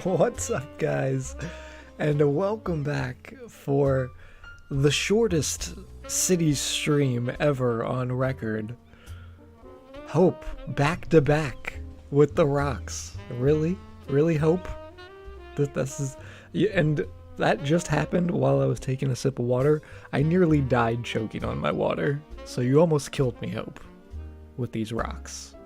What's up, guys? And welcome back for the shortest city stream ever on record. Hope, back to back with the rocks. Really? Really, Hope? This is... And that just happened while I was taking a sip of water. I nearly died choking on my water. So you almost killed me, Hope, with these rocks.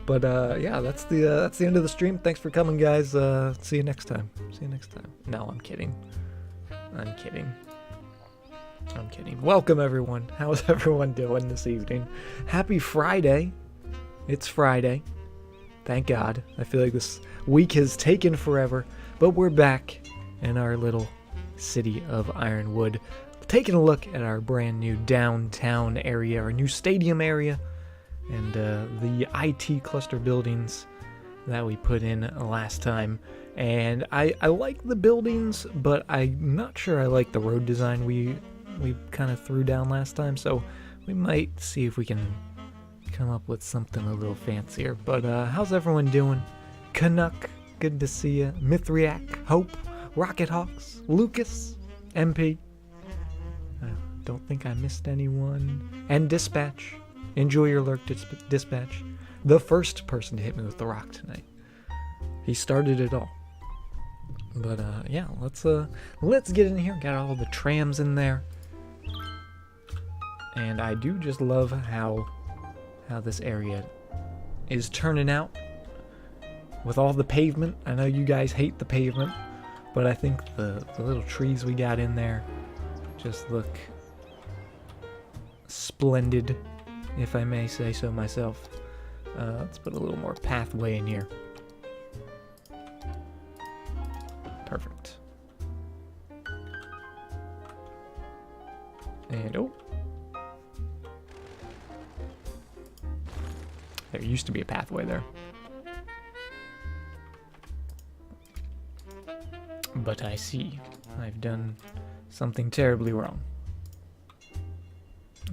But yeah, that's the end of the stream. Thanks for coming, guys. See you next time. See you next time. No, I'm kidding. I'm kidding. I'm kidding. Welcome, everyone. How's everyone doing this evening? Happy Friday. It's Friday. Thank God. I feel like this week has taken forever, but we're back in our little city of Ironwood, taking a look at our brand new downtown area, our new stadium area, and the IT cluster buildings that we put in last time. And I like the buildings, but I'm not sure I like the road design we kind of threw down last time, so we might see if we can come up with something a little fancier. But how's everyone doing? Canuck, good to see you. Mithriac, Hope, Rocket Hawks, Lucas, MP. I don't think I missed anyone. And Dispatch. Enjoy your lurk, Dispatch. The first person to hit me with the rock tonight. He started it all. But yeah, let's get in here. Got all the trams in there. And I do just love how this area is turning out with all the pavement. I know you guys hate the pavement, but I think the little trees we got in there just look splendid, if I may say so myself. Let's put a little more pathway in here. Perfect. And oh, there used to be a pathway there, but I see I've done something terribly wrong.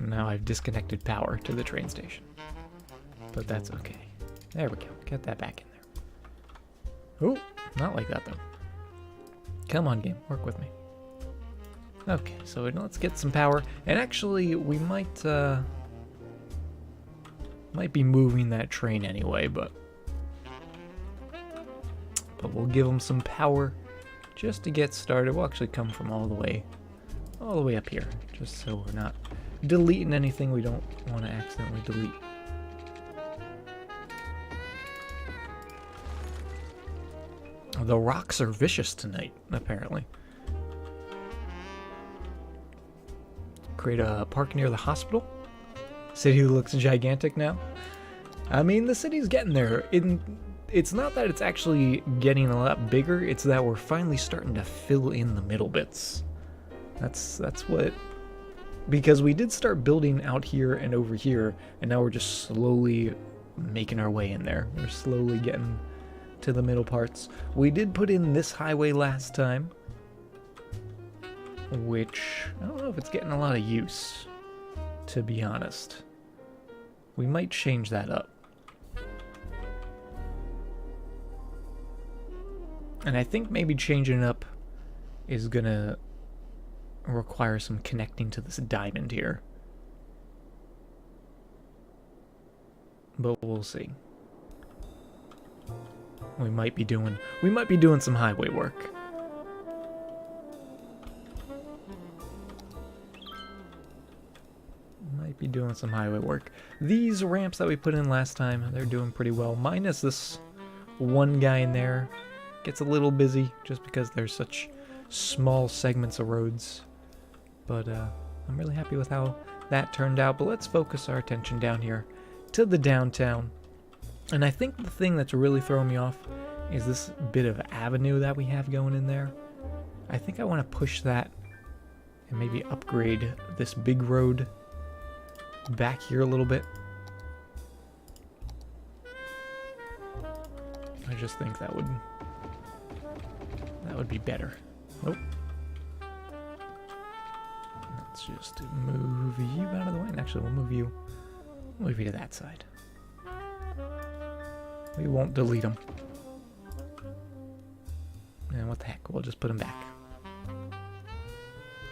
Now I've disconnected power to the train station. But that's okay. There we go. Get that back in there. Oh, not like that though. Come on, game. Work with me. Okay, so let's get some power. And actually, we might be moving that train anyway, but we'll give them some power just to get started. We'll actually come from all the way up here, just so we're not deleting anything we don't want to accidentally delete. The rocks are vicious tonight, apparently. Create a park near the hospital. City looks gigantic now. I mean, the city's getting there. It's not that it's actually getting a lot bigger, it's that we're finally starting to fill in the middle bits. That's what... Because we did start building out here and over here, and now we're just slowly making our way in there. We're slowly getting to the middle parts. We did put in this highway last time, which I don't know if it's getting a lot of use, to be honest. We might change that up. And I think maybe changing it up is gonna require some connecting to this diamond here. But we'll see. We might be doing some highway work. Might be doing some highway work. These ramps that we put in last time, they're doing pretty well. Minus this one guy in there. Gets a little busy just because there's such small segments of roads. But I'm really happy with how that turned out. But let's focus our attention down here to the downtown. And I think the thing that's really throwing me off is this bit of avenue that we have going in there. I think I want to push that and maybe upgrade this big road back here a little bit. I just think that would be better. Nope. Let's just move you out of the way. And actually, we'll move you to that side. We won't delete him. And what the heck, we'll just put him back.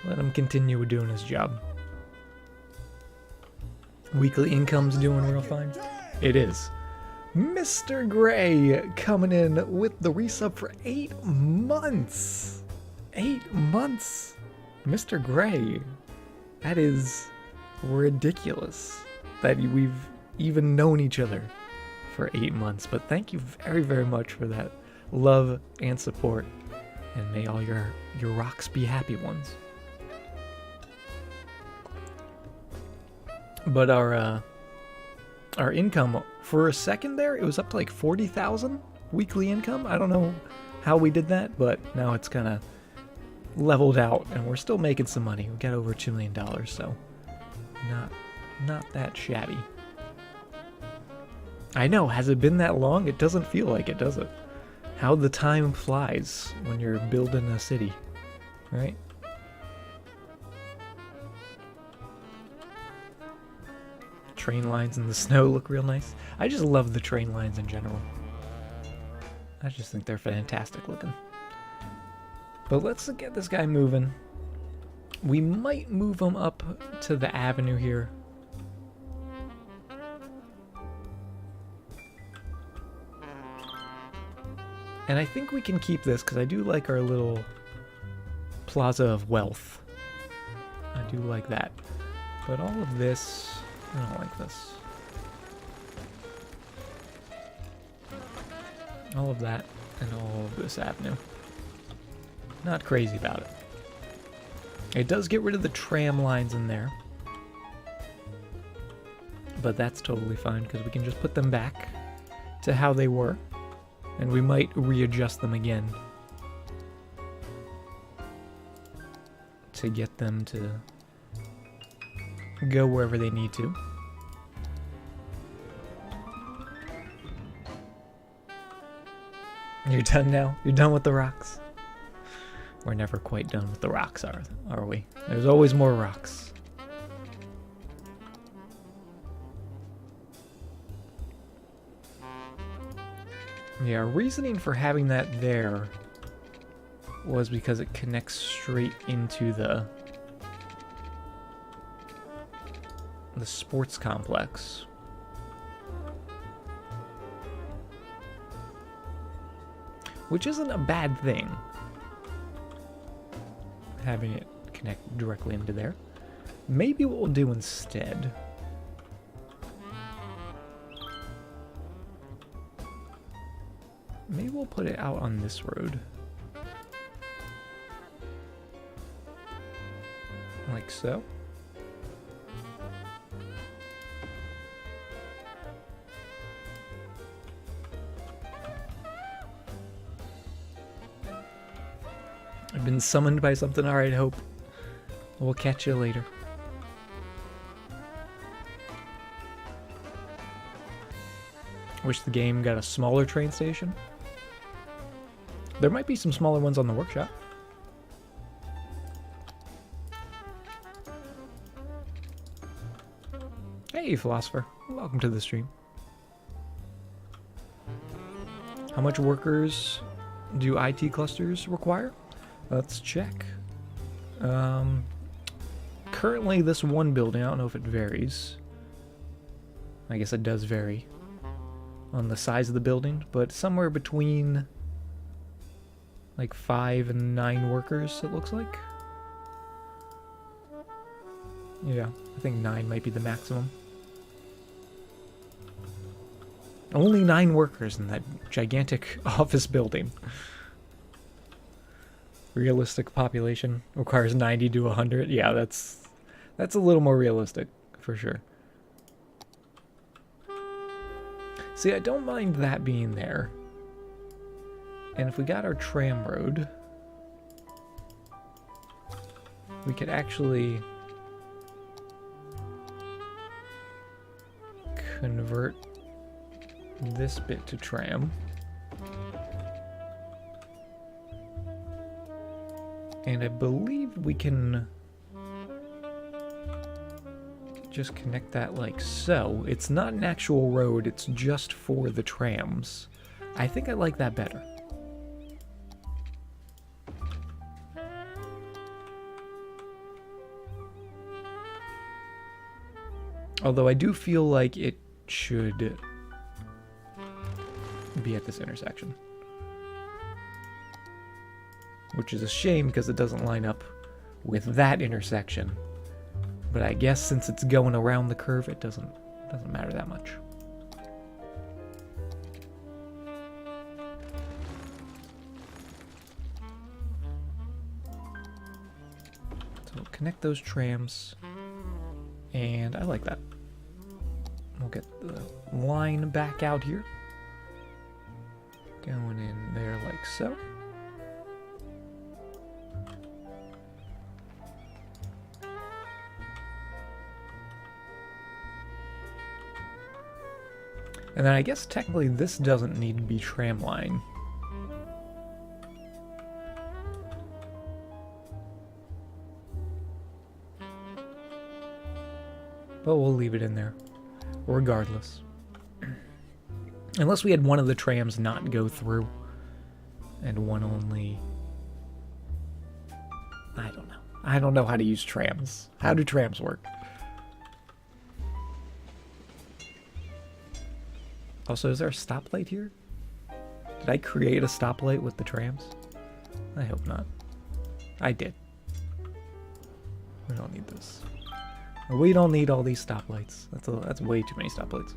Let him continue doing his job. Weekly income's doing real fine. It is. Mr. Gray coming in with the resub for 8 months. 8 months. Mr. Gray. That is ridiculous that we've even known each other for 8 months. But thank you very, very much for that love and support. And may all your rocks be happy ones. But our income, for a second there, it was up to like 40,000 weekly income. I don't know how we did that, but now it's kind of leveled out, and we're still making some money. We got over $2 million, so not that shabby. I know, has it been that long? It doesn't feel like it, does it? How the time flies when you're building a city, right? Train lines in the snow look real nice. I just love the train lines in general. I just think they're fantastic looking. But let's get this guy moving. We might move him up to the avenue here. And I think we can keep this because I do like our little plaza of wealth. I do like that. But all of this, I don't like this. All of that and all of this avenue. Not crazy about it. It does get rid of the tram lines in there. But that's totally fine because we can just put them back to how they were. And we might readjust them again to get them to go wherever they need to. You're done now? You're done with the rocks? We're never quite done with the rocks, are we? There's always more rocks. Yeah, reasoning for having that there was because it connects straight into the sports complex. Which isn't a bad thing, having it connect directly into there. Maybe what we'll do instead maybe we'll put it out on this road. Like so. I've been summoned by something. Alright, Hope. We'll catch you later. Wish the game got a smaller train station. There might be some smaller ones on the workshop. Hey, Philosopher. Welcome to the stream. How much workers do IT clusters require? Let's check. Currently, this one building, I don't know if it varies. I guess it does vary on the size of the building, but somewhere between like 5 and 9 workers, it looks like. Yeah, I think 9 might be the maximum. Only 9 workers in that gigantic office building. Realistic population requires 90 to 100. Yeah, that's a little more realistic, for sure. See, I don't mind that being there. And if we got our tram road, we could actually convert this bit to tram. And I believe we can just connect that like so. It's not an actual road, it's just for the trams. I think I like that better. Although I do feel like it should be at this intersection. Which is a shame because it doesn't line up with that intersection. But I guess since it's going around the curve, it doesn't matter that much. So connect those trams, and I like that. We'll get the line back out here. Going in there like so. And then I guess technically this doesn't need to be tram line. But we'll leave it in there, regardless. Unless we had one of the trams not go through, and one only... I don't know. I don't know how to use trams. How do trams work? Also, is there a stoplight here? Did I create a stoplight with the trams? I hope not. I did. We don't need this. We don't need all these stoplights. That's way too many stoplights.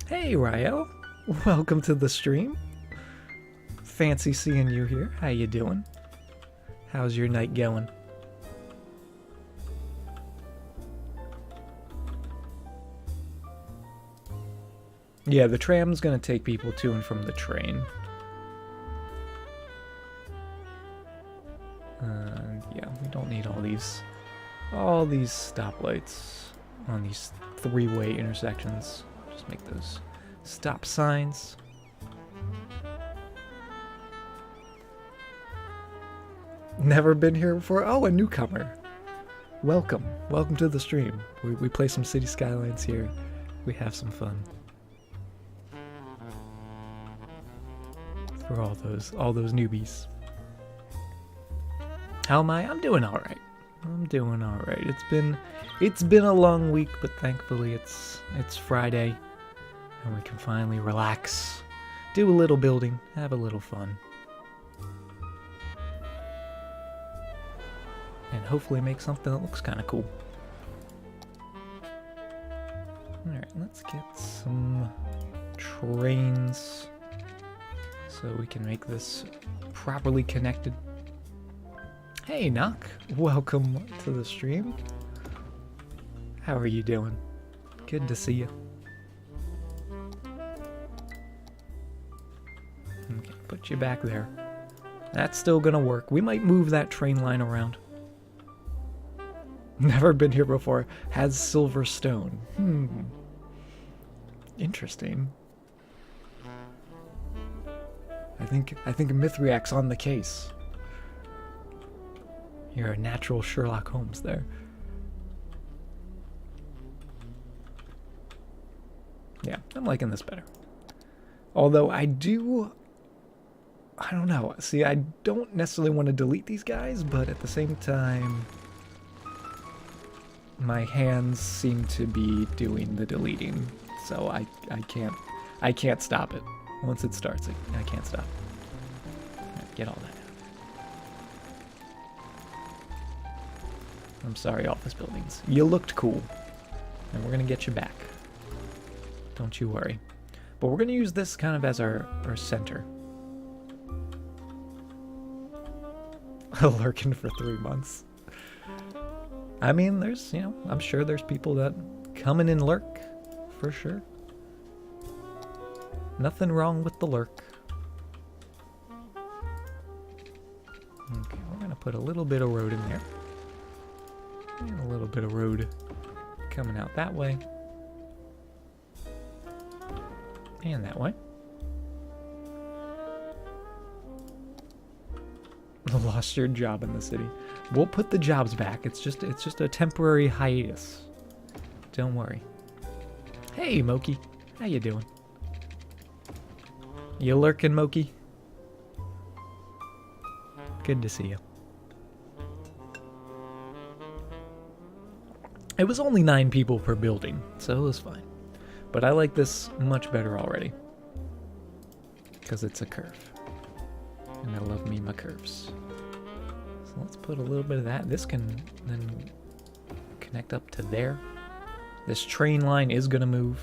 Hey, Ryo. Welcome to the stream. Fancy seeing you here. How you doing? How's your night going? Yeah, the tram's gonna take people to and from the train. Yeah, we don't need all these stoplights on these three-way intersections. Just make those stop signs. Never been here before? Oh, a newcomer. Welcome. Welcome to the stream. We play some City Skylines here. We have some fun. For all those newbies. How am I? I'm doing all right. I'm doing all right. It's been a long week, but thankfully it's Friday, and we can finally relax, do a little building, have a little fun, and hopefully make something that looks kind of cool. All right, let's get some trains so we can make this properly connected. Hey, Knock. Welcome to the stream. How are you doing? Good to see you. Okay, put you back there. That's still gonna work. We might move that train line around. Never been here before. Has silver stone. Interesting. I think Mithriak's on the case. You're a natural Sherlock Holmes there. Yeah, I'm liking this better. Although I don't know. See, I don't necessarily want to delete these guys, but at the same time, my hands seem to be doing the deleting. So I can't stop it. Once it starts, I can't stop. Right, get all that out. I'm sorry, office buildings. You looked cool. And we're gonna get you back. Don't you worry. But we're gonna use this kind of as our center. Lurking for 3 months. I mean, there's, I'm sure there's people that come in and lurk. For sure. Nothing wrong with the lurk. Okay, we're gonna put a little bit of road in there. And a little bit of road coming out that way. And that way. lost your job in the city. We'll put the jobs back. It's just a temporary hiatus. Don't worry. Hey, Moki. How you doing? You lurking, Moki? Good to see you. It was only 9 people per building, so it was fine. But I like this much better already. Because it's a curve. And I love me my curves. So let's put a little bit of that. This can then connect up to there. This train line is going to move.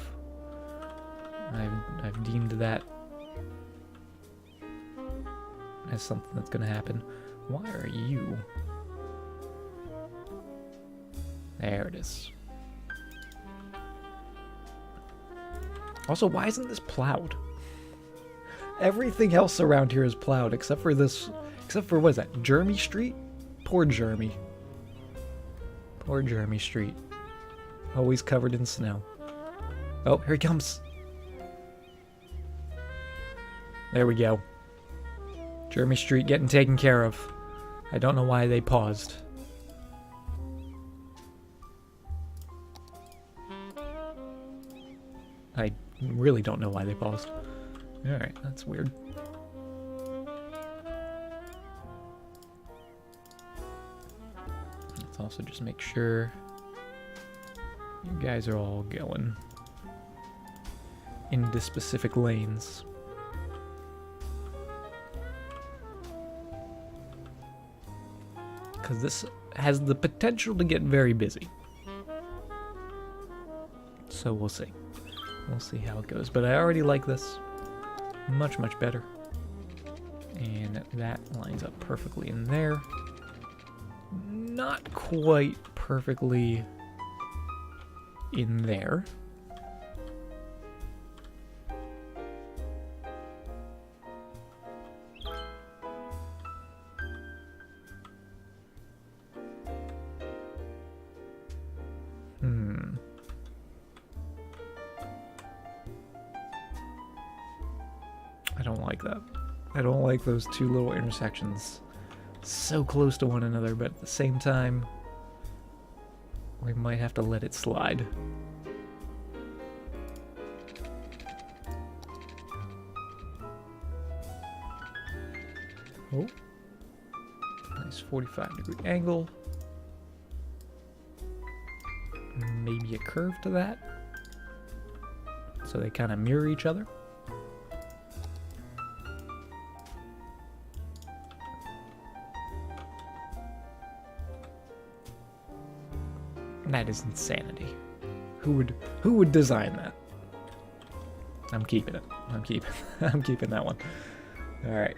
I've deemed that as something that's going to happen. Why are you? There it is. Also, why isn't this plowed? Everything else around here is plowed except for this. Except for, what is that? Jeremy Street? Poor Jeremy. Poor Jeremy Street. Always covered in snow. Oh, here he comes. There we go. Jeremy Street getting taken care of. I don't know why they paused. I really don't know why they paused. Alright, that's weird. Let's also just make sure you guys are all going into specific lanes. Because this has the potential to get very busy. So we'll see. We'll see how it goes. But I already like this. Much, much better. And that lines up perfectly in there. Not quite perfectly in there. I don't like that. I don't like those two little intersections so close to one another, but at the same time, we might have to let it slide. Oh. Nice 45-degree angle. Maybe a curve to that. So they kind of mirror each other. That is insanity. Who would design that? I'm keeping it. I'm keeping that one. All right.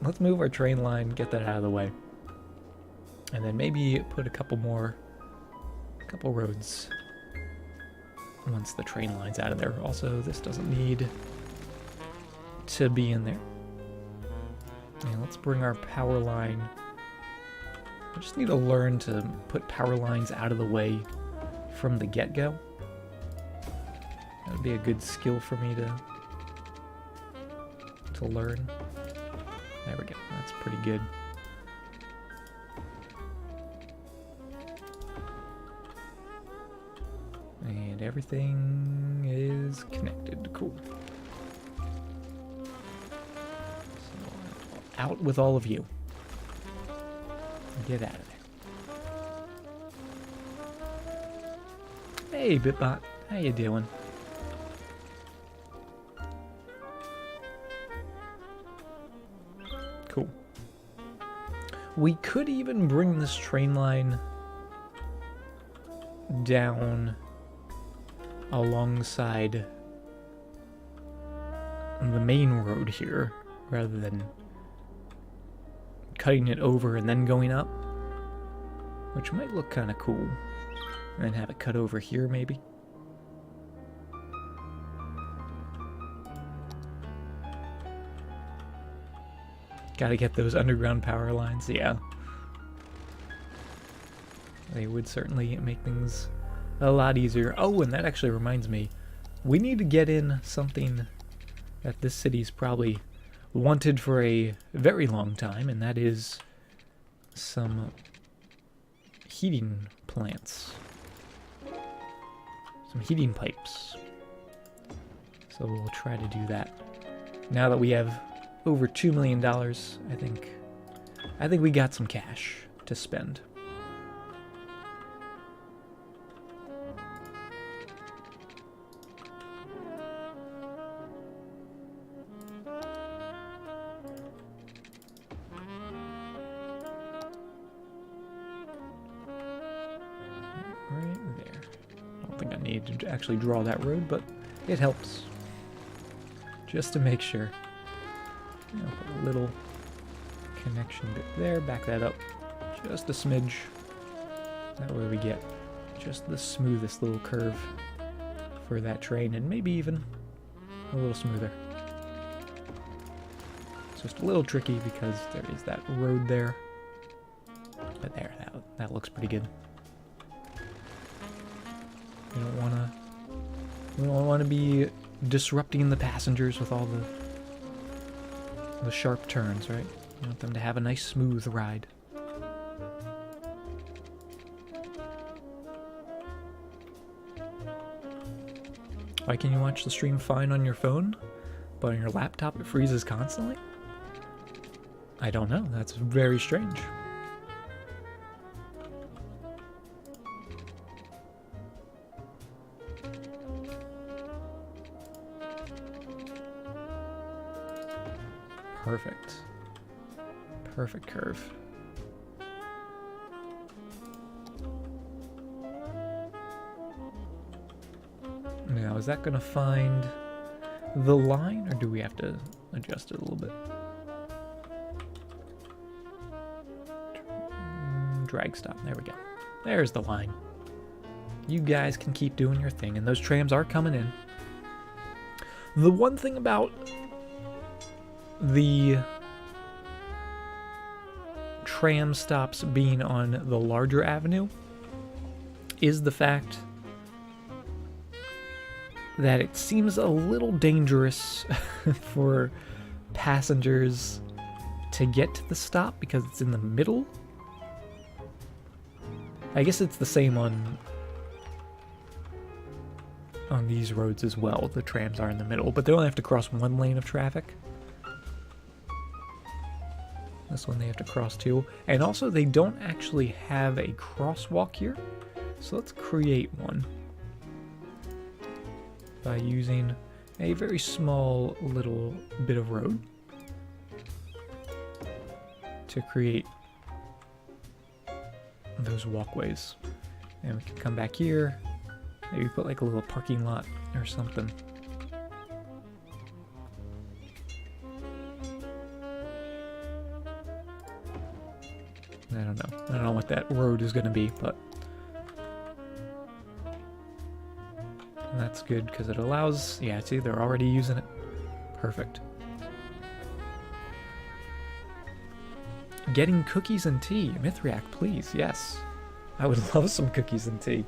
Let's move our train line, get that out of the way. And then maybe put a couple roads once the train line's out of there. Also, this doesn't need to be in there. And let's bring our power line. I just need to learn to put power lines out of the way from the get-go. That would be a good skill for me to learn. There we go. That's pretty good. And everything is connected. Cool. So, out with all of you. Get out of there. Hey, Bitbot. How you doing? Cool. We could even bring this train line down alongside the main road here, rather than cutting it over and then going up, which might look kind of cool. And then have it cut over here, maybe. Gotta get those underground power lines, yeah. They would certainly make things a lot easier. Oh, and that actually reminds me, we need to get in something that this city's probably wanted for a very long time, and that is some heating plants. Some heating pipes. So we'll try to do that. Now that we have over $2 million, I think we got some cash to spend. To actually draw that road, but it helps just to make sure. You know, put a little connection bit there, back that up just a smidge. That way we get just the smoothest little curve for that train, and maybe even a little smoother. It's just a little tricky because there is that road there, but there, that looks pretty good. We don't want to be disrupting the passengers with all the sharp turns, right? We want them to have a nice smooth ride. Why can you watch the stream fine on your phone, but on your laptop it freezes constantly? I don't know. That's very strange. Perfect. Perfect curve. Now, is that going to find the line, or do we have to adjust it a little bit? Drag stop. There we go. There's the line. You guys can keep doing your thing, and those trams are coming in. The one thing about the tram stops being on the larger avenue is the fact that it seems a little dangerous for passengers to get to the stop because it's in the middle. I guess it's the same on these roads as well. The trams are in the middle, but they only have to cross one lane of traffic. This one they have to cross too. And also they don't actually have a crosswalk here. So let's create one by using a very small little bit of road to create those walkways. And we can come back here, maybe put like a little parking lot or something. I don't know what that road is going to be, but that's good because it allows, yeah, see, they're already using it. Perfect. Getting cookies and tea. Mithriac, please, yes. I would love some cookies and tea.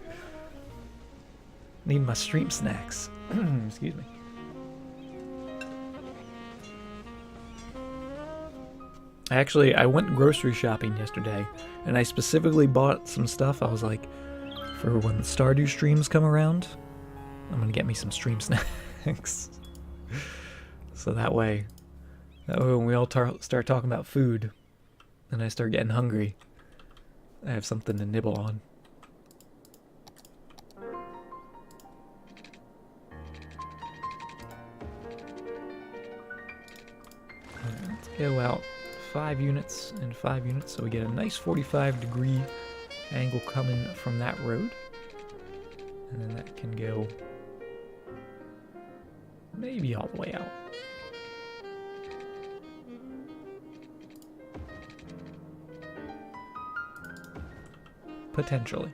Need my stream snacks. Excuse me. Actually, I went grocery shopping yesterday, and I specifically bought some stuff. I was like, for when the Stardew streams come around, I'm gonna get me some stream snacks. So that way when we all start talking about food, and I start getting hungry, I have something to nibble on. Alright, let's go out 5 units and 5 units, so we get a nice 45-degree angle coming from that road. And then that can go maybe all the way out. Potentially.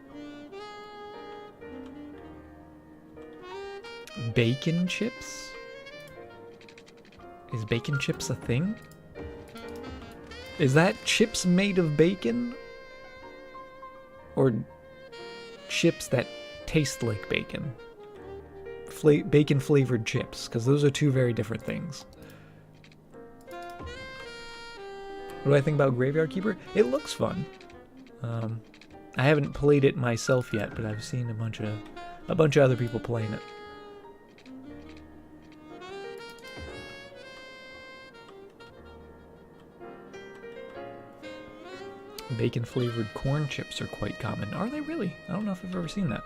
Bacon chips? Is bacon chips a thing? Is that chips made of bacon? Or chips that taste like bacon? Bacon flavored chips, because those are two very different things. What do I think about Graveyard Keeper? It looks fun. I haven't played it myself yet, but I've seen a bunch of other people playing it. Bacon-flavored corn chips are quite common. Are they really? I don't know if I've ever seen that.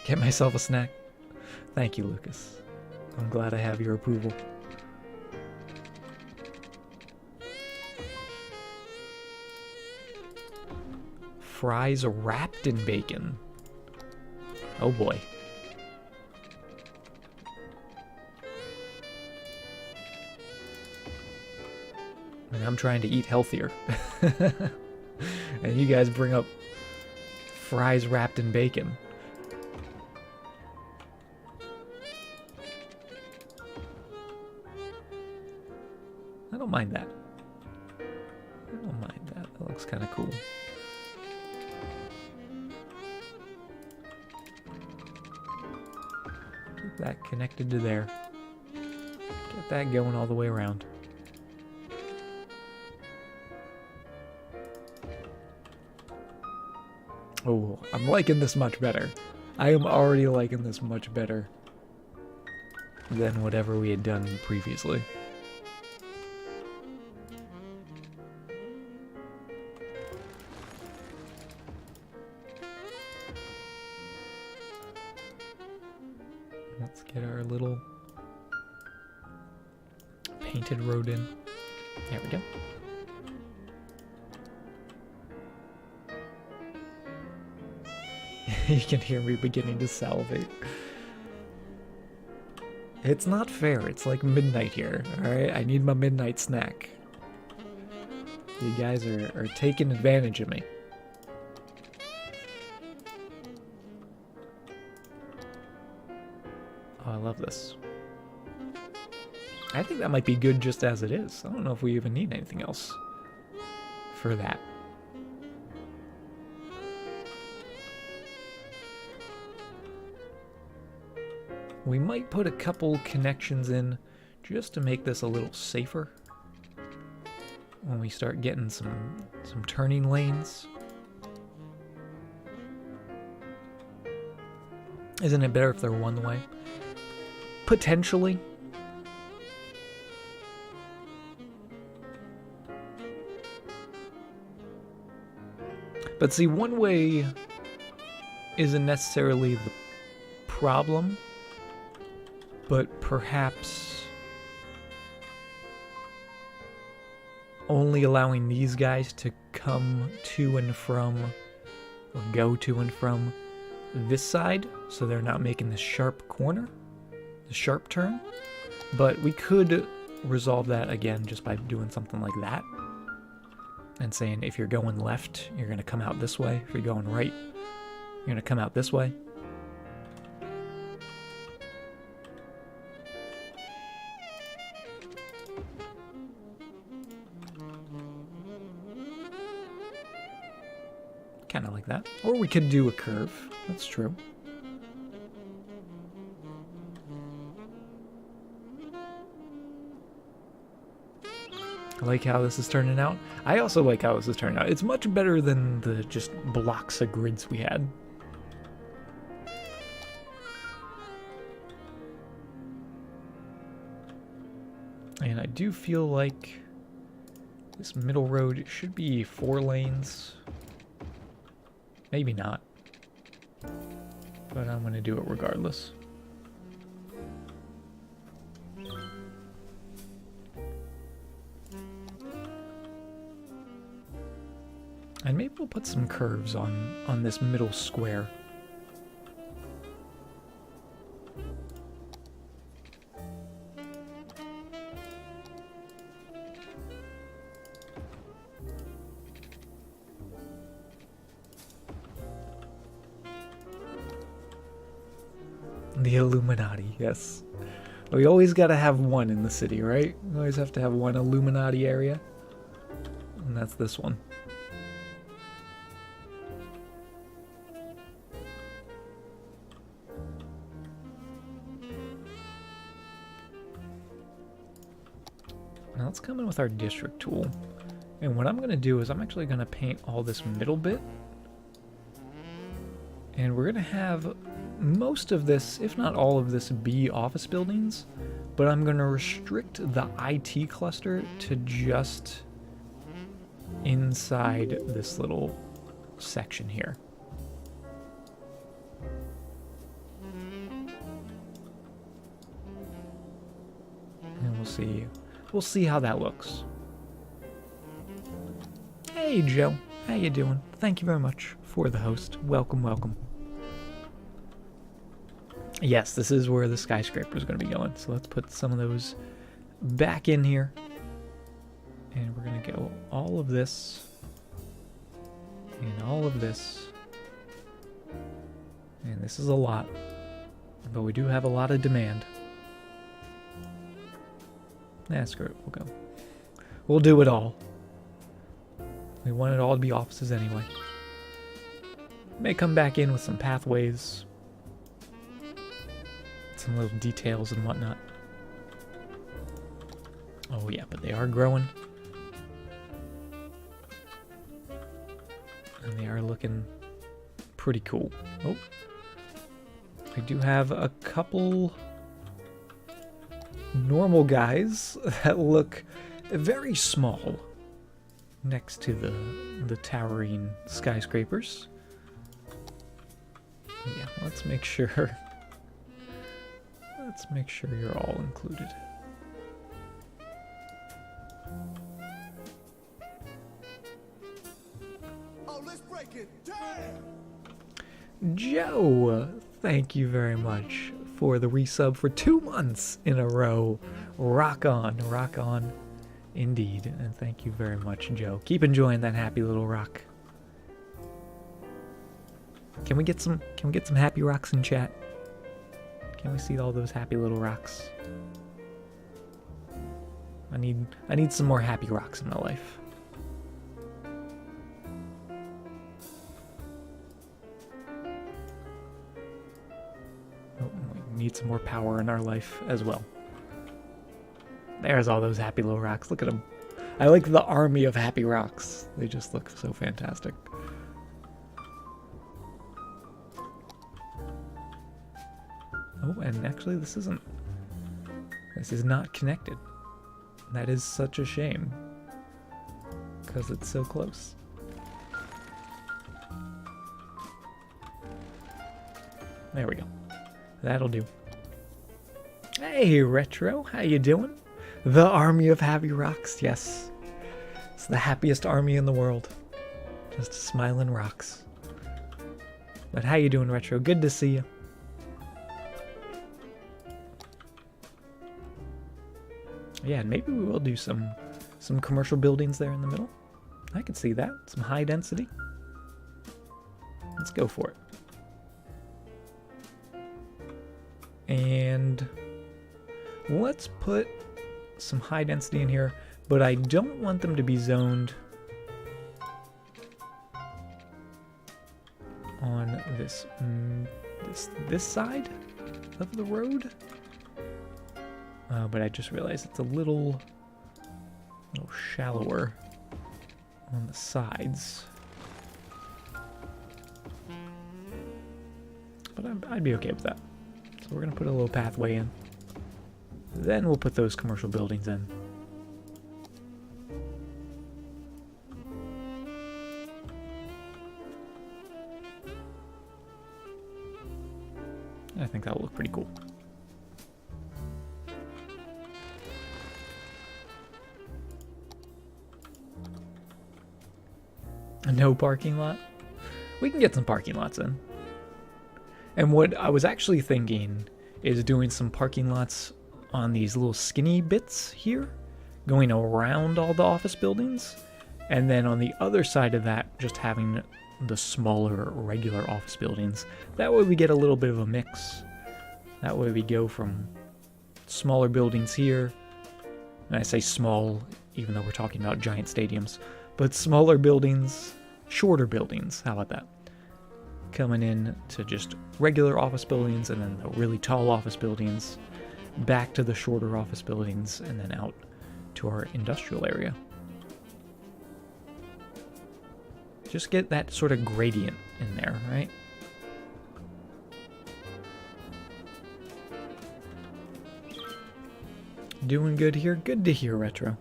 Get myself a snack. Thank you, Lucas. I'm glad I have your approval. Fries wrapped in bacon. Oh boy. And I'm trying to eat healthier. And you guys bring up fries wrapped in bacon. I don't mind that. I don't mind that. That looks kind of cool. Keep that connected to there. Get that going all the way around. Oh, I'm liking this much better. I am already liking this much better than whatever we had done previously. Let's get our little painted road in. There we go. You can hear me beginning to salivate. It's not fair. It's like midnight here, alright? I need my midnight snack. You guys are taking advantage of me. Oh, I love this. I think that might be good just as it is. I don't know if we even need anything else for that. We might put a couple connections in just to make this a little safer when we start getting some turning lanes. Isn't it better if they're one way? Potentially. But see, one way isn't necessarily the problem. But perhaps only allowing these guys to come to and from, or go to and from this side, so they're not making this sharp corner, the sharp turn. But we could resolve that again just by doing something like that. And saying if you're going left, you're going to come out this way. If you're going right, you're going to come out this way. Kind of like that. Or we could do a curve. That's true. I like how this is turning out. I also like how this is turning out. It's much better than the just blocks of grids we had. And I do feel like this middle road should be 4 lanes. Maybe not. But I'm going to do it regardless. And maybe we'll put some curves on this middle square. The Illuminati, yes. We always gotta have one in the city, right? We always have to have one Illuminati area. And that's this one. Now let's come in with our district tool. And what I'm going to do is I'm actually going to paint all this middle bit. And we're going to have most of this, if not all of this, be office buildings. But I'm going to restrict the IT cluster to just inside this little section here. And we'll see how that looks. Hey Joe, how you doing? Thank you very much for the host. Welcome, welcome. Yes, this is where the skyscraper is going to be going. So let's put some of those back in here. And we're going to go all of this and all of this. And this is a lot, but we do have a lot of demand. Nah, screw it, we'll go. We'll do it all. We want it all to be offices anyway. May come back in with some pathways. Some little details and whatnot. Oh yeah, but they are growing. And they are looking pretty cool. Oh. We do have a couple normal guys that look very small next to the towering skyscrapers. Yeah, let's make sure. Let's make sure you're all included. Oh, let's break it. Damn! Joe, thank you very much for the resub for 2 months in a row. Rock on indeed. And thank you very much, Joe. Keep enjoying that happy little rock. Can we get some happy rocks in chat? Can we see all those happy little rocks? I need some more happy rocks in my life. Oh, we need some more power in our life as well. There's all those happy little rocks. Look at them. I like the army of happy rocks. They just look so fantastic. Oh, and actually this is not connected. That is such a shame. Because it's so close. There we go. That'll do. Hey, Retro, how you doing? The army of happy rocks, yes. It's the happiest army in the world. Just smiling rocks. But how you doing, Retro? Good to see you. Yeah, and maybe we will do some commercial buildings there in the middle. I can see that. Some high density. Let's go for it. And let's put some high density in here, but I don't want them to be zoned on this side of the road. But I just realized it's a little shallower on the sides. But I'd be okay with that. So we're going to put a little pathway in. Then we'll put those commercial buildings in. I think that'll look pretty cool. No parking lot? We can get some parking lots in. And what I was actually thinking is doing some parking lots on these little skinny bits here, going around all the office buildings, and then on the other side of that, just having the smaller regular office buildings. That way we get a little bit of a mix. That way we go from smaller buildings here, and I say small even though we're talking about giant stadiums, but smaller buildings, shorter buildings, how about that? Coming in to just regular office buildings, and then the really tall office buildings, back to the shorter office buildings, and then out to our industrial area. Just get that sort of gradient in there, right? Doing good here. Good to hear, Retro.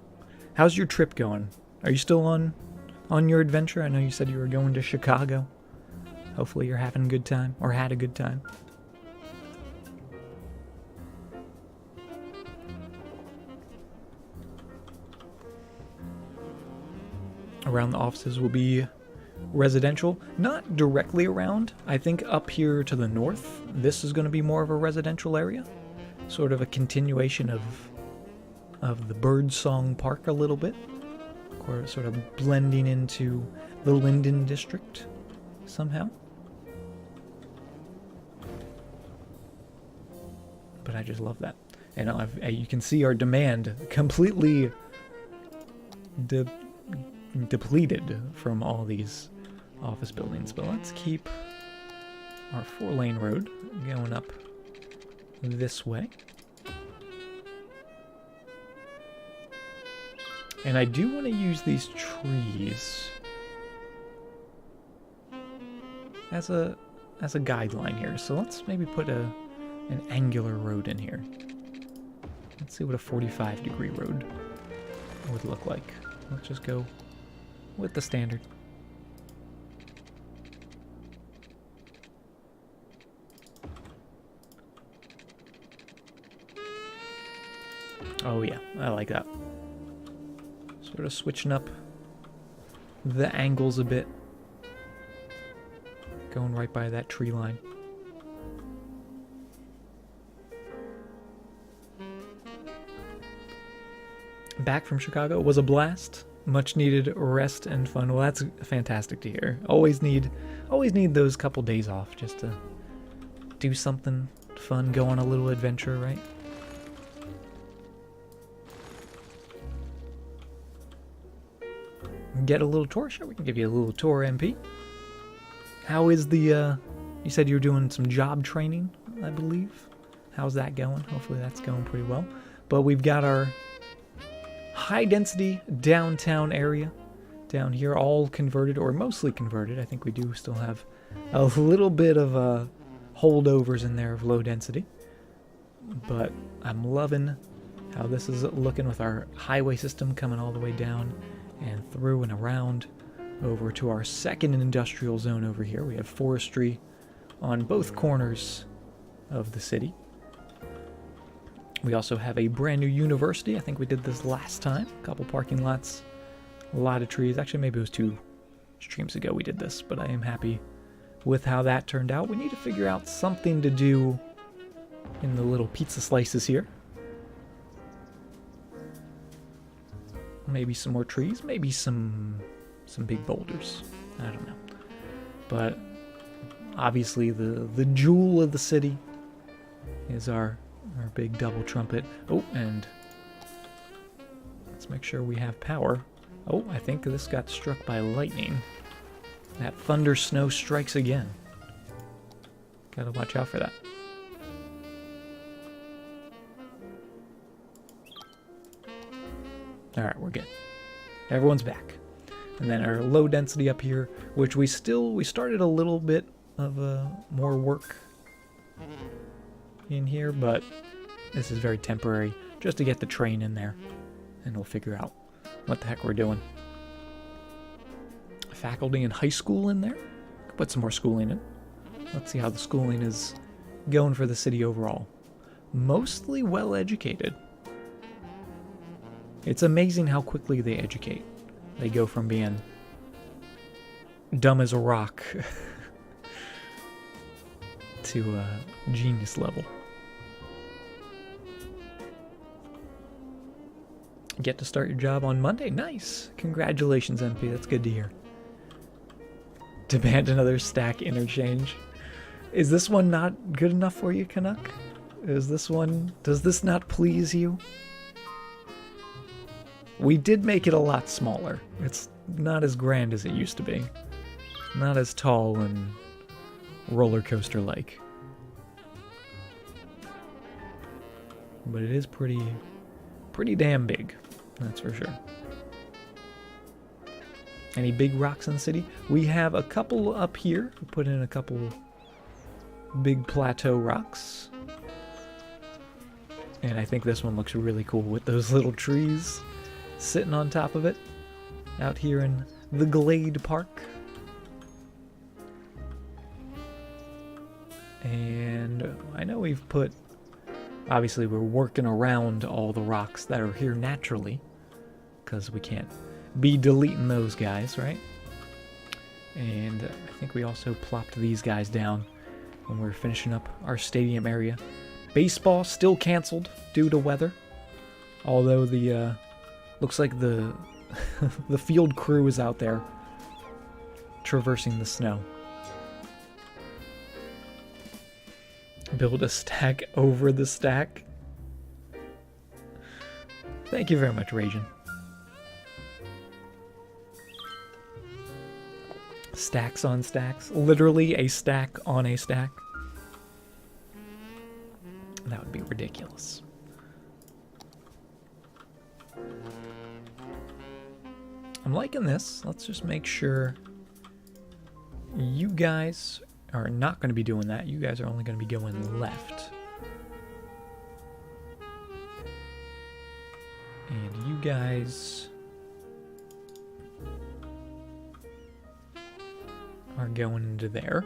How's your trip going? Are you still on your adventure? I know you said you were going to Chicago. Hopefully you're having a good time, or had a good time. Around the offices will be residential. Not directly around. I think up here to the north, this is going to be more of a residential area. Sort of a continuation of the Birdsong Park a little bit. Or sort of blending into the Linden district somehow. But I just love that. And you can see our demand completely depleted from all these office buildings. But let's keep our 4-lane road going up this way. And I do want to use these trees as a guideline here. So let's maybe put an angular road in here. Let's see what a 45-degree road would look like. Let's just go with the standard. Oh yeah, I like that. Sort of switching up the angles a bit. Going right by that tree line. Back from Chicago was a blast. Much needed rest and fun. Well, that's fantastic to hear. Always need those couple days off just to do something fun, go on a little adventure, right? Get a little tour? Sure, we can give you a little tour, MP. How is the, you said you were doing some job training, I believe. How's that going? Hopefully that's going pretty well. But we've got our high-density downtown area down here, all converted, or mostly converted. I think we do still have a little bit of holdovers in there of low density. But I'm loving how this is looking with our highway system coming all the way down and through and around over to our second industrial zone over here. We have forestry on both corners of the city. We also have a brand new university. I think we did this last time. A couple parking lots, a lot of trees. Actually, maybe it was 2 streams ago we did this, but I am happy with how that turned out. We need to figure out something to do in the little pizza slices here. Maybe some more trees, maybe some big boulders. I don't know. But obviously the jewel of the city is our big double trumpet. Oh, and let's make sure we have power. Oh, I think this got struck by lightning. That thunder snow strikes again. Gotta watch out for that. Alright, we're good. Everyone's back. And then our low density up here, which we started a little bit of more work in here, but this is very temporary, just to get the train in there, and we'll figure out what the heck we're doing. Faculty and high school in there. Put some more schooling in. Let's see how the schooling is going for the city overall. Mostly well educated. It's amazing how quickly they educate. They go from being dumb as a rock to genius level. Get to start your job on Monday. Nice. Congratulations, MP. That's good to hear. Demand another stack interchange. Is this one not good enough for you, Canuck? Does this not please you? We did make it a lot smaller. It's not as grand as it used to be. Not as tall and roller coaster-like. But it is pretty damn big. That's for sure. Any big rocks in the city? We have a couple up here. We put in a couple big plateau rocks. And I think this one looks really cool with those little trees sitting on top of it. Out here in the Glade Park. And I know we've put... Obviously we're working around all the rocks that are here naturally. Because we can't be deleting those guys, right? And I think we also plopped these guys down when we were finishing up our stadium area. Baseball still canceled due to weather. Although the looks like the the field crew is out there traversing the snow. Build a stack over the stack. Thank you very much, Ragin. Stacks on stacks. Literally a stack on a stack. That would be ridiculous. I'm liking this. Let's just make sure you guys are not going to be doing that. You guys are only going to be going left. And you guys are going into there.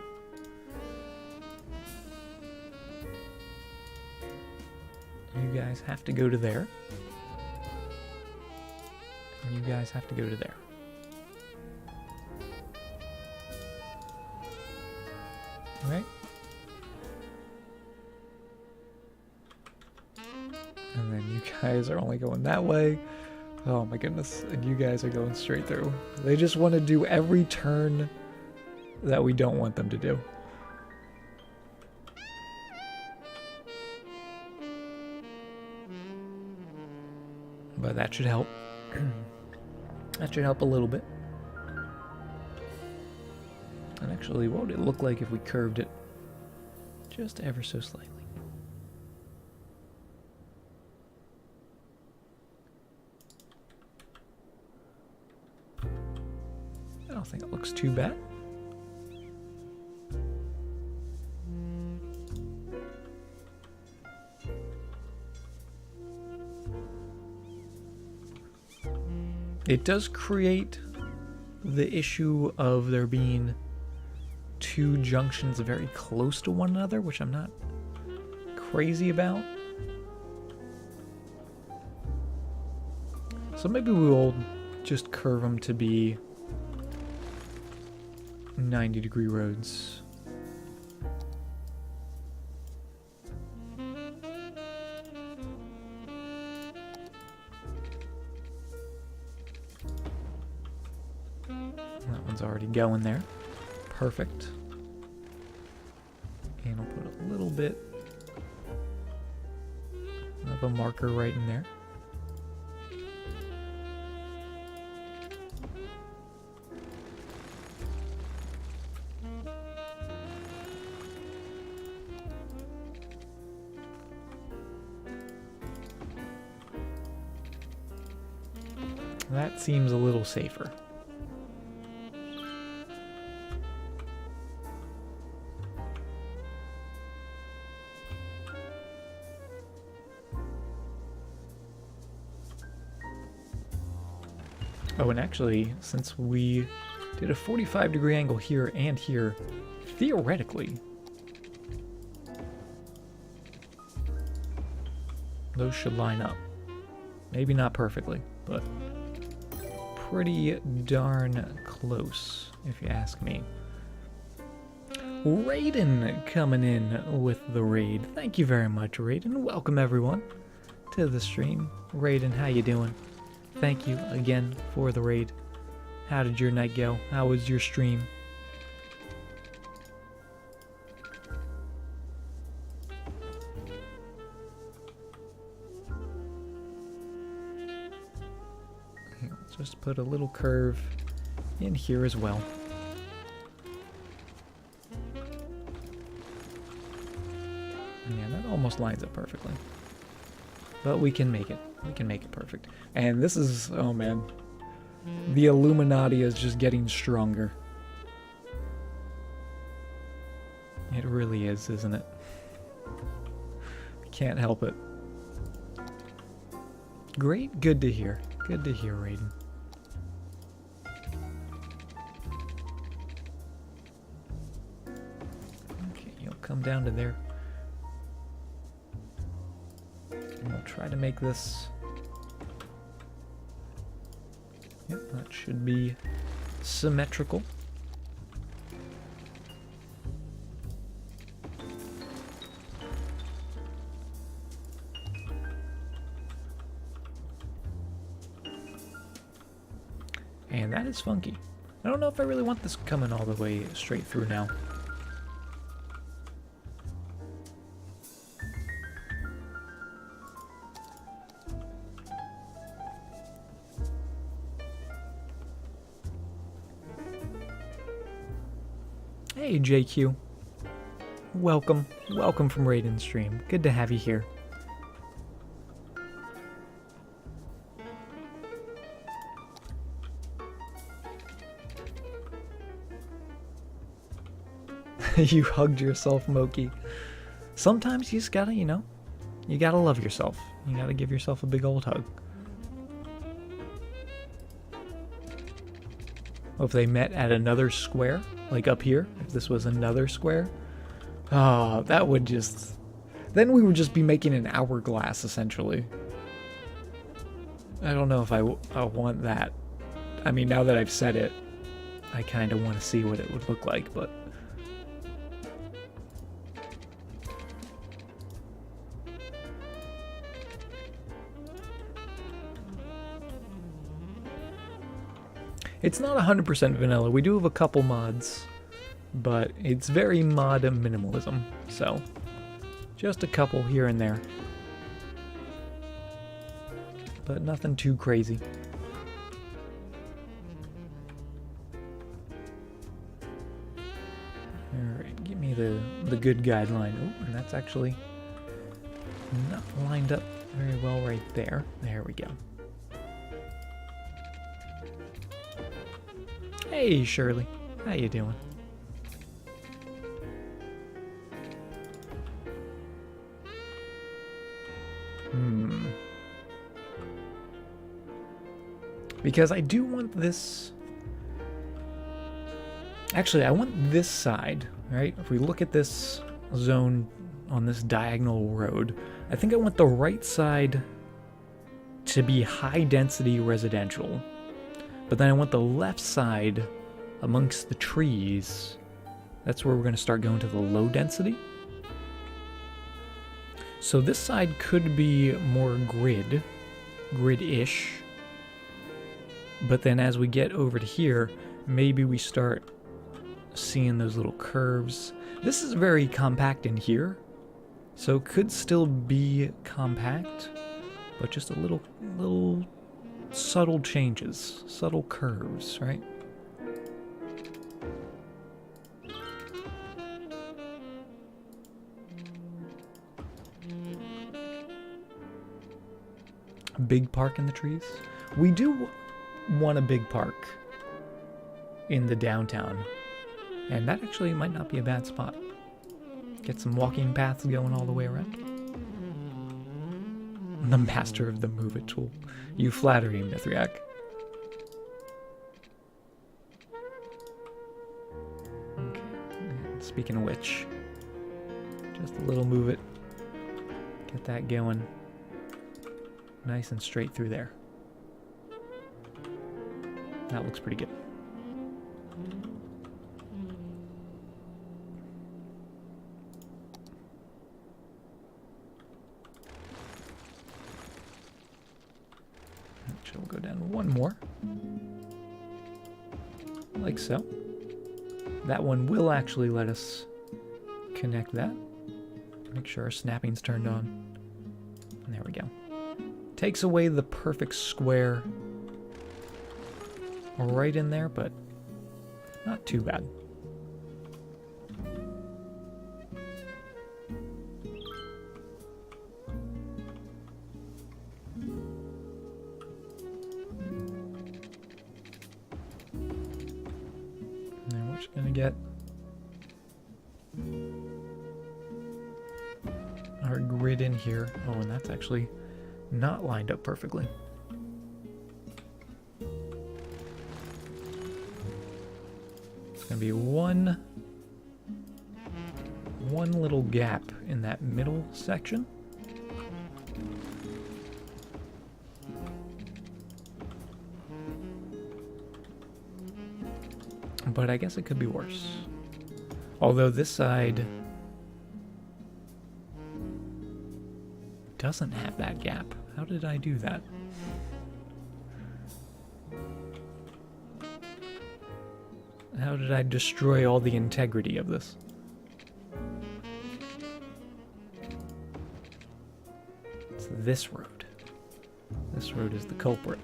You guys have to go to there. And you guys have to go to there. Alright. And then you guys are only going that way. Oh my goodness. And you guys are going straight through. They just want to do every turn that we don't want them to do. But that should help. That should help a little bit. And actually, what would it look like if we curved it just ever so slightly? I don't think it looks too bad. It does create the issue of there being two junctions very close to one another, which I'm not crazy about. So maybe we will just curve them to be 90-degree roads. That one's already going there. Perfect. And I'll put a little bit of a marker right in there. That seems a little safer. Oh, and actually, since we did a 45-degree angle here and here, theoretically, those should line up. Maybe not perfectly, but pretty darn close, if you ask me. Raiden coming in with the raid. Thank you very much, Raiden. Welcome, everyone, to the stream. Raiden, how you doing? Thank you again for the raid. How did your night go? How was your stream? Let's just put a little curve in here as well. Yeah, that almost lines up perfectly. But we can make it. We can make it perfect. And this is, oh man, the Illuminati is just getting stronger. It really is, isn't it? Can't help it. Great, good to hear. Good to hear, Raiden. Okay, you'll come down to there. And we'll try to make this... Yep, that should be symmetrical. And that is funky. I don't know if I really want this coming all the way straight through now. Hey JQ. Welcome. Welcome from Raiden's stream. Good to have you here. You hugged yourself, Moki. Sometimes you just gotta, you know, you gotta love yourself. You gotta give yourself a big old hug. Well, if they met at another square, like up here, if this was another square, oh, that would just... Then we would just be making an hourglass, essentially. I don't know if I want that. I mean, now that I've said it, I kind of want to see what it would look like, but... It's not 100% vanilla. We do have a couple mods, but it's very mod minimalism, so just a couple here and there. But nothing too crazy. Alright, give me the good guideline. Oh, and that's actually not lined up very well right there. There we go. Hey Shirley, how you doing? Because I do want this... Actually, I want this side, right? If we look at this zone on this diagonal road, I think I want the right side to be high density residential. But then I want the left side amongst the trees. That's where we're going to start going to the low density. So this side could be more grid-ish. But then as we get over to here, maybe we start seeing those little curves. This is very compact in here, so it could still be compact, but just a little subtle changes, subtle curves, right? A big park in the trees. We do want a big park in the downtown, and that actually might not be a bad spot. Get some walking paths going all the way around. The master of the move it tool. You flatter me, Mithriak. Okay. Speaking of which, just a little move it. Get that going. Nice and straight through there. That looks pretty good. We'll go down one more. Like so. That one will actually let us connect that. Make sure our snapping's turned on. And there we go. Takes away the perfect square right in there, but not too bad. Gonna get our grid in here. Oh, and that's actually not lined up perfectly. It's gonna be one little gap in that middle section. But I guess it could be worse. Although this side doesn't have that gap. How did I do that? How did I destroy all the integrity of this? It's this road. This road is the culprit.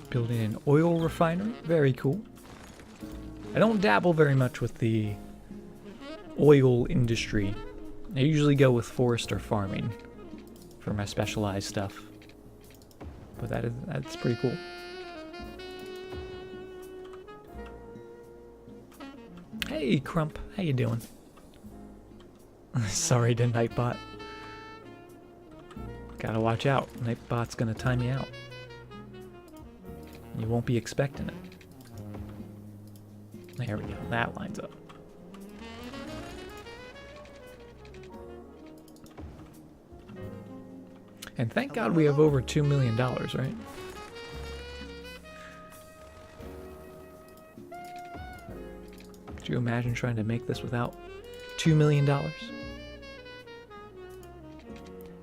Building an oil refinery, very cool. I don't dabble very much with the oil industry. I usually go with forest or farming for my specialized stuff. But that's pretty cool. Hey Crump, how you doing? Sorry to Nightbot. Gotta watch out, Nightbot's gonna time you out. You won't be expecting it. There we go, that lines up. And thank God we have over $2 million, right? Could you imagine trying to make this without $2 million?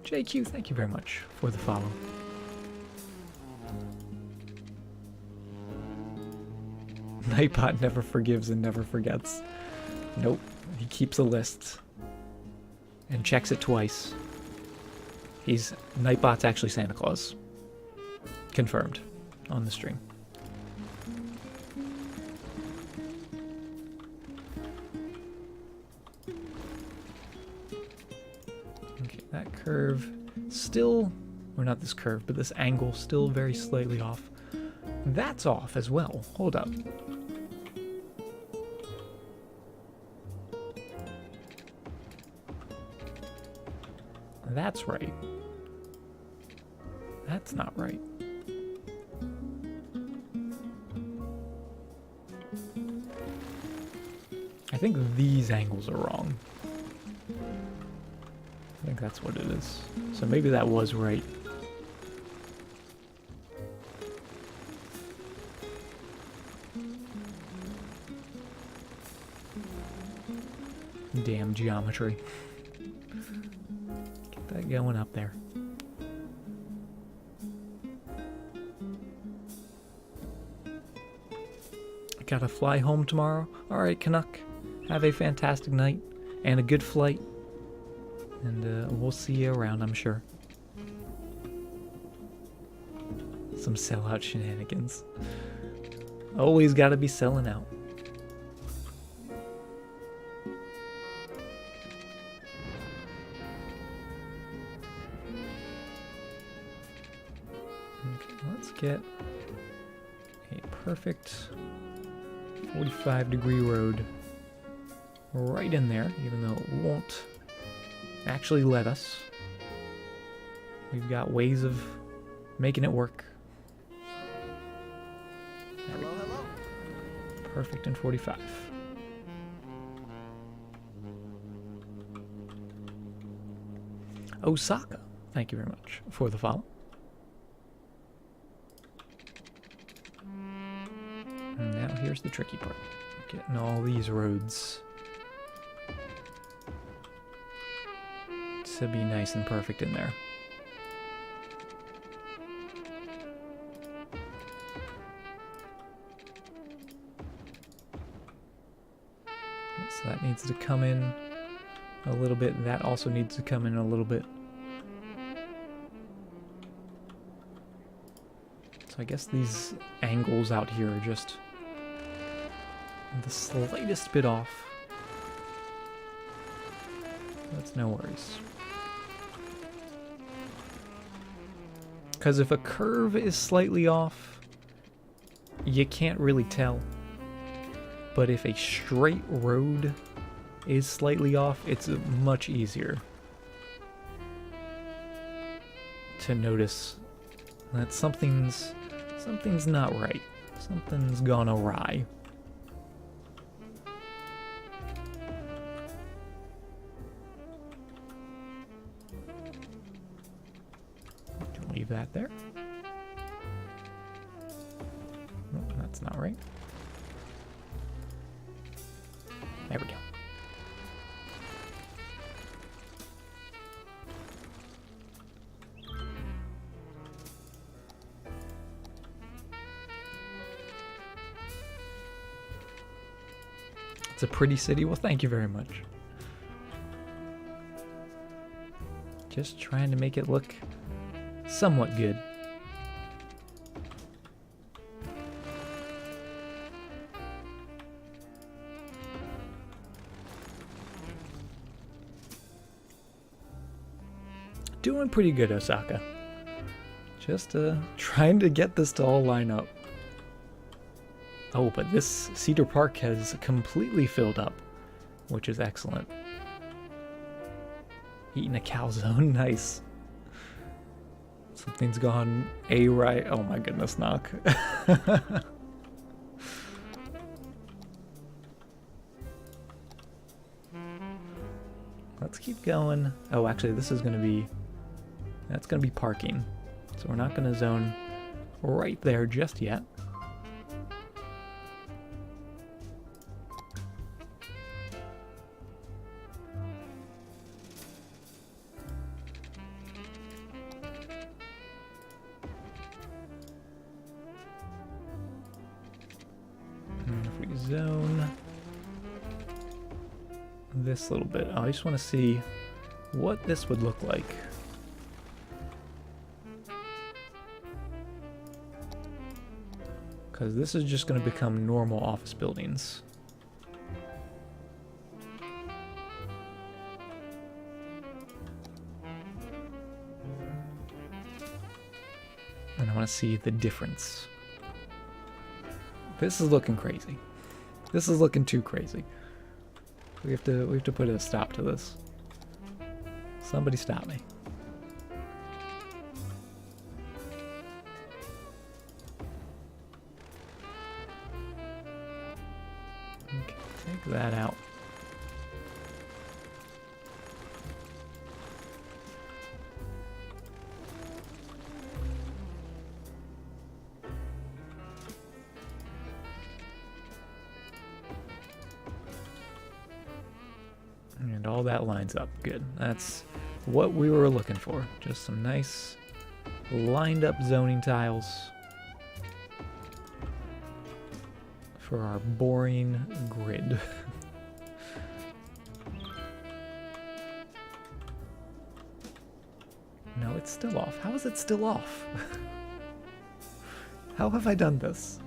JQ, thank you very much for the follow. Nightbot never forgives and never forgets. Nope, he keeps a list and checks it twice. Nightbot's actually Santa Claus. Confirmed on the stream. Okay, that curve still, or not this curve, but this angle still very slightly off. That's off as well. Hold up. That's right. That's not right. I think these angles are wrong. I think that's what it is. So maybe that was right. Damn geometry. Get that going up there. Gotta fly home tomorrow. Alright, Canuck. Have a fantastic night and a good flight. And we'll see you around, I'm sure. Some sellout shenanigans. Always gotta be selling out. Okay, let's get a perfect 45-degree road right in there, even though it won't actually let us. We've got ways of making it work. There we go. Perfect in 45. Osaka, thank you very much for the follow. And now here's the tricky part. Getting all these roads to be nice and perfect in there. So that needs to come in a little bit. That also needs to come in a little bit. So I guess these angles out here are just the slightest bit off. That's no worries. Because if a curve is slightly off, you can't really tell. But if a straight road is slightly off, it's much easier to notice that something's not right. Something's gone awry. Leave that there. No, that's not right. There we go. It's a pretty city. Well, thank you very much. Just trying to make it look somewhat good. Doing pretty good, Osaka. Just trying to get this to all line up. Oh, but this Cedar Park has completely filled up, which is excellent. Eating a calzone, nice. Something's gone right. Oh my goodness, knock. Let's keep going. Oh, actually, this is gonna be, that's gonna be parking. So we're not gonna zone right there just yet. Zone this little bit. I just want to see what this would look like. Because this is just going to become normal office buildings. And I want to see the difference. This is looking crazy. This is looking too crazy. We have to put a stop to this. Somebody stop me. Okay, take that out. And all that lines up. Good. That's what we were looking for. Just some nice lined up zoning tiles for our boring grid. No, it's still off. How is it still off? How have I done this?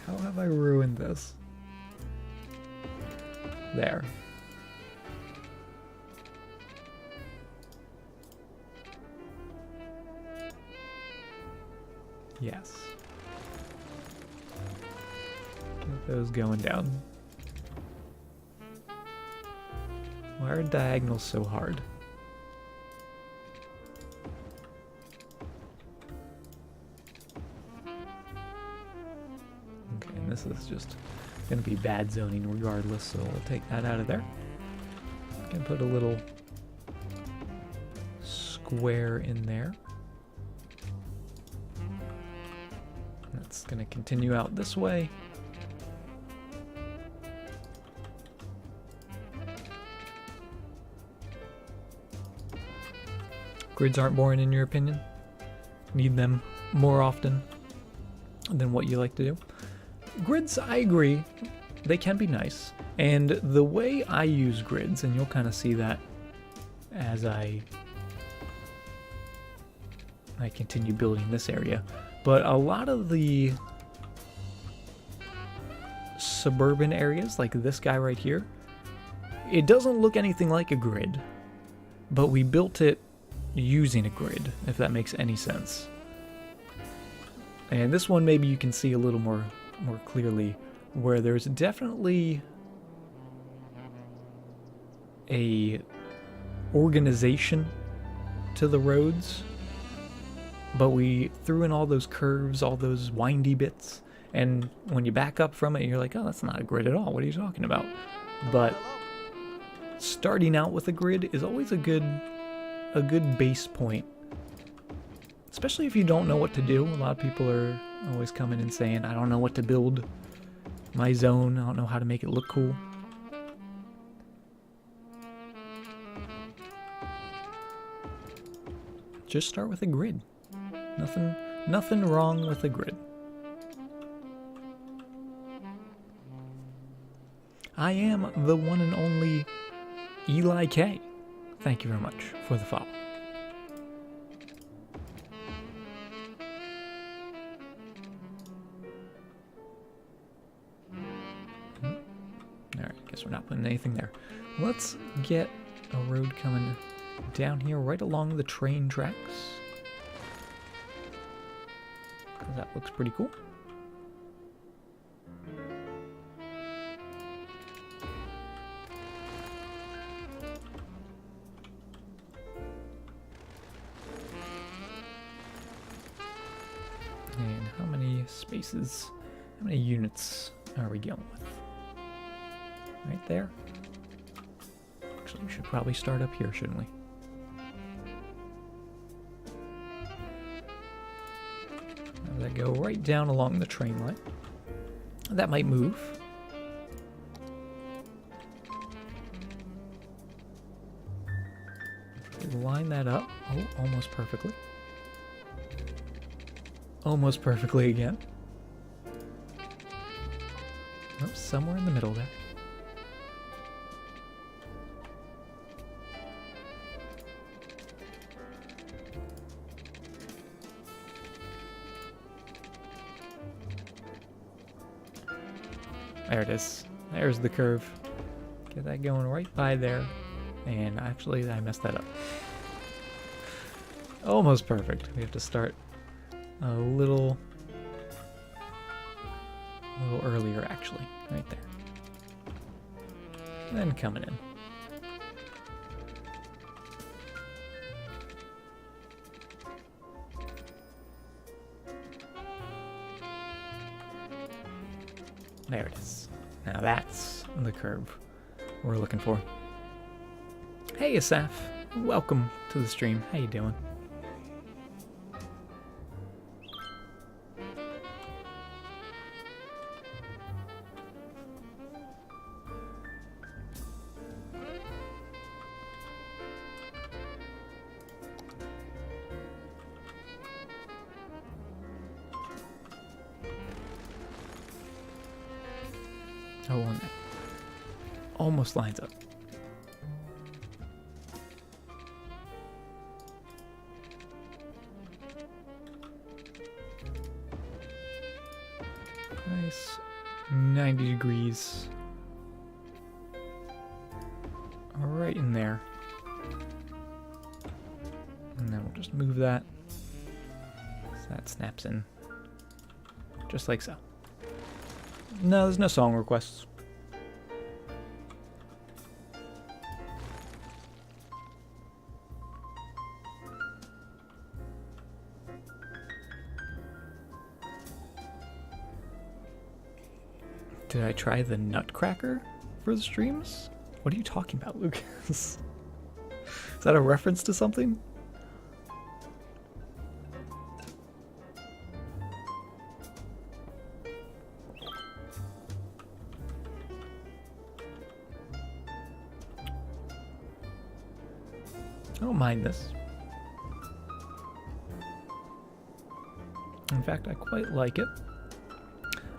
How have I ruined this? There. Yes. Get those going down. Why are diagonals so hard? Okay, and this is just gonna be bad zoning regardless, so we'll take that out of there. Can put a little square in there. That's gonna continue out this way. Grids aren't boring in your opinion? Need them more often than what you like to do? Grids, I agree, they can be nice. And the way I use grids, and you'll kind of see that as I I continue building this area. But a lot of the suburban areas, like this guy right here, it doesn't look anything like a grid, but we built it using a grid, if that makes any sense. And this one maybe you can see a little more clearly, where there's definitely a organization to the roads, but we threw in all those curves, all those windy bits, and when you back up from it, you're like, oh, that's not a grid at all. What are you talking about? But starting out with a grid is always a good base point, especially if you don't know what to do. A lot of people are always coming and saying, I don't know what to build my zone. I don't know how to make it look cool. Just start with a grid. Nothing wrong with a grid. I am the one and only Eli K. Thank you very much for the follow. Alright, guess we're not putting anything there. Let's get a road coming down here right along the train tracks. That looks pretty cool. And how many spaces, how many units are we going with? Right there. Actually, we should probably start up here, shouldn't we? Have that go right down along the train line. That might move. Line that up. Oh, almost perfectly. Almost perfectly again. Oh, somewhere in the middle there. There it is. There's the curve. Get that going right by there. And actually, I messed that up. Almost perfect. We have to start a little earlier, actually. Right there. Then coming in. There it is. Now that's the curve we're looking for. Hey Asaf, welcome to the stream. How you doing? Oh, and that almost lines up. Nice. 90 degrees. Right in there. And then we'll just move that. So that snaps in. Just like so. No, there's no song requests. Did I try the Nutcracker for the streams? What are you talking about, Lucas? Is that a reference to something? I don't mind this. In fact, I quite like it.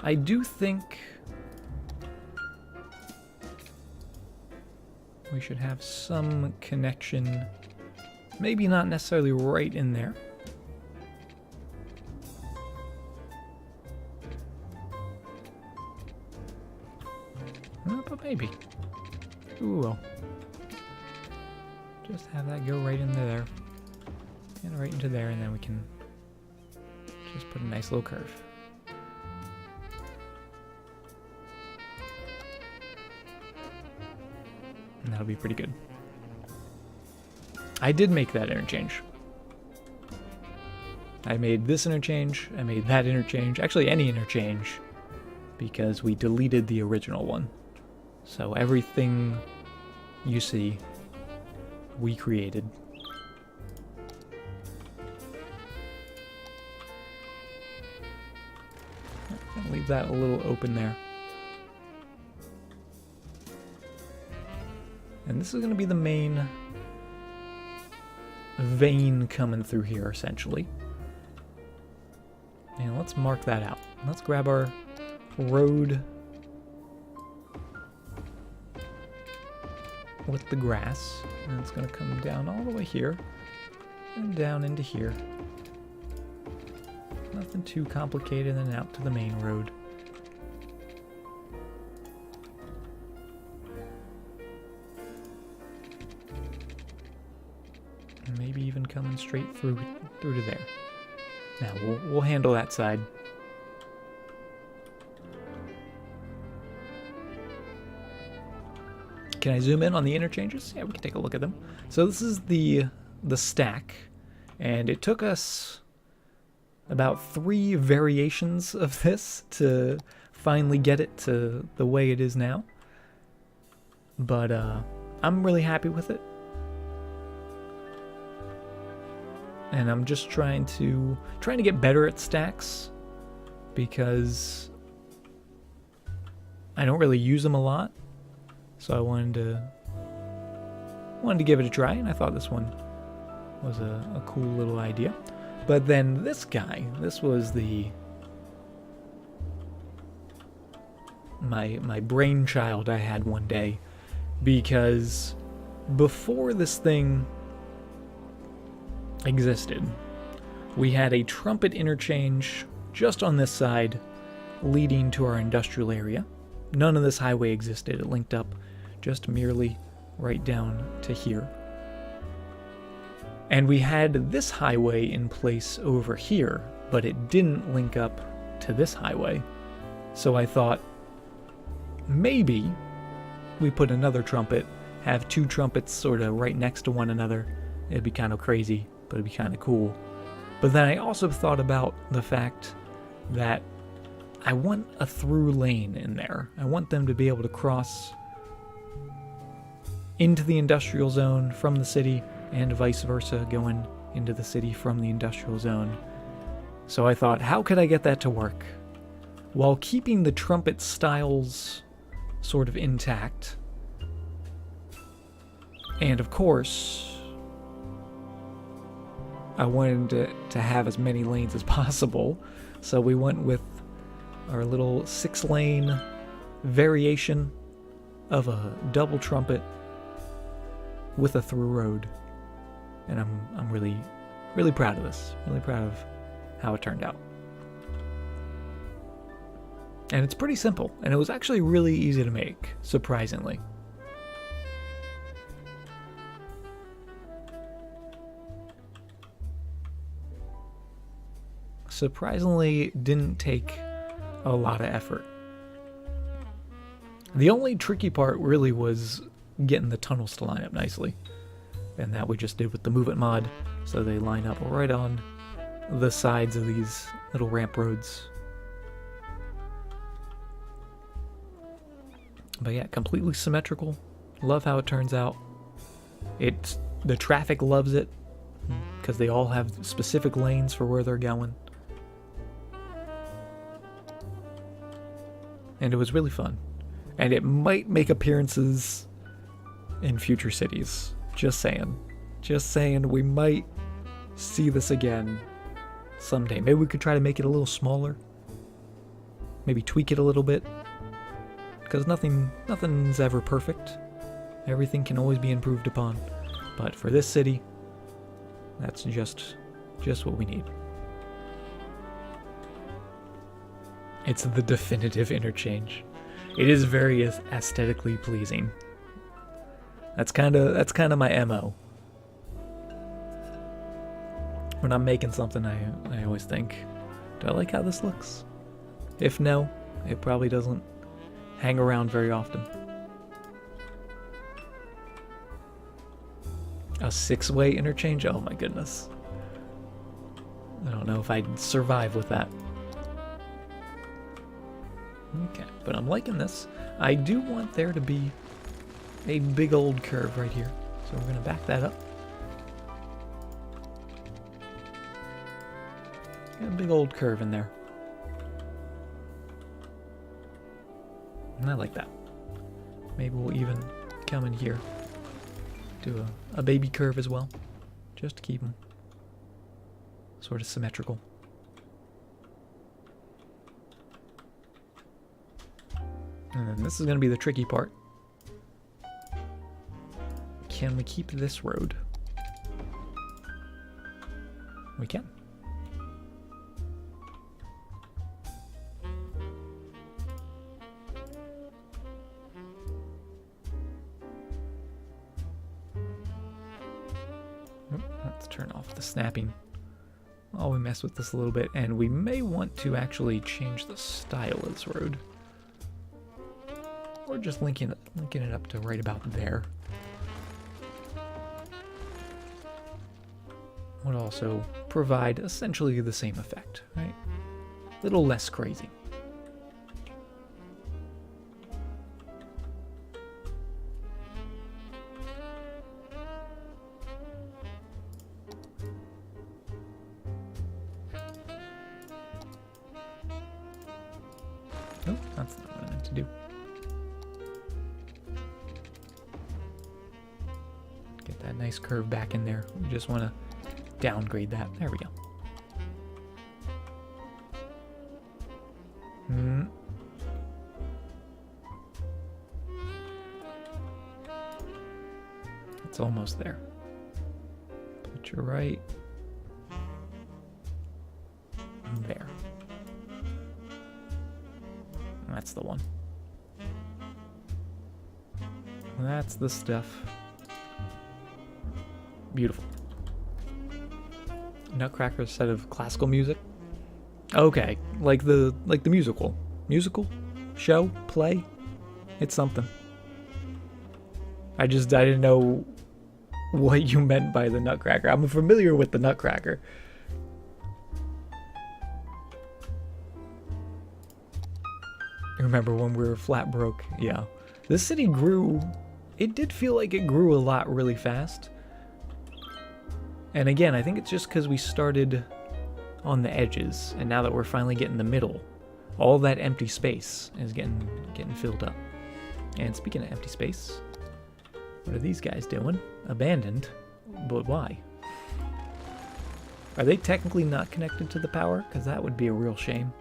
I do think we should have some connection, maybe not necessarily right in there, Maybe. Ooh, well. Just have that go right into there. And right into there, and then we can just put a nice little curve. And that'll be pretty good. I did make that interchange. I made this interchange, I made that interchange, actually any interchange, because we deleted the original one. So everything you see, we created. I'll leave that a little open there. And this is going to be the main vein coming through here, essentially. And let's mark that out. Let's grab our road with the grass. And it's going to come down all the way here and down into here. Nothing too complicated, and out to the main road. And maybe even coming straight through to there. Now we'll handle that side. Can I zoom in on the interchanges? Yeah, we can take a look at them. So this is the stack, and it took us about 3 variations of this to finally get it to the way it is now. But I'm really happy with it. And I'm just trying to get better at stacks, because I don't really use them a lot. So I wanted to give it a try, and I thought this one was a cool little idea. But then this guy, this was my brainchild I had one day, because before this thing existed, we had a trumpet interchange just on this side leading to our industrial area. None of this highway existed. It linked up just merely right down to here. And we had this highway in place over here, but it didn't link up to this highway. So I thought, maybe we put another trumpet, have 2 trumpets sort of right next to one another. It'd be kind of crazy, but it'd be kind of cool. But then I also thought about the fact that I want a through lane in there. I want them to be able to cross into the industrial zone from the city, and vice versa, going into the city from the industrial zone. So I thought, how could I get that to work while keeping the trumpet styles sort of intact? And of course, I wanted to have as many lanes as possible, so we went with our little 6-lane variation of a double trumpet with a through road. And I'm really, really proud of this. Really proud of how it turned out. And it's pretty simple, and it was actually really easy to make, surprisingly. Surprisingly, didn't take a lot of effort. The only tricky part really was getting the tunnels to line up nicely. And that we just did with the Move It mod, so they line up right on the sides of these little ramp roads. But yeah, completely symmetrical. Love how it turns out. The traffic loves it, because they all have specific lanes for where they're going. And it was really fun. And it might make appearances in future cities. Just saying. Just saying, we might see this again someday. Maybe we could try to make it a little smaller. Maybe tweak it a little bit. Because nothing's ever perfect. Everything can always be improved upon. But for this city, that's just what we need. It's the definitive interchange. It is very aesthetically pleasing. That's kind of my MO. When I'm making something, I always think, do I like how this looks? If no, it probably doesn't hang around very often. A 6-way interchange? Oh my goodness. I don't know if I'd survive with that. Okay, but I'm liking this. I do want there to be a big old curve right here. So we're going to back that up. Got a big old curve in there. And I like that. Maybe we'll even come in here. Do a baby curve as well. Just to keep them sort of symmetrical. And then this is going to be the tricky part. Can we keep this road? We can. Let's turn off the snapping. Oh, we mess with this a little bit, and we may want to actually change the style of this road. Or just linking it up to right about there. Would also provide essentially the same effect, right? A little less crazy. Oh, that's not what I meant to do. Get that nice curve back in there. We just want to downgrade that. There we go. It's almost there. Put your right there. That's the one. That's the stuff. Beautiful. Nutcracker set of classical music. Okay, like the musical show, play. It's something. I didn't know what you meant by the Nutcracker. I'm familiar with the Nutcracker. Remember when we were flat broke? Yeah. This city grew. It did feel like it grew a lot really fast. And again, I think it's just because we started on the edges, and now that we're finally getting the middle, all that empty space is getting filled up. And speaking of empty space, what are these guys doing? Abandoned? But why? Are they technically not connected to the power? Because that would be a real shame.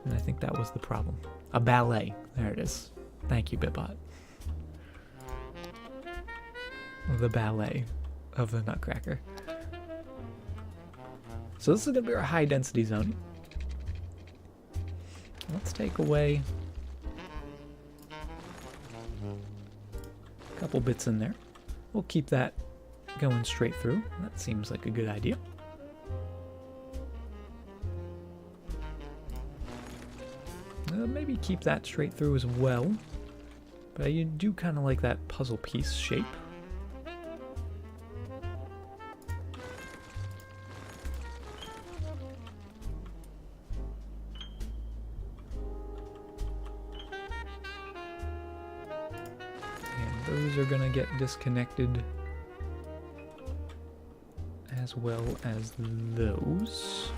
And I think that was the problem. A ballet. There it is. Thank you, Bitbot. The ballet of the Nutcracker. So this is going to be our high density zone. Let's take away a couple bits in there. We'll keep that going straight through. That seems like a good idea. Maybe keep that straight through as well. But I do kind of like that puzzle piece shape. And those are going to get disconnected as well as those.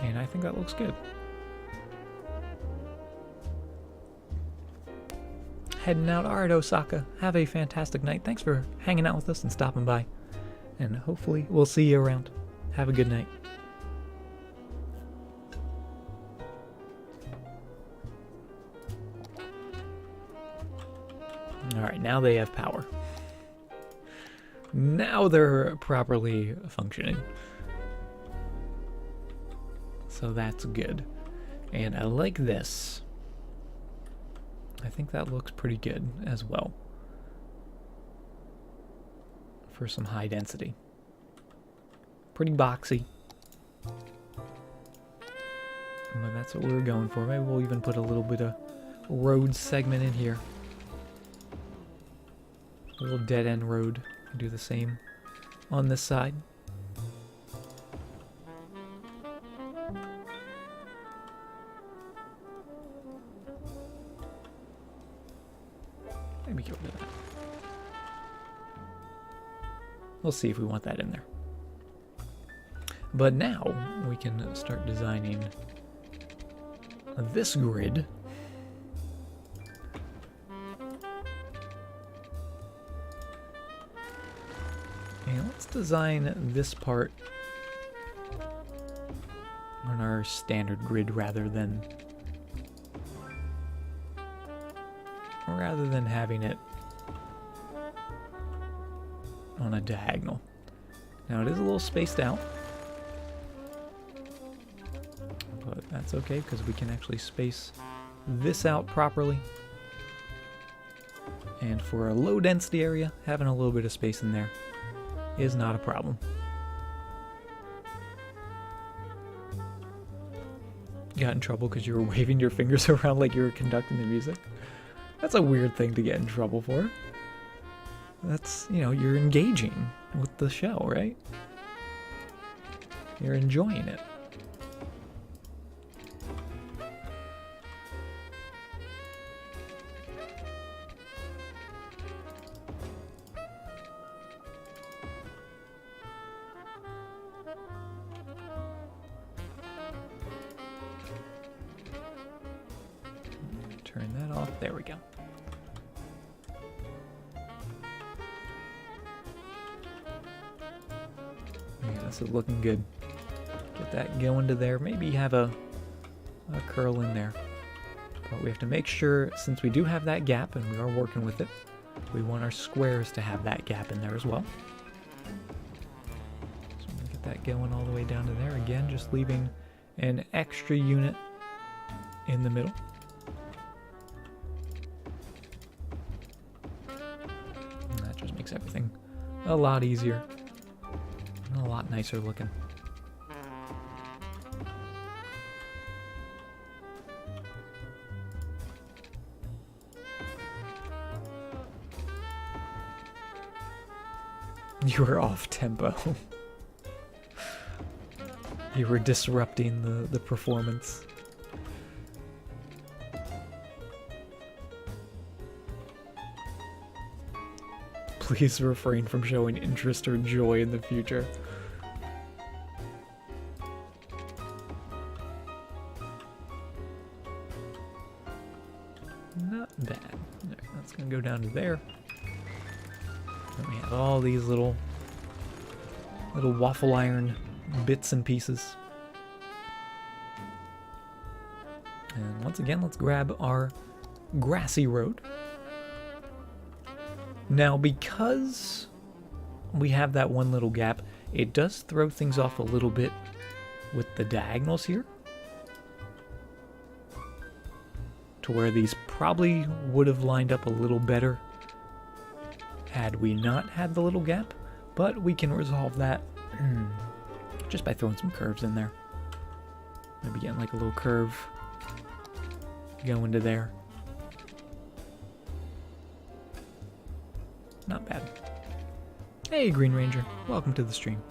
And I think that looks good. Heading out. All right, Osaka. Have a fantastic night. Thanks for hanging out with us and stopping by. And hopefully we'll see you around. Have a good night. All right, now they have power. Now they're properly functioning. So that's good. And I like this. I think that looks pretty good as well. For some high density. Pretty boxy. But that's what we were going for. Maybe we'll even put a little bit of road segment in here. A little dead end road. Do the same on this side. Maybe get rid of that. We'll see if we want that in there. But now we can start designing this grid. And let's design this part on our standard grid rather than having it on a diagonal. Now it is a little spaced out, but that's okay because we can actually space this out properly. And for a low density area, having a little bit of space in there is not a problem. You got in trouble because you were waving your fingers around like you were conducting the music. That's a weird thing to get in trouble for. That's, you know, you're engaging with the show, right? You're enjoying it. Turn that off. There we go. Yeah, this is looking good. Get that going to there. Maybe have a curl in there. But we have to make sure, since we do have that gap and we are working with it, we want our squares to have that gap in there as well. So I'm going to get that going all the way down to there. Again, just leaving an extra unit in the middle. And that just makes everything a lot easier and a lot nicer looking. You were off tempo. You were disrupting the performance. Please refrain from showing interest or joy in the future. Not bad. There, that's gonna go down to there. And we have all these little waffle iron bits and pieces. And once again, let's grab our grassy road. Now, because we have that one little gap, it does throw things off a little bit with the diagonals here, to where these probably would have lined up a little better had we not had the little gap, but we can resolve that just by throwing some curves in there. Maybe getting like a little curve going to there. Not bad. Hey, Green Ranger. Welcome to the stream.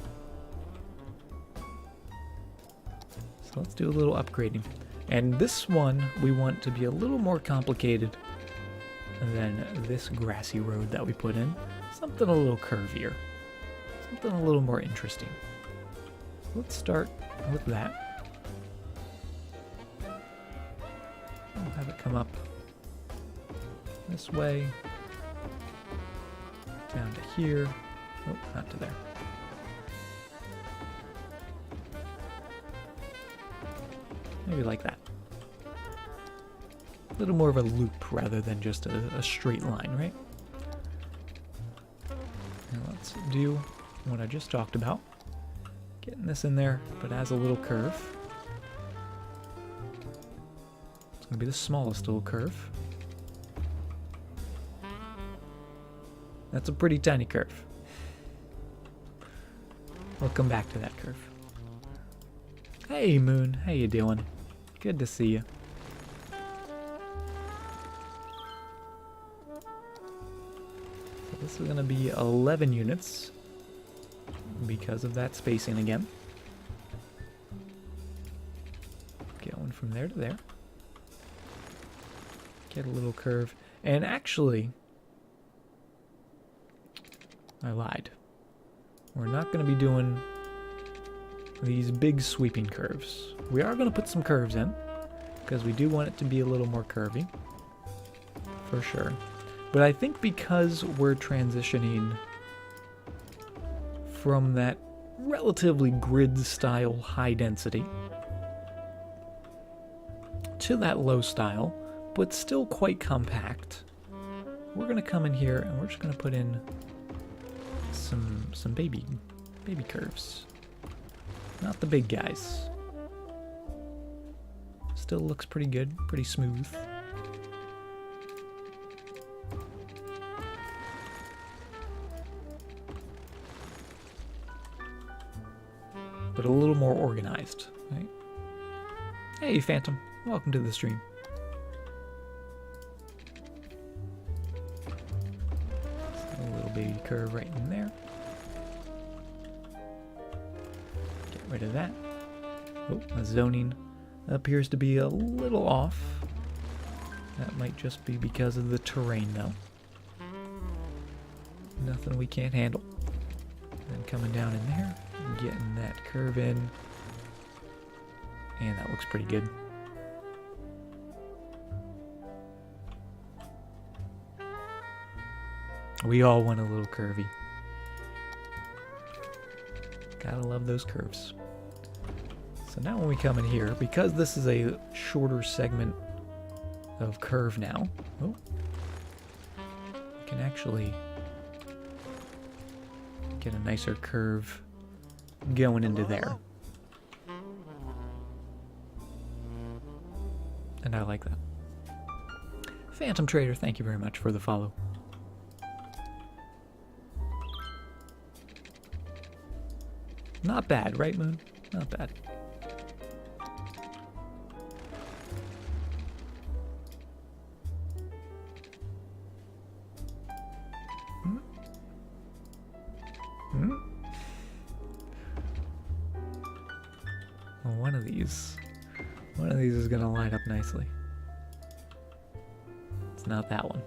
So let's do a little upgrading. And this one we want to be a little more complicated than this grassy road that we put in. Something a little curvier. Something a little more interesting. Let's start with that. I'll have it come up this way. Down to here. Oh, not to there. Maybe like that. A little more of a loop rather than just a straight line, right? Now let's let's do what I just talked about. Getting this in there, but as a little curve. It's going to be the smallest little curve. That's a pretty tiny curve. We'll come back to that curve. Hey Moon, how you doing? Good to see you. So this is going to be 11 units because of that spacing again. Going from there to there. Get a little curve. And actually, I lied. We're not going to be doing these big sweeping curves. We are going to put some curves in because we do want it to be a little more curvy, for sure. But I think because we're transitioning from that relatively grid style high density to that low style, but still quite compact, we're going to come in here and we're just going to put in some baby curves. Not the big guys. Still looks pretty good, pretty smooth. But a little more organized, right? Hey Phantom, welcome to the stream. A little baby curve right in there. Get rid of that. Oh, the zoning appears to be a little off. That might just be because of the terrain though. Nothing we can't handle. Then coming down in there, getting that curve in. And that looks pretty good. We all want a little curvy. Gotta love those curves. So now when we come in here, because this is a shorter segment of curve now, we can actually get a nicer curve going into there. And I like that. Phantom Trader, thank you very much for the follow. Not bad, right, Moon? Not bad. Well, one of these is gonna line up nicely. It's not that one.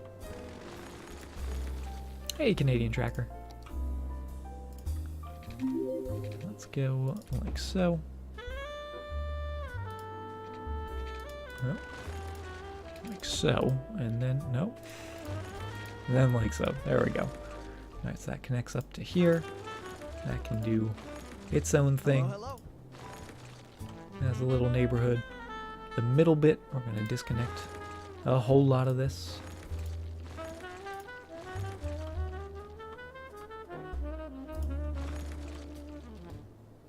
Hey, Canadian Tracker. Let's go like so. Oh. Like so, and then, nope. And then like so. There we go. Alright, so that connects up to here. That can do its own thing. Hello. Has a little neighborhood. The middle bit, we're going to disconnect a whole lot of this.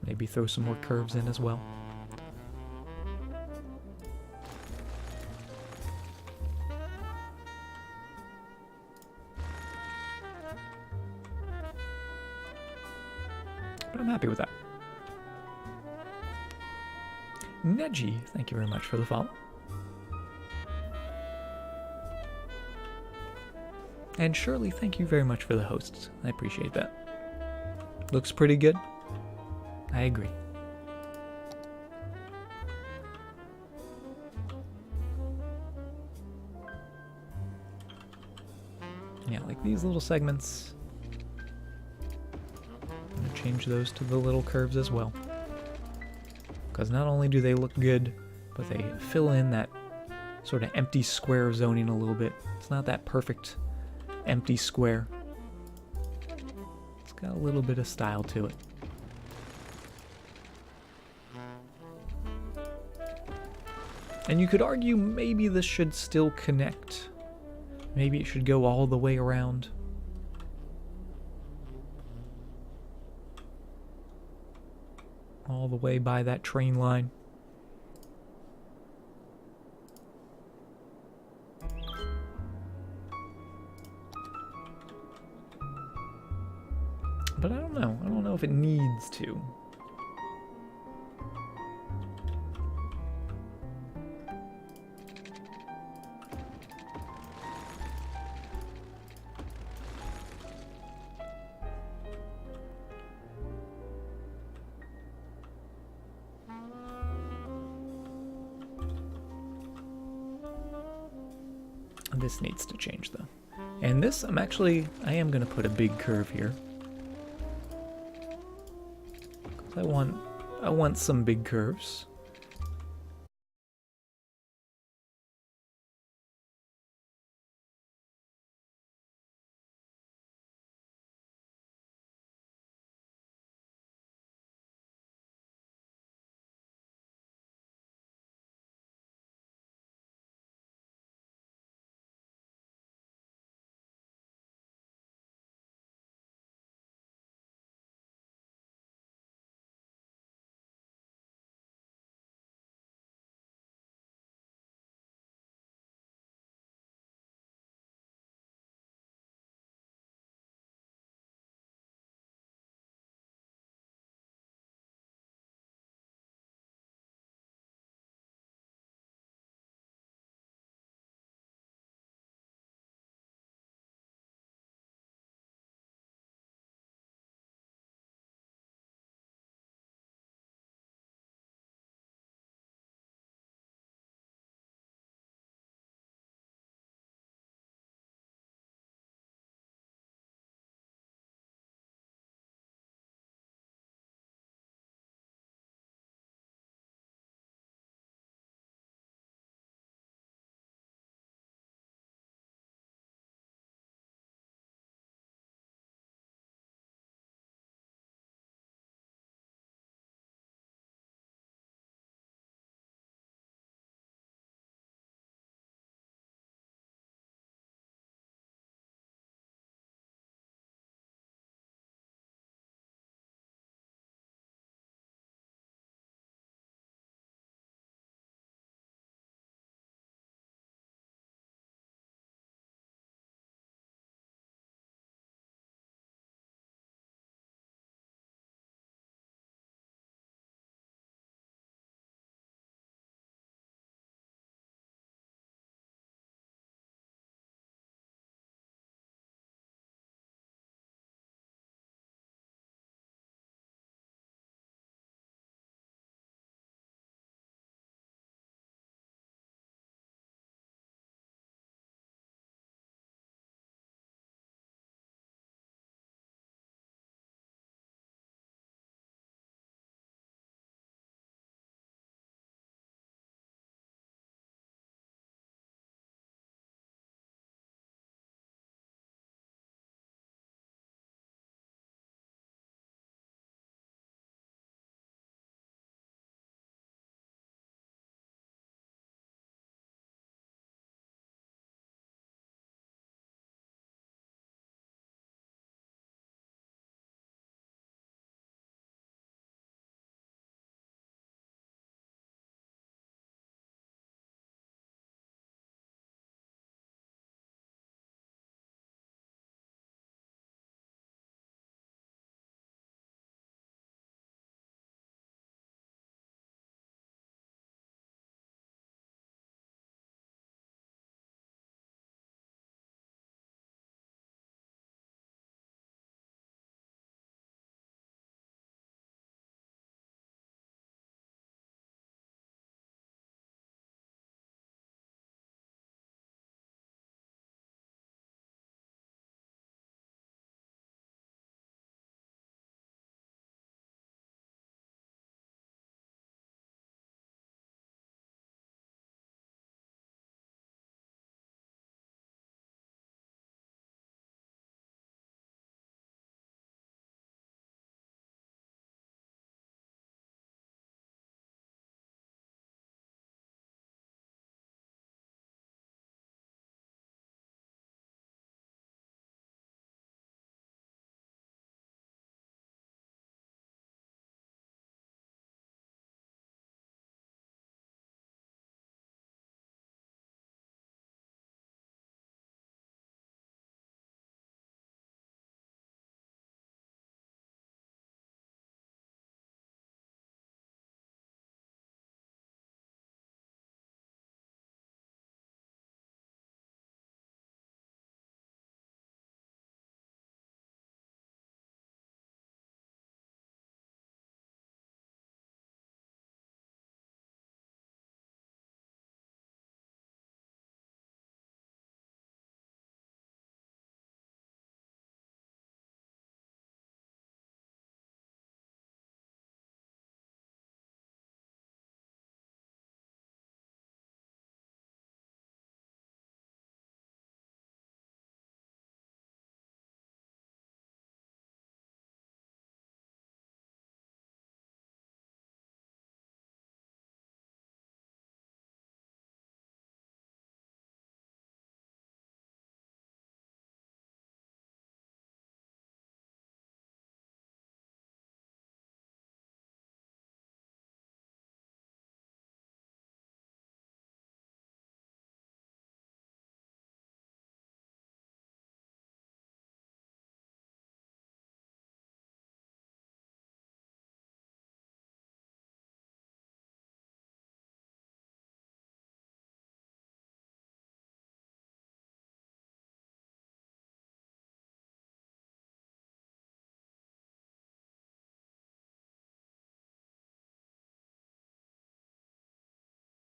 Maybe throw some more curves in as well. But I'm happy with that. Neji, thank you very much for the follow. And Shirley, thank you very much for the hosts. I appreciate that. Looks pretty good. I agree. Yeah, like these little segments. I'm gonna change those to the little curves as well. Because not only do they look good, but they fill in that sort of empty square zoning a little bit. It's not that perfect empty square. It's got a little bit of style to it. And you could argue maybe this should still connect. Maybe it should go all the way around. all the way by that train line. But I don't know. I don't know if it needs to. This needs to change though. And this, I am gonna put a big curve here. I want some big curves.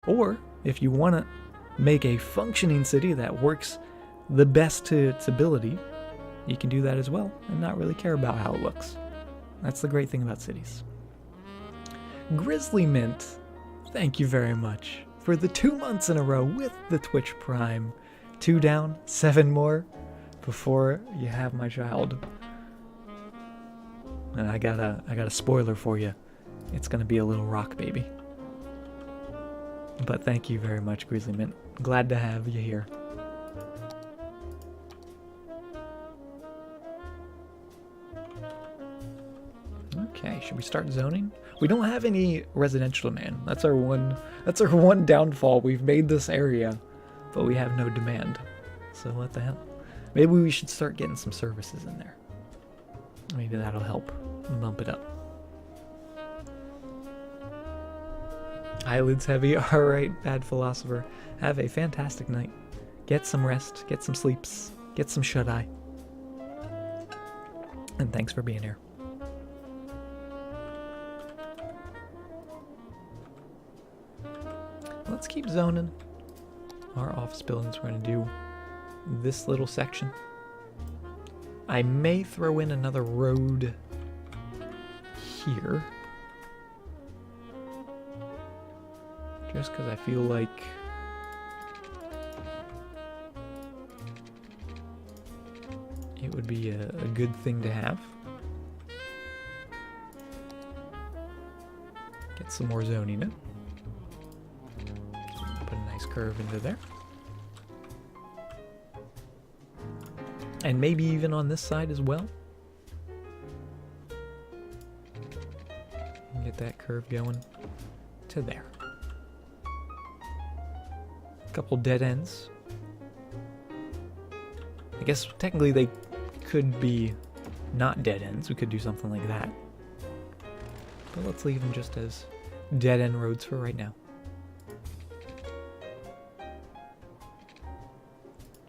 Or if you want to make a functioning city that works the best to its ability, you can do that as well and not really care about how it looks. That's the great thing about cities. Grizzly Mint, thank you very much for the 2 months in a row with the Twitch Prime. 2 down, 7 more before you have my child. And I got a spoiler for you. It's gonna be a little rock baby. But thank you very much, Grizzly Mint. Glad to have you here. Okay, should we start zoning? We don't have any residential demand. That's our one downfall. We've made this area, but we have no demand. So what the hell? Maybe we should start getting some services in there. Maybe that'll help bump it up. Eyelids heavy. Alright, bad philosopher. Have a fantastic night. Get some rest, get some sleeps, get some shut-eye. And thanks for being here. Let's keep zoning our office buildings. We're going to do this little section. I may throw in another road here. Just because I feel like it would be a good thing to have. Get some more zoning in. Put a nice curve into there. And maybe even on this side as well. Get that curve going to there. Couple dead ends. I guess technically they could be not dead ends. We could do something like that. But let's leave them just as dead end roads for right now.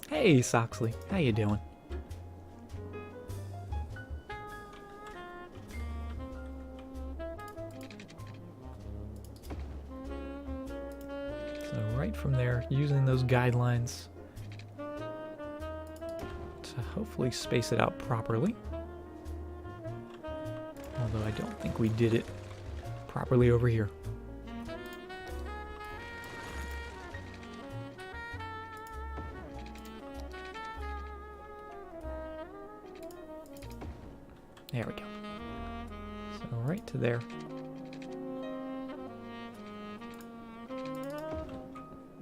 Hey, Soxley, how you doing? So right from there, using those guidelines to hopefully space it out properly. Although I don't think we did it properly over here. There we go. So right to there.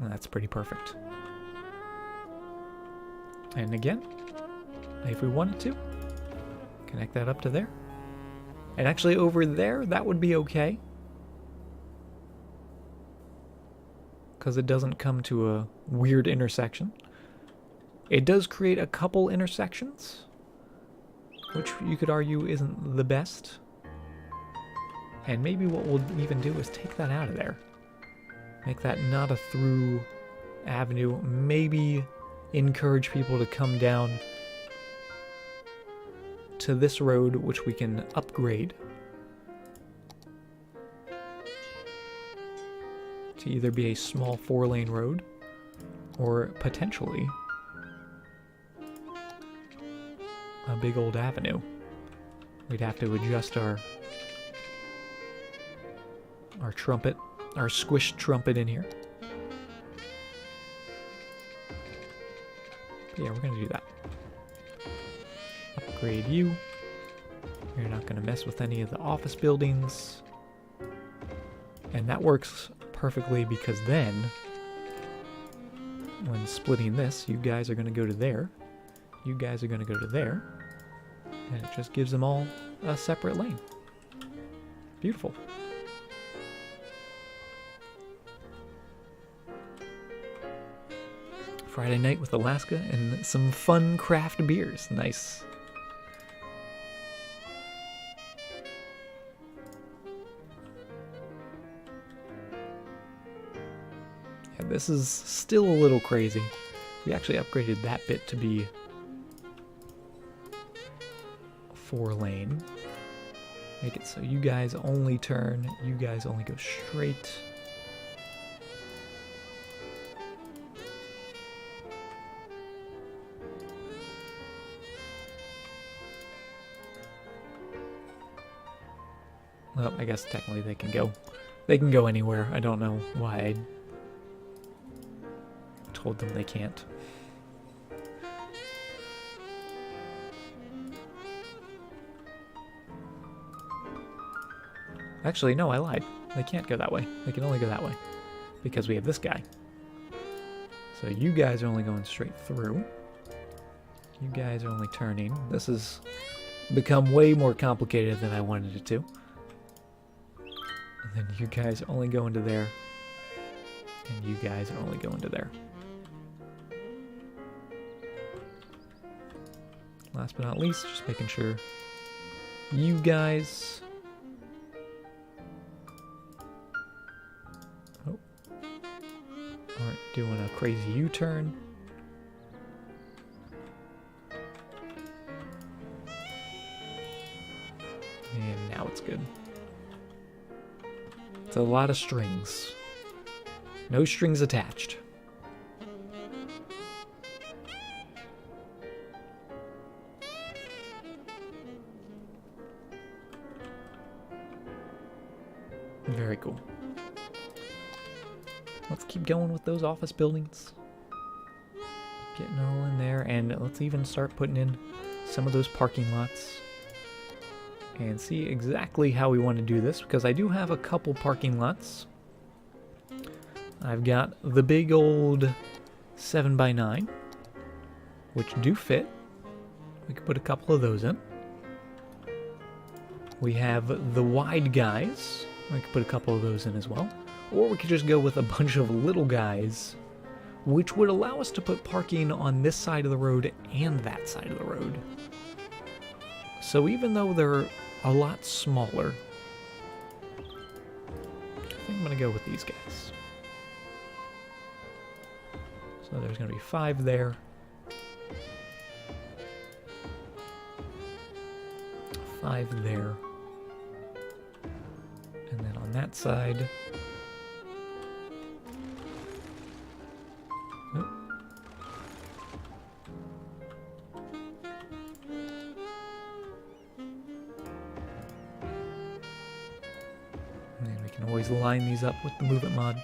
That's pretty perfect. And again, if we wanted to, connect that up to there. And actually over there, that would be okay. Because it doesn't come to a weird intersection. It does create a couple intersections, which you could argue isn't the best. And maybe what we'll even do is take that out of there. Make that not a through avenue. Maybe encourage people to come down to this road, which we can upgrade to either be a small 4-lane road or potentially a big old avenue. We'd have to adjust our trumpet, our squished trumpet in here. But yeah, we're gonna do that. Upgrade you. You're not gonna mess with any of the office buildings. And that works perfectly because then, when splitting this, you guys are gonna go to there. You guys are gonna go to there. And it just gives them all a separate lane. Beautiful. Friday night with Alaska and some fun craft beers. Nice. Yeah, this is still a little crazy. We actually upgraded that bit to be 4-lane. Make it so you guys only turn, you guys only go straight. Well, I guess technically they can go. They can go anywhere. I don't know why I told them they can't. Actually, no, I lied. They can't go that way. They can only go that way. Because we have this guy. So you guys are only going straight through. You guys are only turning. This has become way more complicated than I wanted it to. And then you guys only go into there. And you guys are only going to there. Last but not least, just making sure you guys... aren't doing a crazy U-turn. And now it's good. It's a lot of strings. No strings attached. Very cool. Let's keep going with those office buildings. Getting all in there, and let's even start putting in some of those parking lots. And see exactly how we want to do this, because I do have a couple parking lots. I've got the big old 7x9, which do fit. We could put a couple of those in. We have the wide guys. We could put a couple of those in as well. Or we could just go with a bunch of little guys, which would allow us to put parking on this side of the road and that side of the road. So even though they're a lot smaller, I think I'm going to go with these guys. So there's going to be 5 there. 5 there. And then on that side... always line these up with the Move It mod.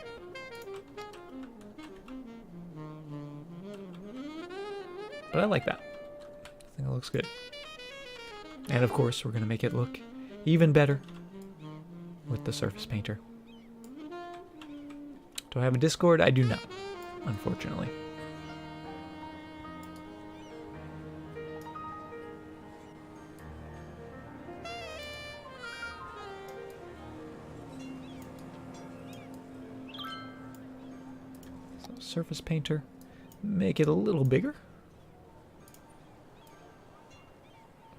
But I like that. I think it looks good. And of course, we're going to make it look even better with the surface painter. Do I have a Discord? I do not, unfortunately. Surface painter, make it a little bigger.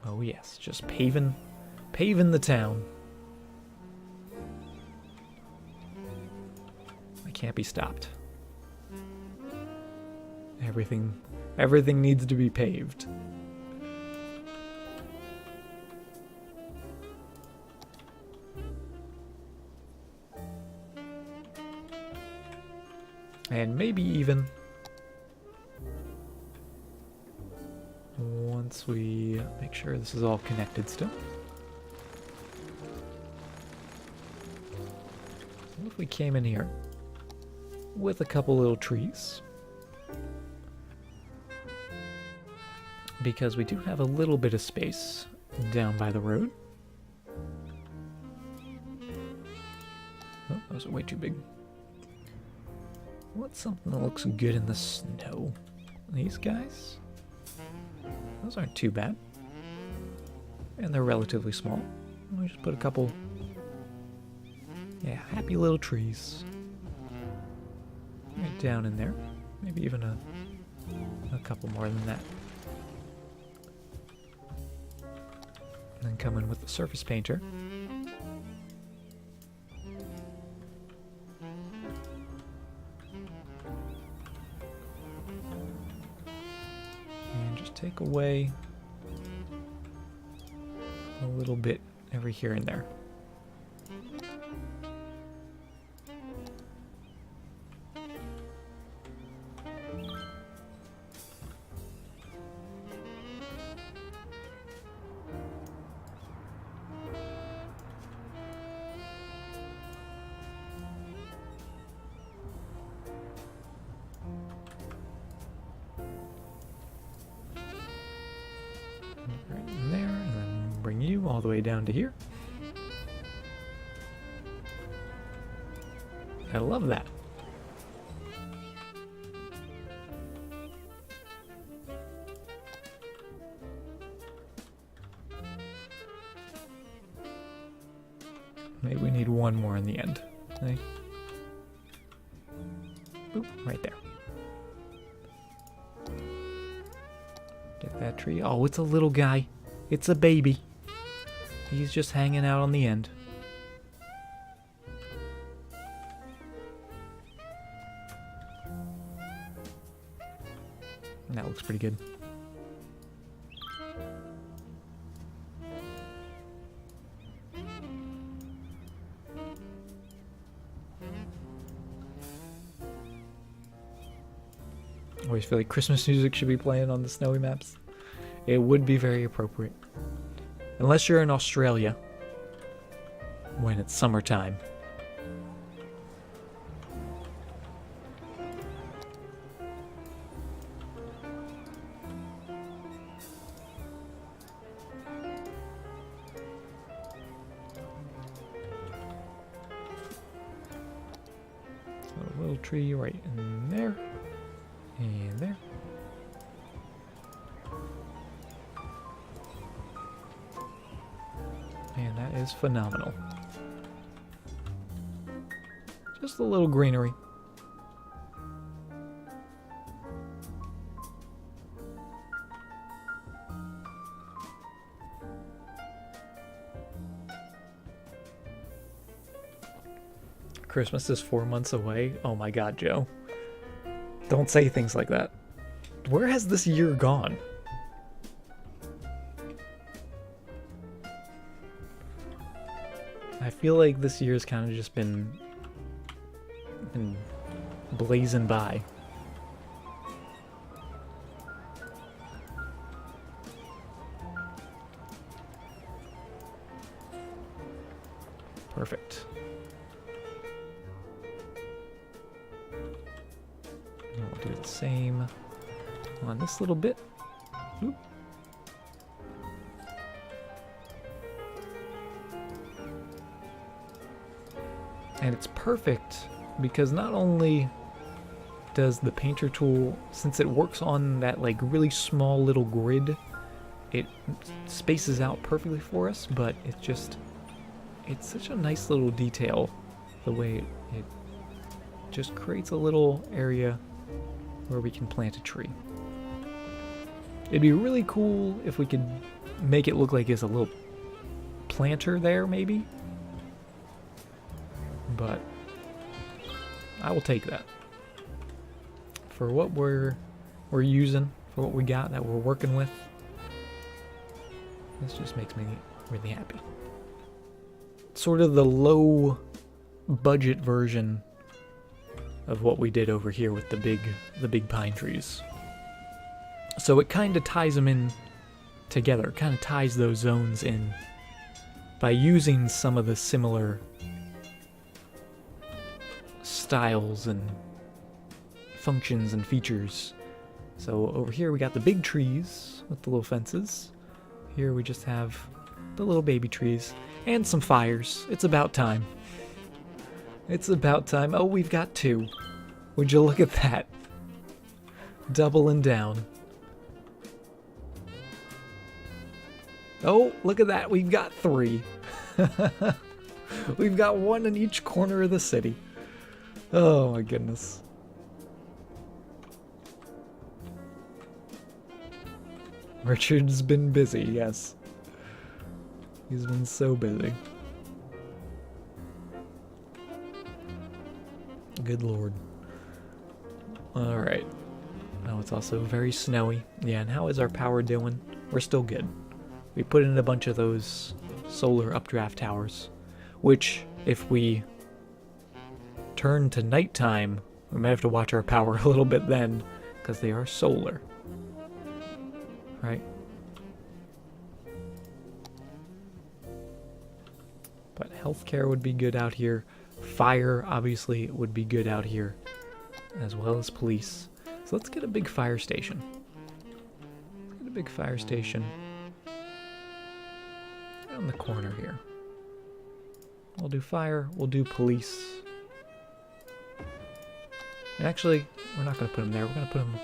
Oh yes, just paving the town. I can't be stopped. Everything needs to be paved. And maybe even once we make sure this is all connected still. So if we came in here with a couple little trees, because we do have a little bit of space down by the road. Oh, those are way too big. What's something that looks good in the snow? These guys? Those aren't too bad. And they're relatively small. We just put a couple, yeah, happy little trees. Right down in there. Maybe even a couple more than that. And then come in with the surface painter. Take away a little bit every here and there. bring you all the way down to here. I love that. Maybe we need one more in the end. Okay. Boop, right there. Get that tree. Oh, it's a little guy. It's a baby. He's just hanging out on the end. That looks pretty good. I always feel like Christmas music should be playing on the snowy maps. It would be very appropriate. Unless you're in Australia, when it's summertime. So a little tree right in there. And there. And that is phenomenal. Just a little greenery. Christmas is 4 months away. Oh my God, Joe. Don't say things like that. Where has this year gone? I feel like this year's kind of just been blazing by. Perfect. We'll do the same on this little bit. Oop. And it's perfect because not only does the painter tool, since it works on that like really small little grid, it spaces out perfectly for us, but it's such a nice little detail the way it just creates a little area where we can plant a tree. It'd be really cool if we could make it look like there's a little planter there, maybe. But I will take that. For what we're using, for what we got that we're working with, this just makes me really happy. Sort of the low budget version of what we did over here with the big pine trees. So it kind of ties them in together, kind of ties those zones in by using some of the similar styles and functions and features. So over here we got the big trees with the little fences. Here we just have the little baby trees and some fires. It's about time. It's about time. Oh, we've got 2. Would you look at that? Doubling down. Oh, look at that. We've got 3. We've got 1 in each corner of the city. Oh my goodness. Richard's been busy, yes. He's been so busy. Good lord. Alright. Now it's also very snowy. Yeah, and how is our power doing? We're still good. We put in a bunch of those solar updraft towers, which, if we turn to nighttime, we might have to watch our power a little bit then, because they are solar. Right? But healthcare would be good out here. Fire, obviously, would be good out here, as well as police. So let's get a big fire station. Let's get a big fire station. around the corner here. We'll do fire, we'll do police. And actually, we're not going to put them there. We're going to put them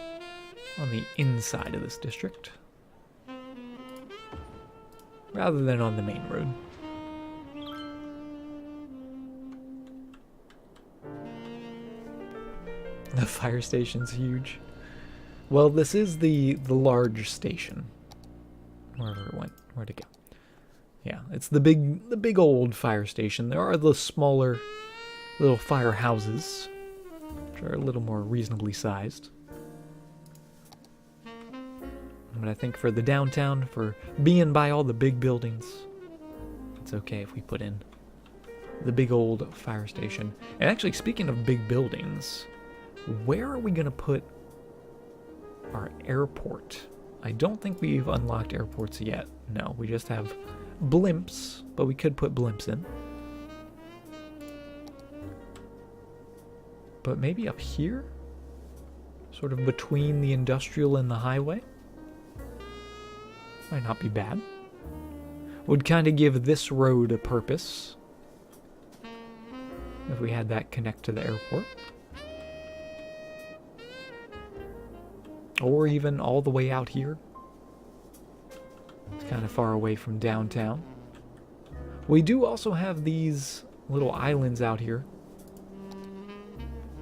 on the inside of this district, rather than on the main road. The fire station's huge. Well, this is the large station. Wherever it went, where'd it go? Yeah, it's the big old fire station. There are the smaller little firehouses, which are a little more reasonably sized. But I think for the downtown, for being by all the big buildings, it's okay if we put in the big old fire station. And actually, speaking of big buildings, where are we going to put our airport? I don't think we've unlocked airports yet. No, we just have blimps, but we could put blimps in. But maybe up here? Sort of between the industrial and the highway? Might not be bad. Would kind of give this road a purpose if we had that connect to the airport. Or even all the way out here. It's kind of far away from downtown. We do also have these little islands out here.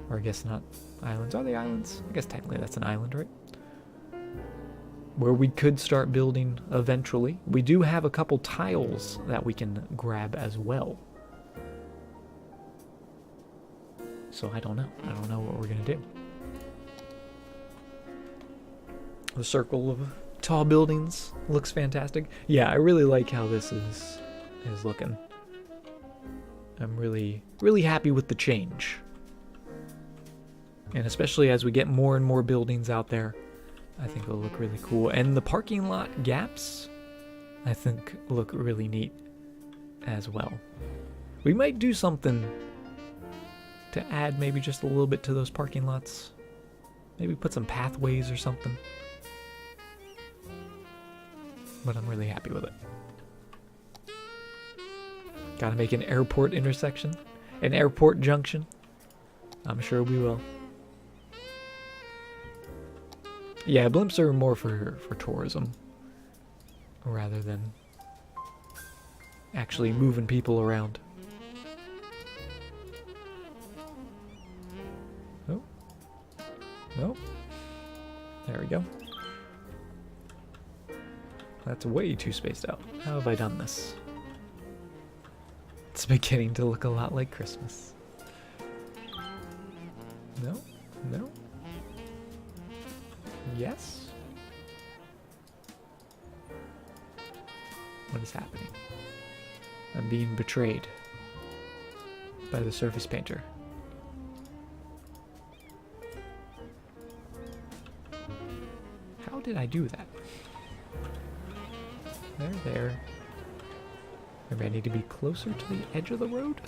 Or I guess not islands. Are they islands? I guess technically that's an island, right? Where we could start building eventually. We do have a couple tiles that we can grab as well. So I don't know. I don't know what we're going to do. The circle of tall buildings looks fantastic. Yeah, I really like how this is looking. I'm really happy with the change. And especially as we get more and more buildings out there, I think it'll look really cool. And the parking lot gaps, I think, look really neat as well. We might do something to add maybe just a little bit to those parking lots. Maybe put some pathways or something. But I'm really happy with it. Gotta make an airport intersection, an airport junction. I'm sure we will. Yeah, blimps are more for tourism rather than actually moving people around. Oh. Nope. There we go. That's way too spaced out. How have I done this? It's beginning to look a lot like Christmas. No? No? Yes? What is happening? I'm being betrayed by the surface painter. How did I do that? There. Maybe I need to be closer to the edge of the road?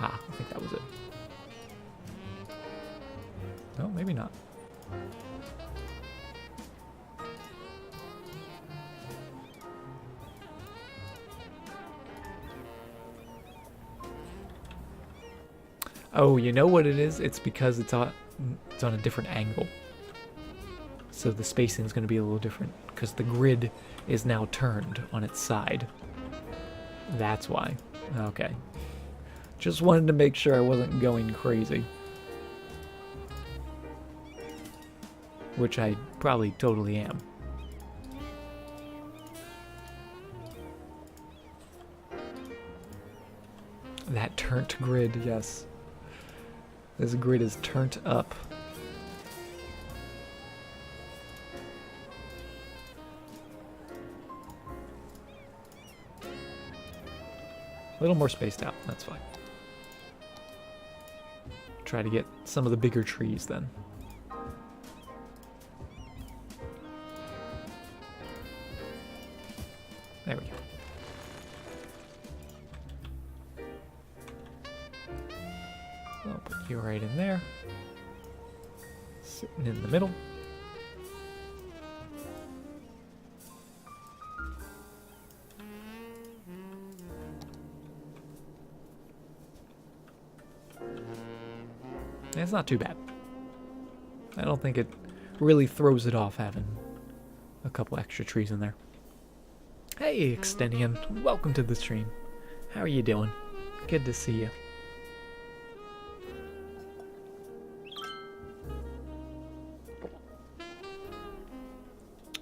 Ah, I think that was it. No, maybe not. Oh, you know what it is? It's because it's on a different angle. So the spacing is going to be a little different because the grid is now turned on its side. That's why. Okay. Just wanted to make sure I wasn't going crazy. Which I probably totally am. That turned grid, yes. This grid is turned up. A little more spaced out, that's fine. Try to get some of the bigger trees then. There we go. I'll put you right in there. Sitting in the middle. It's not too bad. I don't think it really throws it off having a couple extra trees in there. Hey, Extendian. Welcome to the stream. How are you doing? Good to see you.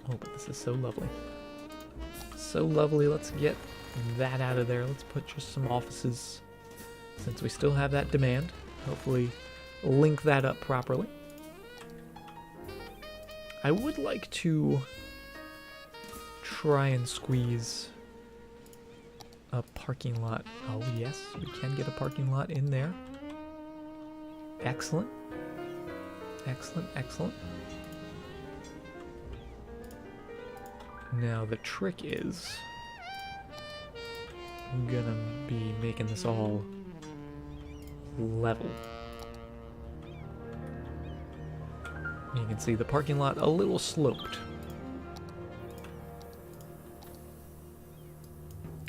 Oh, but this is so lovely. So lovely. Let's get that out of there. Let's put just some offices, since we still have that demand. Hopefully link that up properly. I would like to try and squeeze a parking lot. Oh yes, we can get a parking lot in there. Excellent. Excellent, excellent. Now the trick is, I'm gonna be making this all level. You can see the parking lot a little sloped.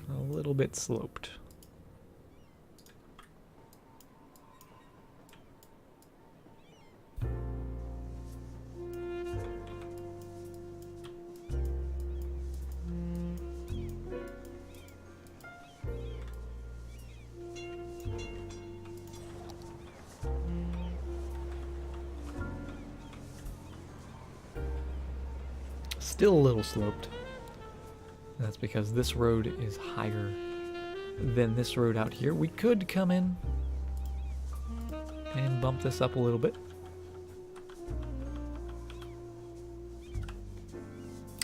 A little bit sloped. Still a little sloped. That's because this road is higher than this road out here. We could come in and bump this up a little bit.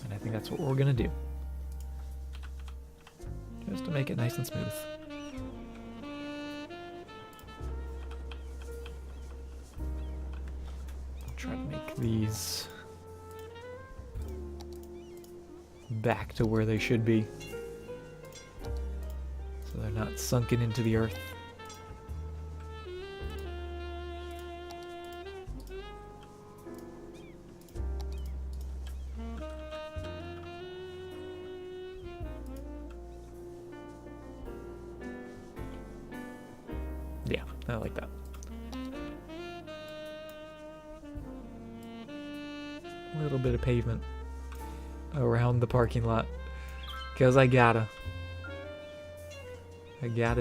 And I think that's what we're gonna do. Just to make it nice and smooth. I'll try to make these back to where they should be, so they're not sunken into the earth. Yeah, I like that. A little bit of pavement around the parking lot, because I gotta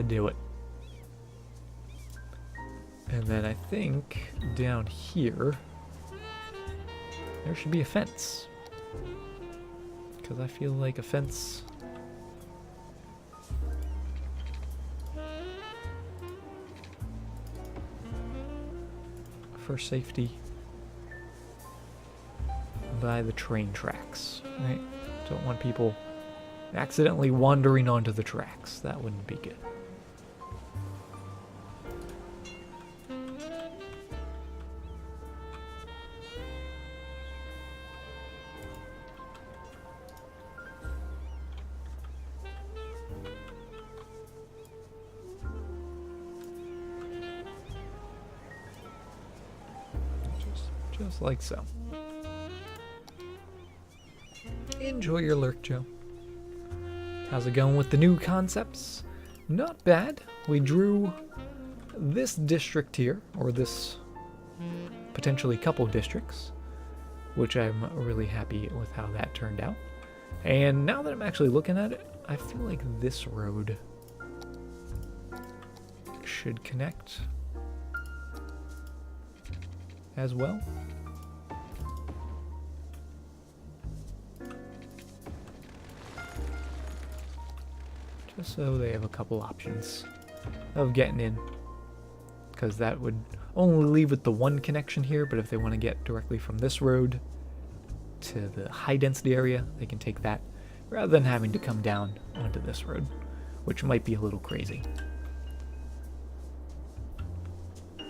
do it. And then I think down here there should be a fence, because I feel like a fence for safety by the train tracks, right? Don't want people accidentally wandering onto the tracks. That wouldn't be good. Just like so. Enjoy your lurk, Joe. How's it going with the new concepts? Not bad. We drew this district here, or this potentially couple districts, which I'm really happy with how that turned out. And now that I'm actually looking at it, I feel like this road should connect as well. Just so they have a couple options of getting in, because that would only leave with the one connection here, but if they want to get directly from this road to the high density area, they can take that rather than having to come down onto this road, which might be a little crazy.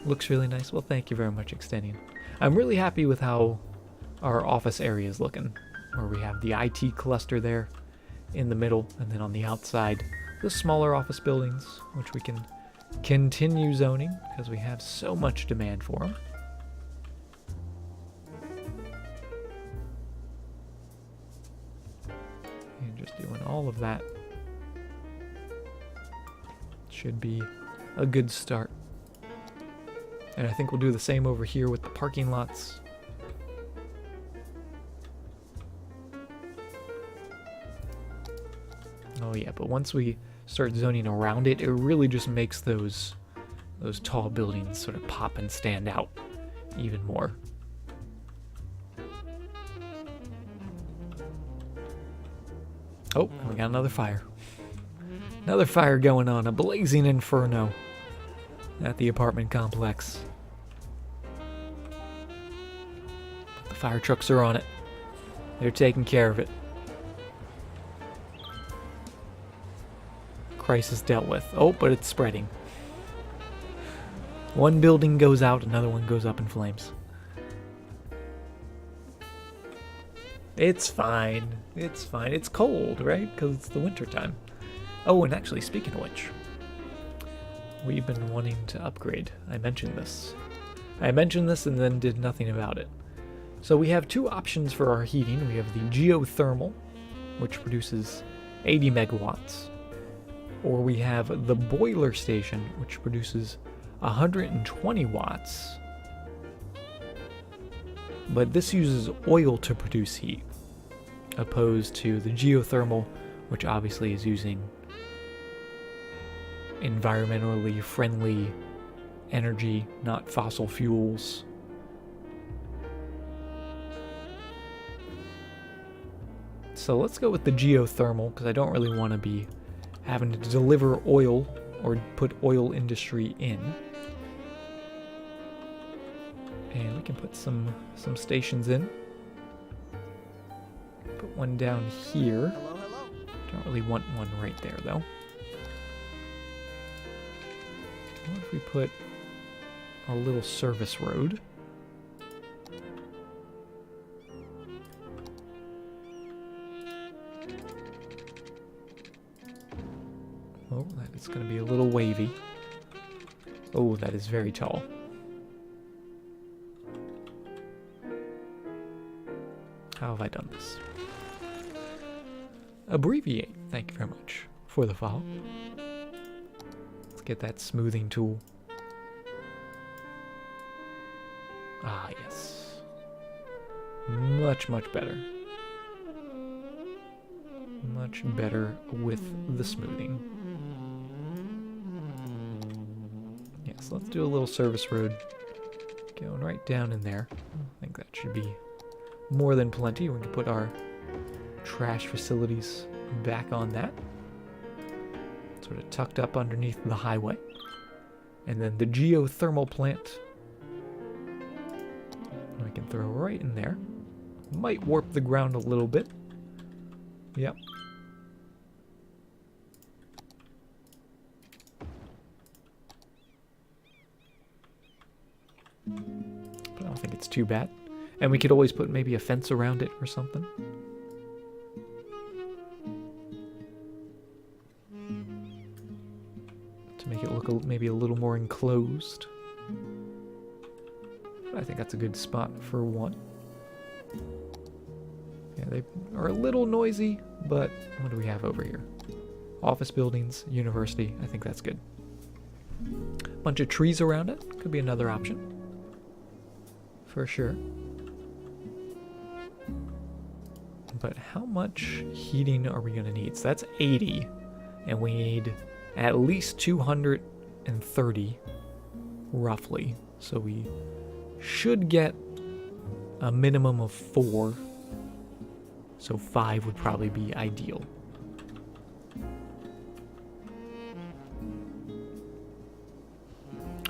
Looks really nice. Well, thank you very much, Extendian. I'm really happy with how our office area is looking, where we have the IT cluster there in the middle, and then on the outside, the smaller office buildings, which we can continue zoning because we have so much demand for them. And just doing all of that should be a good start. And I think we'll do the same over here with the parking lots. Oh yeah, but once we start zoning around it, it really just makes those tall buildings sort of pop and stand out even more. Oh, we got another fire. Another fire going on, a blazing inferno at the apartment complex. The fire trucks are on it. They're taking care of it. Crisis dealt with. Oh, but it's spreading. One building goes out, another one goes up in flames. It's fine. It's fine. It's cold, right? Because it's the winter time. Oh, and actually, speaking of which, we've been wanting to upgrade. I mentioned this and then did nothing about it. So we have two options for our heating. We have the geothermal, which produces 80 megawatts. Or we have the boiler station, which produces 120 watts. But this uses oil to produce heat, opposed to the geothermal, which obviously is using environmentally friendly energy, not fossil fuels. So let's go with the geothermal, because I don't really want to be having to deliver oil or put oil industry in. And we can put some stations in. Put one down here. Hello, hello. Don't really want one right there, though. What if we put a little service road? Oh, that is going to be a little wavy. Oh, that is very tall. How have I done this? Abbreviate. Thank you very much for the follow. Let's get that smoothing tool. Ah, yes. Much, much better. Much better with the smoothing. Yes, let's do a little service road going right down in there. I think that should be more than plenty. We can put our trash facilities back on that. Sort of tucked up underneath the highway. And then the geothermal plant we can throw right in there. Might warp the ground a little bit. Yep. But I don't think it's too bad. And we could always put maybe a fence around it or something. To make it look maybe a little more enclosed. I think that's a good spot for one. Yeah, they are a little noisy, but what do we have over here? Office buildings, university. I think that's good. Bunch of trees around it. Could be another option. For sure. But how much heating are we going to need? So that's 80. And we need at least 230, roughly. So we should get a minimum of 4. So 5 would probably be ideal.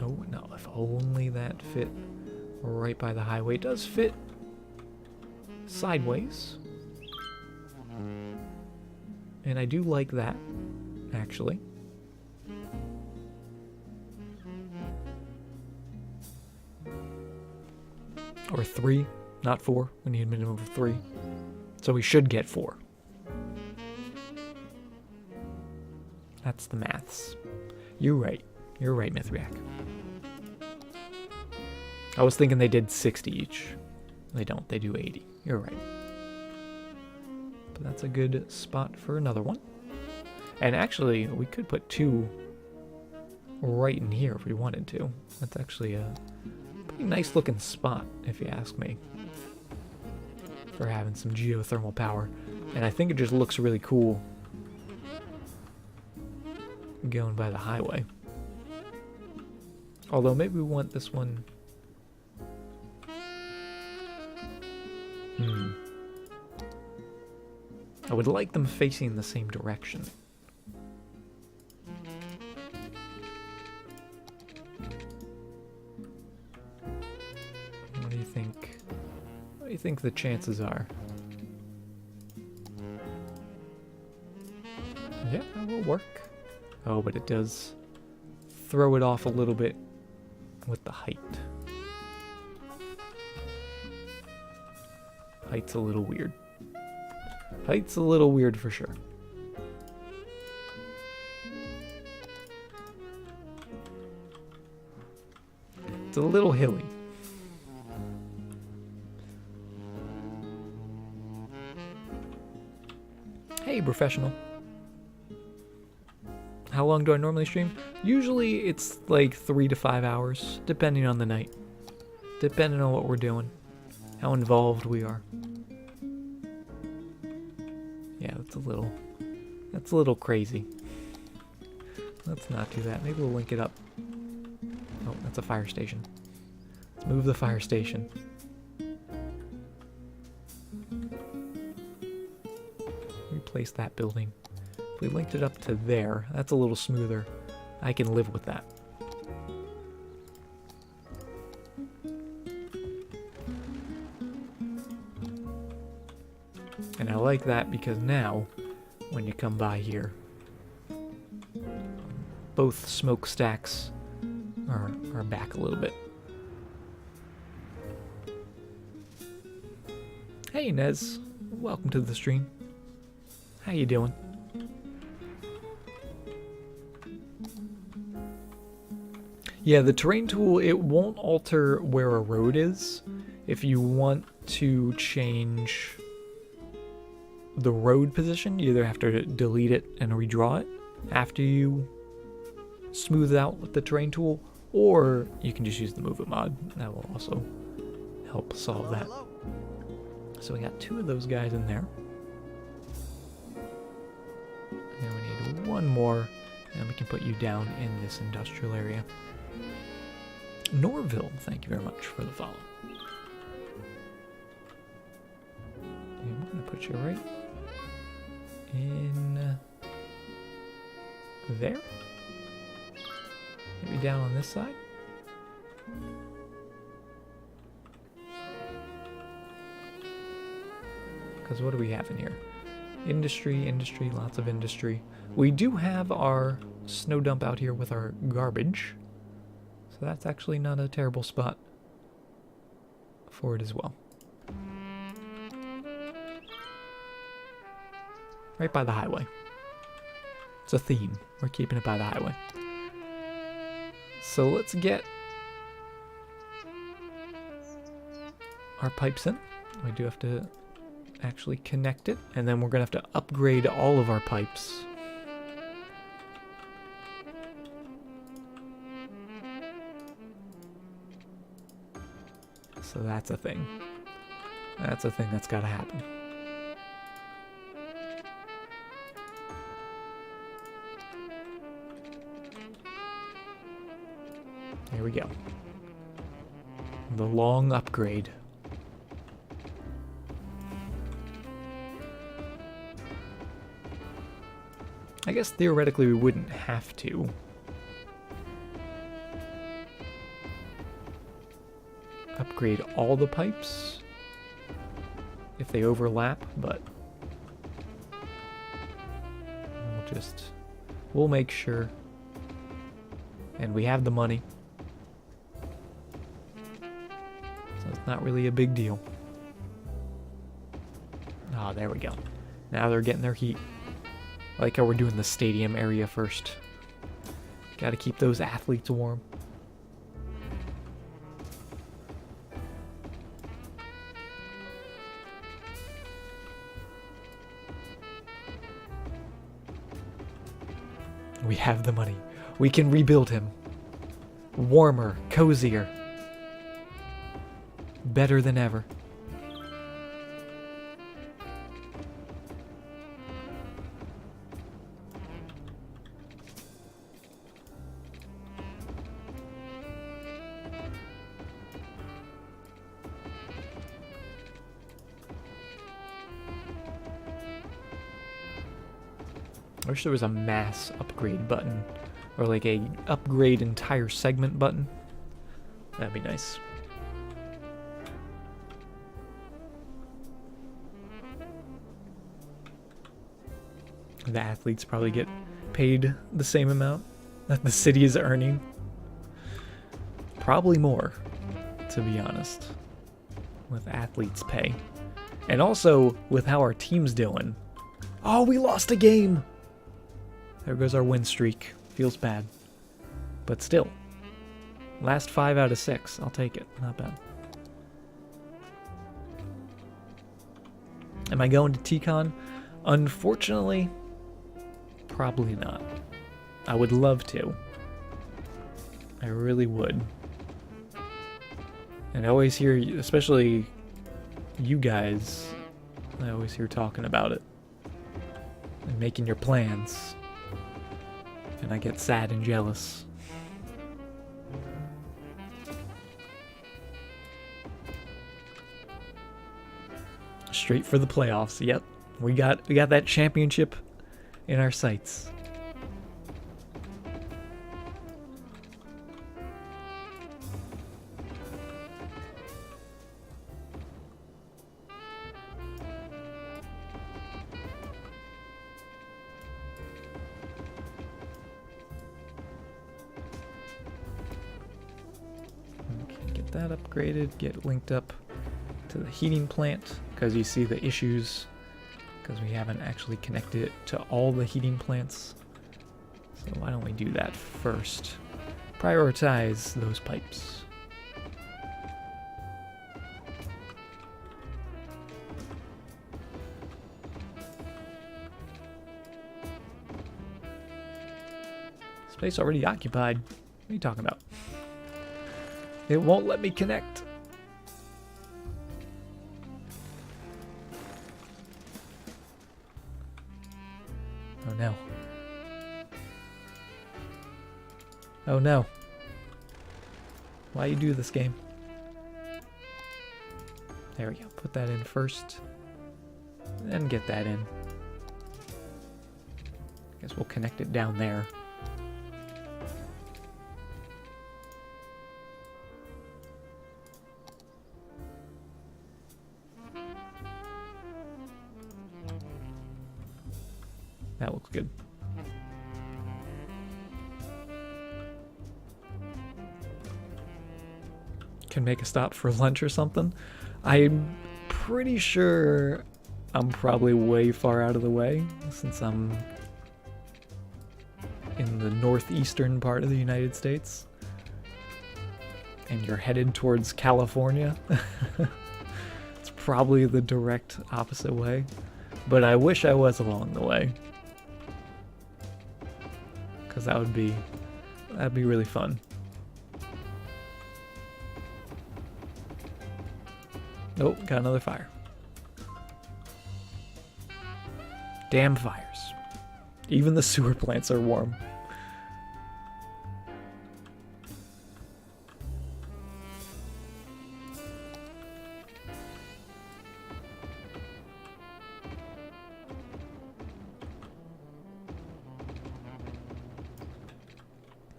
Oh, no, if only that fit right by the highway. It does fit sideways. And I do like that, actually. Or 3, not 4. We need a minimum of 3. So we should get 4. That's the maths. You're right. You're right, Mithriak. I was thinking they did 60 each. They don't. They do 80. You're right. But that's a good spot for another one. And actually, we could put 2 right in here if we wanted to. That's actually a pretty nice looking spot, if you ask me, for having some geothermal power. And I think it just looks really cool going by the highway. Although maybe we want this one. I would like them facing the same direction. What do you think? What do you think the chances are? Yeah, that will work. Oh, but it does throw it off a little bit with the height. Height's a little weird. Height's a little weird for sure. It's a little hilly. Hey, professional. How long do I normally stream? Usually it's like 3 to 5 hours, depending on the night. Depending on what we're doing. How involved we are. Yeah, that's a little crazy. Let's not do that. Maybe we'll link it up. Oh, that's a fire station. Let's move the fire station. Replace that building. If we linked it up to there, that's a little smoother. I can live with that. And I like that because now, when you come by here, both smokestacks are back a little bit. Hey Nez, welcome to the stream. How you doing? Yeah, the terrain tool, it won't alter where a road is. If you want to change the road position, you either have to delete it and redraw it after you smooth it out with the terrain tool, or you can just use the move it mod. That will also help solve that. So we got 2 of those guys in there. And we need 1 more, and we can put you down in this industrial area. Norville, thank you very much for the follow. And we're going to put you right in there. Maybe down on this side. Because what do we have in here? Industry, lots of industry. We do have our snow dump out here with our garbage. So that's actually not a terrible spot for it as well. Right by the highway. It's a theme. We're keeping it by the highway. So let's get our pipes in. We do have to actually connect it, and then we're going to have to upgrade all of our pipes. So that's a thing. That's a thing that's got to happen. Here we go. The long upgrade. I guess theoretically we wouldn't have to. Upgrade all the pipes if they overlap, but we'll make sure. And we have the money. So it's not really a big deal. Ah, there we go. Now they're getting their heat. I like how we're doing the stadium area first. Gotta keep those athletes warm. We have the money. We can rebuild him. Warmer, cozier. Better than ever. I wish there was a mass upgrade button, or like a upgrade entire segment button. That'd be nice. The athletes probably get paid the same amount that the city is earning. Probably more, to be honest, with athletes' pay. And also with how our team's doing. Oh, we lost a game! There goes our win streak. Feels bad. But still. Last 5 out of 6. I'll take it. Not bad. Am I going to TCon? Unfortunately, probably not. I would love to. I really would. And I always hear, especially you guys, I always hear talking about it. And making your plans. And I get sad and jealous. Straight for the playoffs. Yep. We got that championship in our sights. That upgraded, get linked up to the heating plant, because you see the issues because we haven't actually connected it to all the heating plants. So why don't we do that first? Prioritize those pipes. Space already occupied. What are you talking about? It won't let me connect. Oh no. Oh no. Why you do this game? There we go. Put that in first. Then get that in. Guess we'll connect it down there. That looks good. Can make a stop for lunch or something. I'm pretty sure I'm probably way far out of the way since I'm in the northeastern part of the United States. And you're headed towards California. It's probably the direct opposite way. But I wish I was along the way. Because that'd be really fun. Oh, got another fire. Damn fires. Even the sewer plants are warm.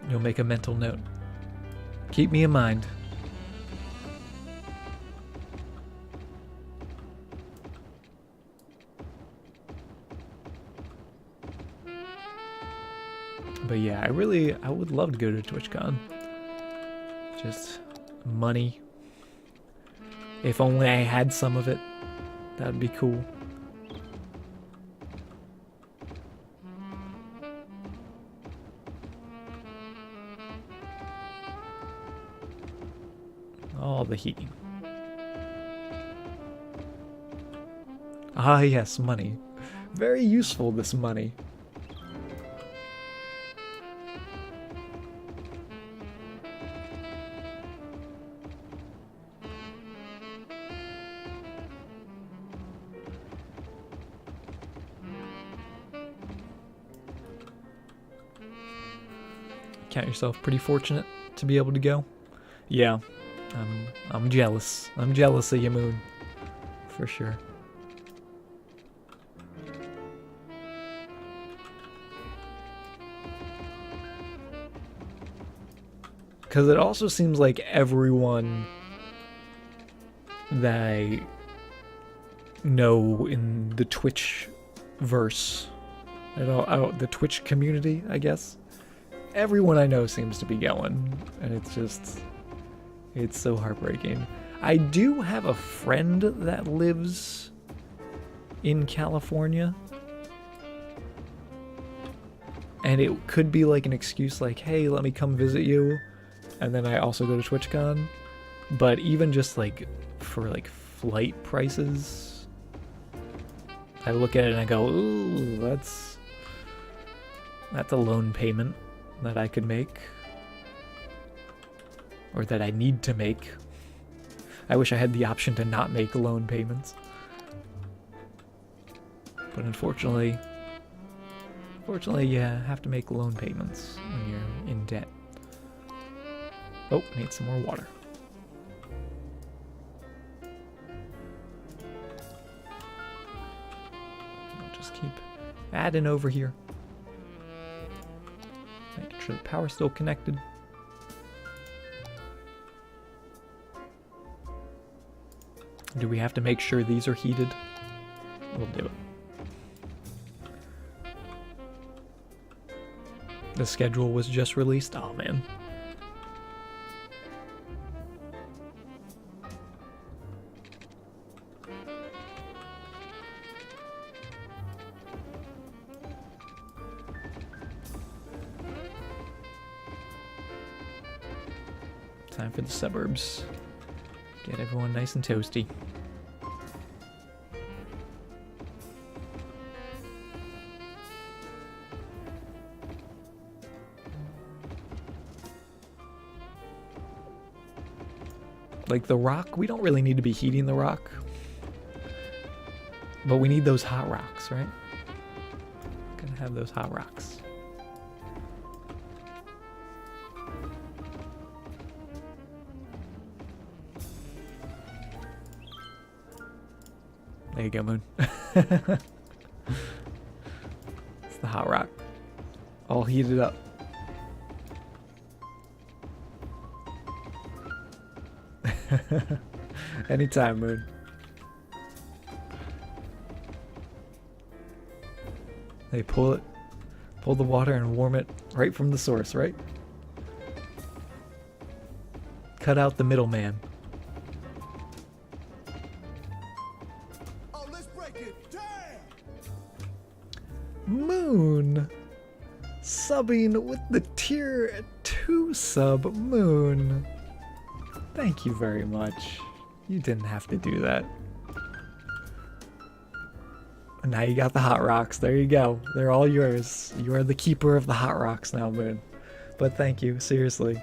You'll make a mental note. Keep me in mind. But yeah, I would love to go to TwitchCon. Just money. If only I had some of it, that'd be cool. All the heating. Ah yes, money. Very useful, this money. Count yourself pretty fortunate to be able to go. Yeah, I'm jealous. I'm jealous of you, Moon. For sure. Because it also seems like everyone that I know in the Twitch verse, the Twitch community, I guess, everyone I know seems to be going, and it's so heartbreaking. I do have a friend that lives in California, and it could be like an excuse like, hey, let me come visit you, and then I also go to TwitchCon. But even just like for like flight prices, I look at it and I go, ooh, that's a loan payment that I could make, or that I need to make. I wish I had the option to not make loan payments, but unfortunately you have to make loan payments when you're in debt. Oh, need some more water. I'll just keep adding over here. Making sure the power's still connected. Do we have to make sure these are heated? We'll do it. The schedule was just released. Oh man. Time for the suburbs. Get everyone nice and toasty. Like the rock, we don't really need to be heating the rock, but we need those hot rocks, right? Gonna have those hot rocks. There you go, Moon. It's the hot rock. All heated up. Anytime, Moon. They pull the water and warm it right from the source, right? Cut out the middleman. Oh, let's break it. Damn! Moon subbing with the tier 2 sub. Moon, thank you very much. You didn't have to do that. And now you got the hot rocks. There you go. They're all yours. You are the keeper of the hot rocks now, Moon. But thank you, seriously.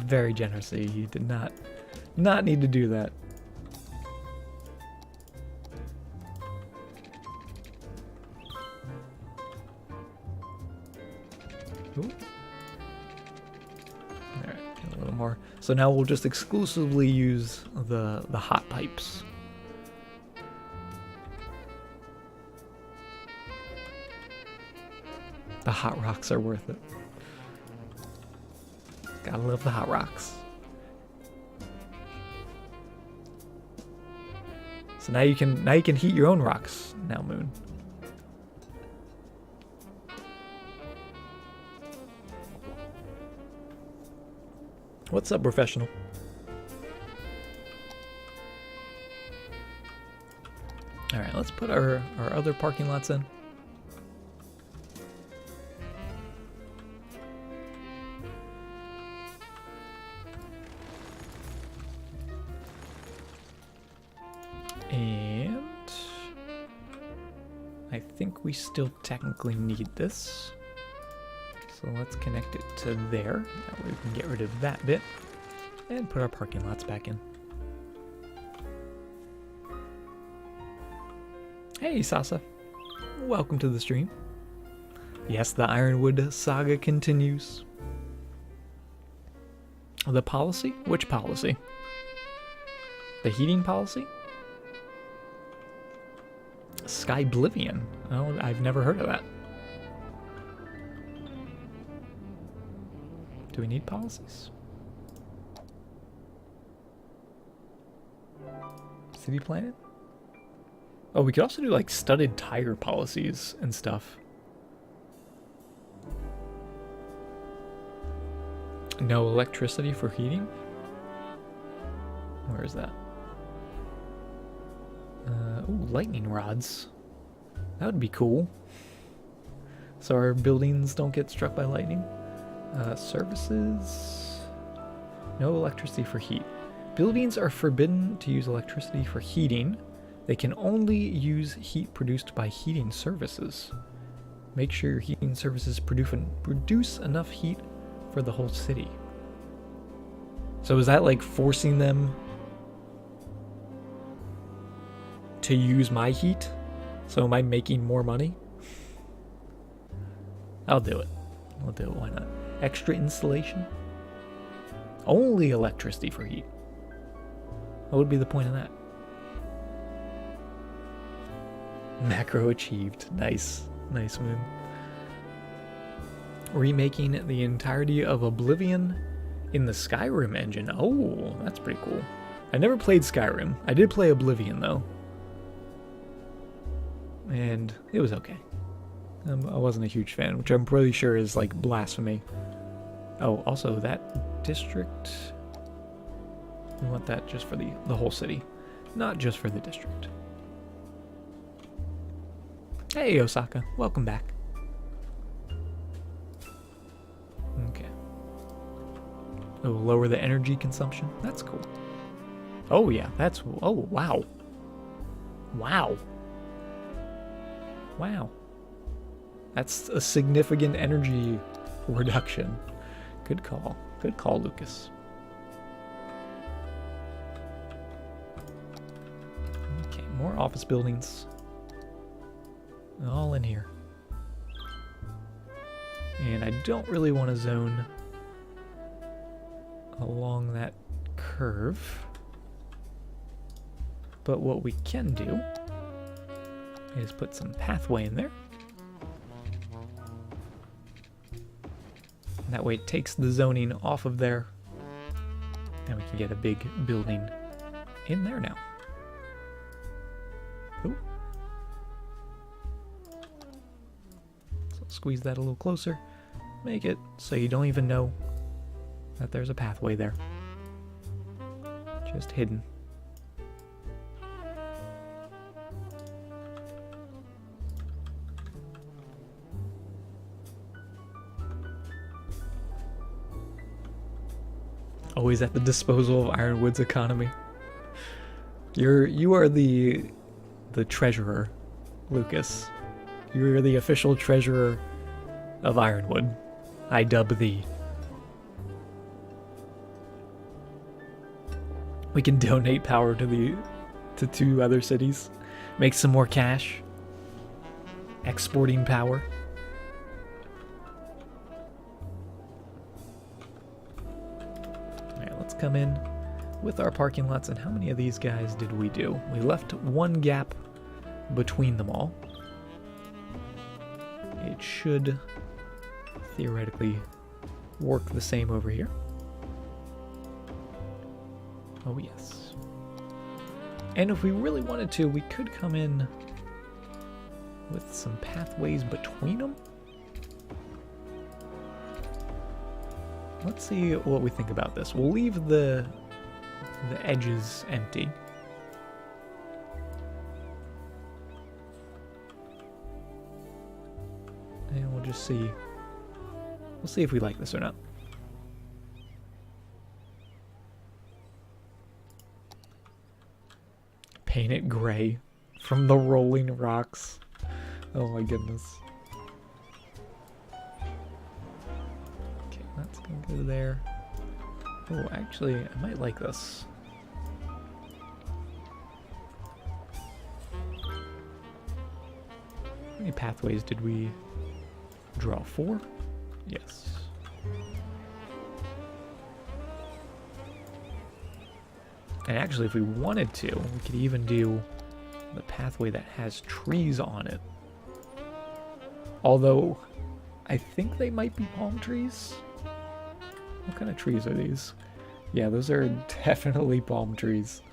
Very generously. You did not need to do that. Ooh. Alright, get a little more. So now we'll just exclusively use the hot pipes. The hot rocks are worth it. Gotta love the hot rocks. So now you can heat your own rocks now, Moon. What's up, professional? All right, let's put our other parking lots in. And I think we still technically need this. So let's connect it to there. That way we can get rid of that bit and put our parking lots back in. Hey, Sasa. Welcome to the stream. Yes, the Ironwood saga continues. The policy? Which policy? The heating policy? Skyblivion. Oh, I've never heard of that. Do we need policies? City planet? Oh, we could also do like studded tire policies and stuff. No electricity for heating? Where is that? Ooh, lightning rods. That would be cool. So our buildings don't get struck by lightning. Services. No electricity for heat. Buildings are forbidden to use electricity for heating. They can only use heat produced by heating services. Make sure your heating services produce enough heat for the whole city. So is that like forcing them to use my heat? So am I making more money? I'll do it. I'll do it, why not? Extra installation? Only electricity for heat. What would be the point of that? Macro achieved. Nice. Nice move. Remaking the entirety of Oblivion in the Skyrim engine. Oh, that's pretty cool. I never played Skyrim. I did play Oblivion, though. And it was okay. I wasn't a huge fan, which I'm pretty sure is like blasphemy. Oh, also that district... We want that just for the whole city, not just for the district. Hey, Osaka. Welcome back. Okay. Oh, lower the energy consumption. That's cool. Oh, yeah. That's... Oh, wow. Wow. Wow. That's a significant energy reduction. Good call. Good call, Lucas. Okay, more office buildings. All in here. And I don't really want to zone along that curve. But what we can do is put some pathway in there. And that way it takes the zoning off of there. And we can get a big building in there now. Ooh. So squeeze that a little closer. Make it so you don't even know that there's a pathway there. Just hidden. Always at the disposal of Ironwood's economy. You are the treasurer, Lucas. You're the official treasurer of Ironwood. I dub thee. We can donate power to two other cities. Make some more cash. Exporting power. Alright, let's come in with our parking lots. And how many of these guys did we do? We left one gap between them all. It should theoretically work the same over here. Oh yes. And if we really wanted to, we could come in with some pathways between them. Let's see what we think about this. We'll leave the edges empty. And we'll just see. We'll see if we like this or not. Paint it gray from the rolling rocks. Oh my goodness. Okay, that's gonna go there. Oh, actually, I might like this. How many pathways did we draw? 4? Yes. And actually, if we wanted to, we could even do the pathway that has trees on it. Although, I think they might be palm trees. What kind of trees are these? Yeah, those are definitely palm trees.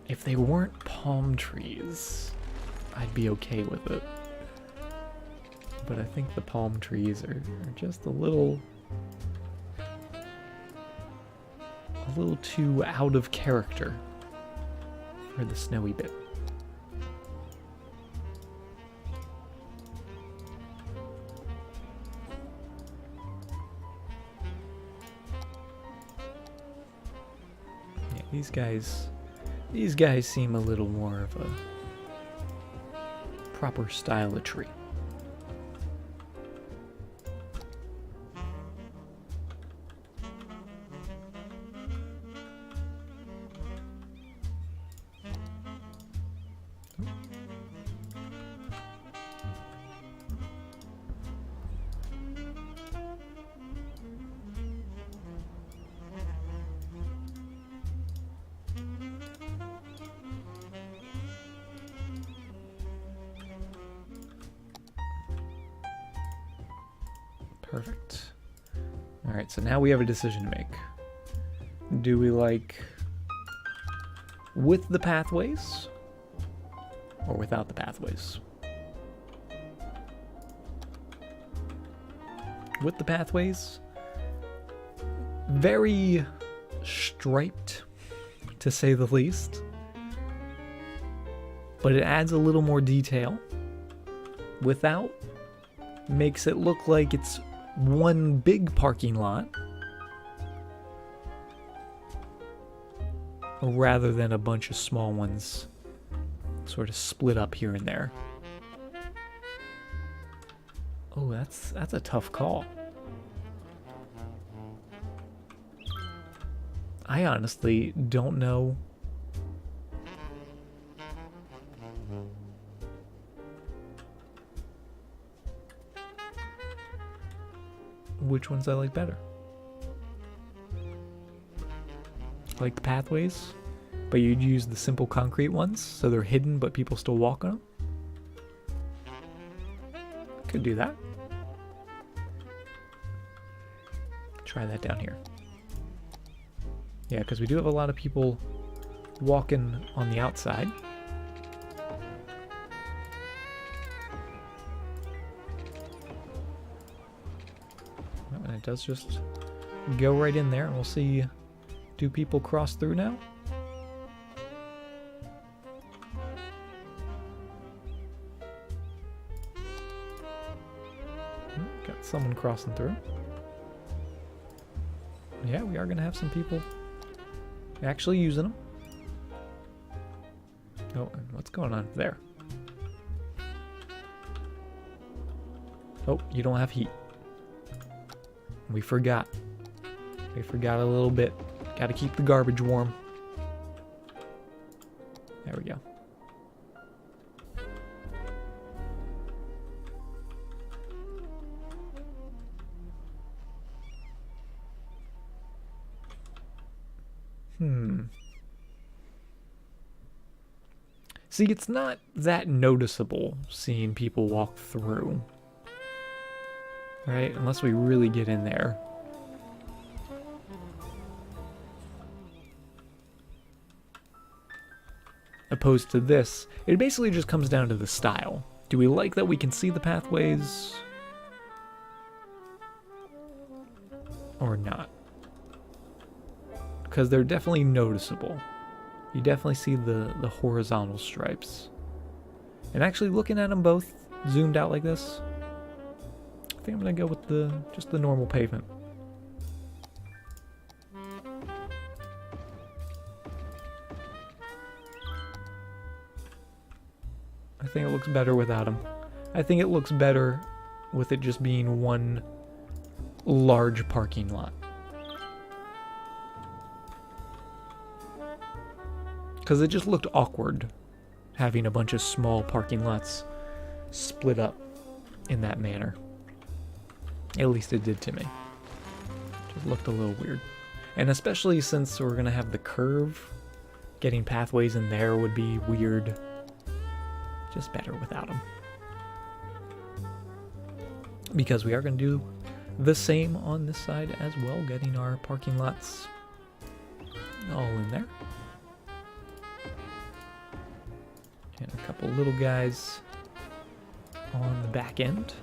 If they weren't palm trees, I'd be okay with it. But I think the palm trees are just a little too out of character for the snowy bit. Yeah, these guys seem a little more of a proper style of tree. Perfect. Alright, so now we have a decision to make. Do we like with the pathways or without the pathways? With the pathways, very striped to say the least, but it adds a little more detail. Without makes it look like it's one big parking lot rather than a bunch of small ones sort of split up here and there. Oh, that's a tough call. I honestly don't know. Which ones I like better. Like the pathways, but you'd use the simple concrete ones, so they're hidden but people still walk on them. Could do that. Try that down here. Yeah, because we do have a lot of people walking on the outside. And it does just go right in there, and we'll see, do people cross through now? Got someone crossing through. Yeah, we are going to have some people actually using them. Oh, and what's going on there? Oh, you don't have heat. We forgot. We forgot a little bit. Got to keep the garbage warm. There we go. See, it's not that noticeable seeing people walk through. Right? Unless we really get in there. Opposed to this, it basically just comes down to the style. Do we like that we can see the pathways? Or not? Because they're definitely noticeable. You definitely see the horizontal stripes. And actually looking at them both zoomed out like this, I think I'm going to go with just the normal pavement. I think it looks better without them. I think it looks better with it just being one large parking lot. Because it just looked awkward having a bunch of small parking lots split up in that manner. At least it did to me. Just looked a little weird. And especially since we're going to have the curve, getting pathways in there would be weird. Just better without them. Because we are going to do the same on this side as well, getting our parking lots all in there. And a couple little guys on the back end.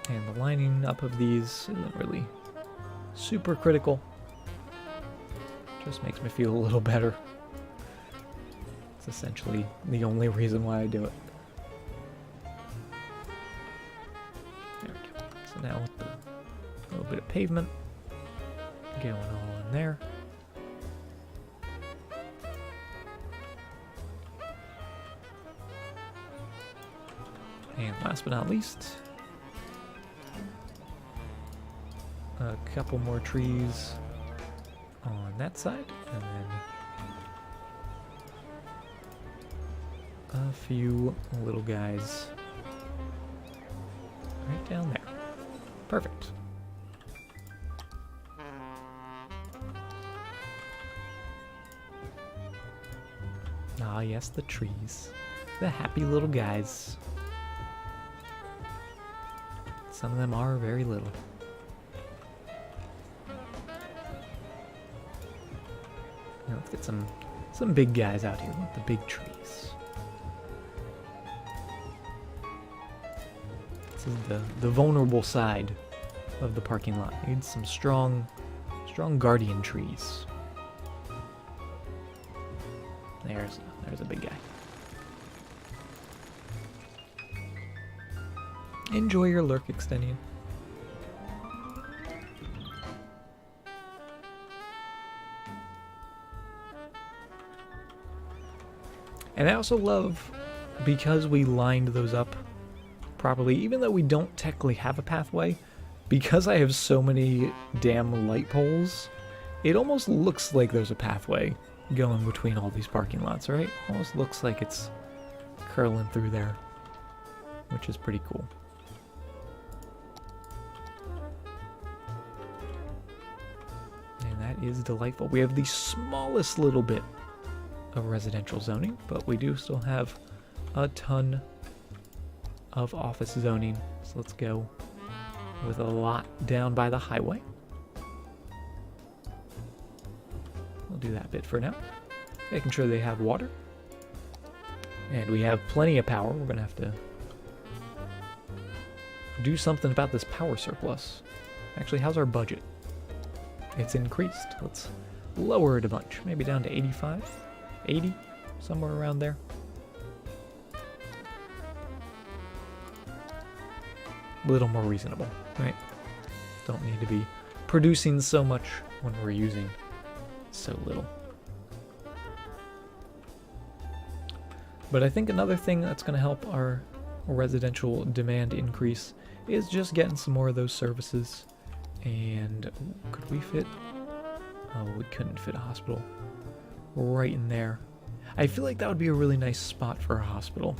And the lining up of these isn't really super critical. Just makes me feel a little better. It's essentially the only reason why I do it. There we go. So now with a little bit of pavement going all in there. And last but not least, a couple more trees on that side, and then a few little guys right down there. Perfect. Ah, yes, the trees. The happy little guys. Some of them are very little. Now let's get some big guys out here with the big trees. This is the vulnerable side of the parking lot. Needs some strong guardian trees. There's a big guy. Enjoy your lurk, Extension. And I also love, because we lined those up properly, even though we don't technically have a pathway, because I have so many damn light poles, it almost looks like there's a pathway going between all these parking lots, right? Almost looks like it's curling through there, which is pretty cool. And that is delightful. We have the smallest little bit of residential zoning, but we do still have a ton of office zoning. So let's go with a lot down by the highway. We'll do that bit for now. Making sure they have water. And we have plenty of power. We're gonna have to do something about this power surplus. Actually, how's our budget? It's increased. Let's lower it a bunch. Maybe down to 85, 80, somewhere around there. A little more reasonable, right? Don't need to be producing so much when we're using so little. But I think another thing that's going to help our residential demand increase is just getting some more of those services. And could we fit? Oh, we couldn't fit a hospital right in there. I feel like that would be a really nice spot for a hospital.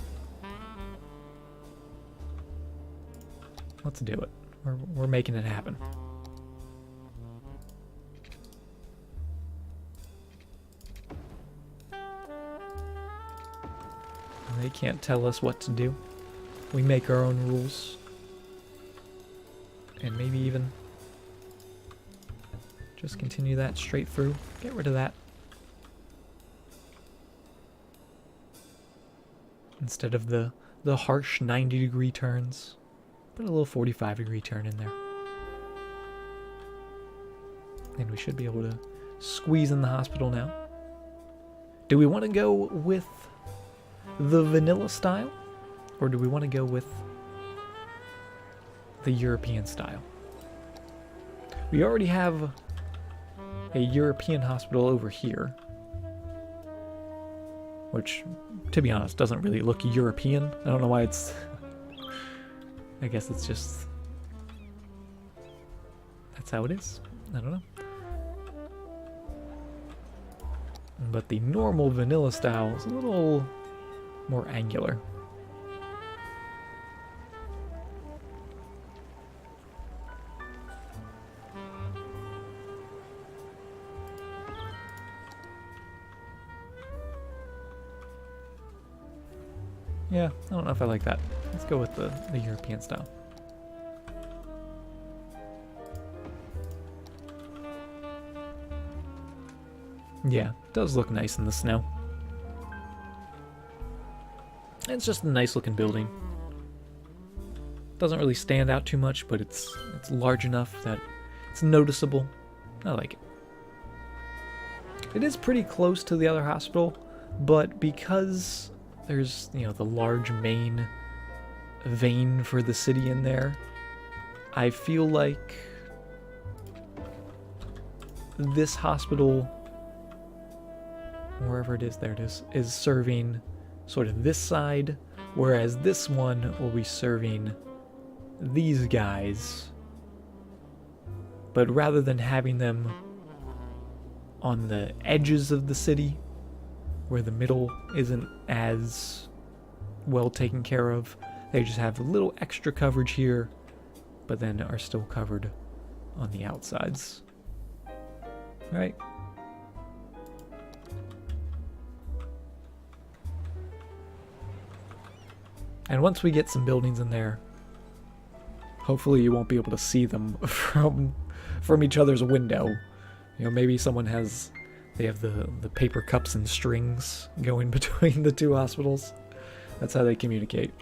Let's do it. We're making it happen. They can't tell us what to do. We make our own rules. And maybe even just continue that straight through. Get rid of that. Instead of the harsh 90-degree turns, put a little 45-degree turn in there. And we should be able to squeeze in the hospital now. Do we want to go with the vanilla style, or do we want to go with the European style? We already have a European hospital over here, which, to be honest, doesn't really look European. I don't know why it's... I guess it's just... that's how it is. I don't know. But the normal vanilla style is a little more angular. Yeah, I don't know if I like that. Let's go with the European style. Yeah, it does look nice in the snow. It's just a nice looking building. Doesn't really stand out too much, but it's large enough that it's noticeable. I like it. It is pretty close to the other hospital, but because there's, you know, the large main vein for the city in there, I feel like this hospital, wherever it is, there it is serving sort of this side, whereas this one will be serving these guys. But rather than having them on the edges of the city, where the middle isn't as well taken care of, they just have a little extra coverage here, but then are still covered on the outsides. Right? And once we get some buildings in there, hopefully you won't be able to see them from each other's window. You know, maybe someone they have the paper cups and strings going between the two hospitals. That's how they communicate.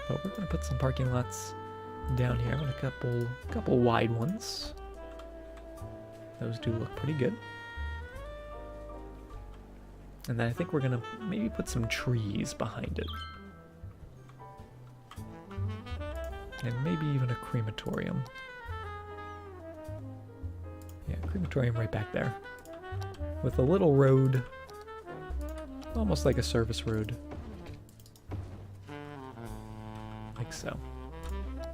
But we're gonna put some parking lots down here. I want a couple wide ones. Those do look pretty good. And then I think we're gonna maybe put some trees behind it. And maybe even a crematorium. Yeah, crematorium right back there. With a little road, almost like a service road. Like so.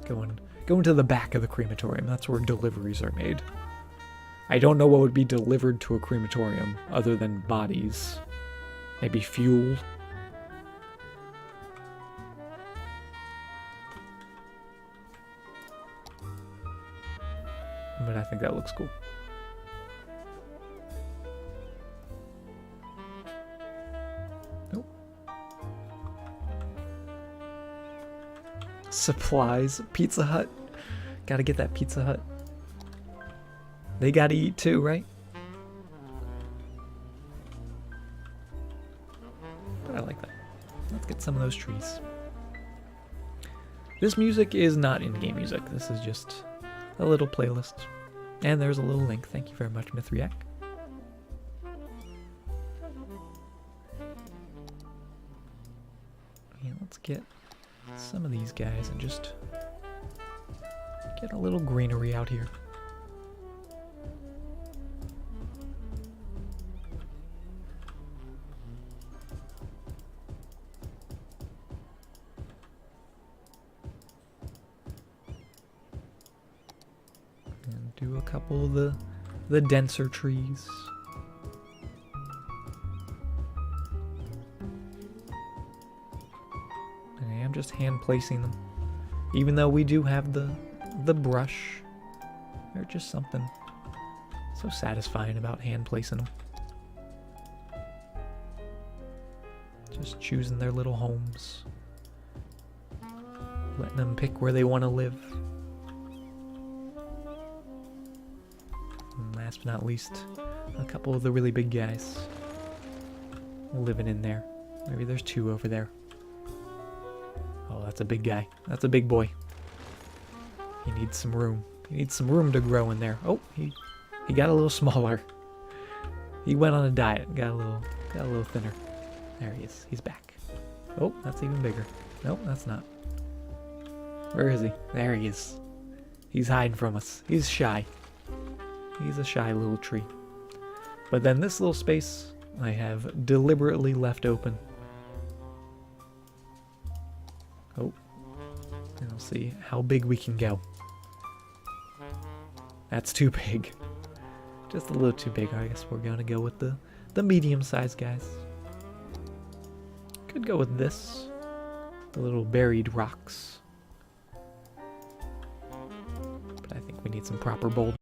Going to the back of the crematorium. That's where deliveries are made. I don't know what would be delivered to a crematorium other than bodies. Maybe fuel. But I think that looks cool. Nope. Supplies. Pizza Hut. Gotta get that Pizza Hut. They gotta eat too, right? But I like that. Let's get some of those trees. This music is not in-game music. This is just a little playlist. And there's a little link. Thank you very much, Mithriak. Yeah, let's get some of these guys and just get a little greenery out here. Do a couple of the denser trees. And I am just hand placing them. Even though we do have the brush, they're just something so satisfying about hand placing them. Just choosing their little homes. Letting them pick where they want to live. And last but not least, a couple of the really big guys living in there. Maybe there's two over there. Oh, that's a big guy. That's a big boy. He needs some room. He needs some room to grow in there. Oh, he got a little smaller. He went on a diet. Got a little thinner. There he is. He's back. Oh, that's even bigger. Nope, that's not. Where is he? There he is. He's hiding from us. He's shy. He's a shy little tree. But then this little space I have deliberately left open. Oh. And we'll see how big we can go. That's too big. Just a little too big. I guess we're gonna go with the medium size, guys. Could go with this. The little buried rocks. But I think we need some proper bold.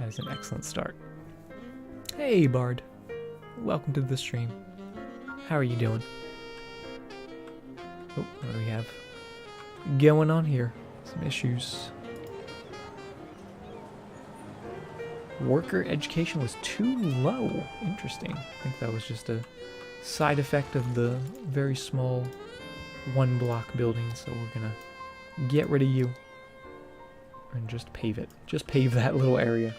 That is an excellent start. Hey, Bard. Welcome to the stream. How are you doing? Oh, what do we have going on here? Some issues. Worker education was too low. Interesting. I think that was just a side effect of the very small one block building, so we're gonna get rid of you and just pave it. Just pave that little area.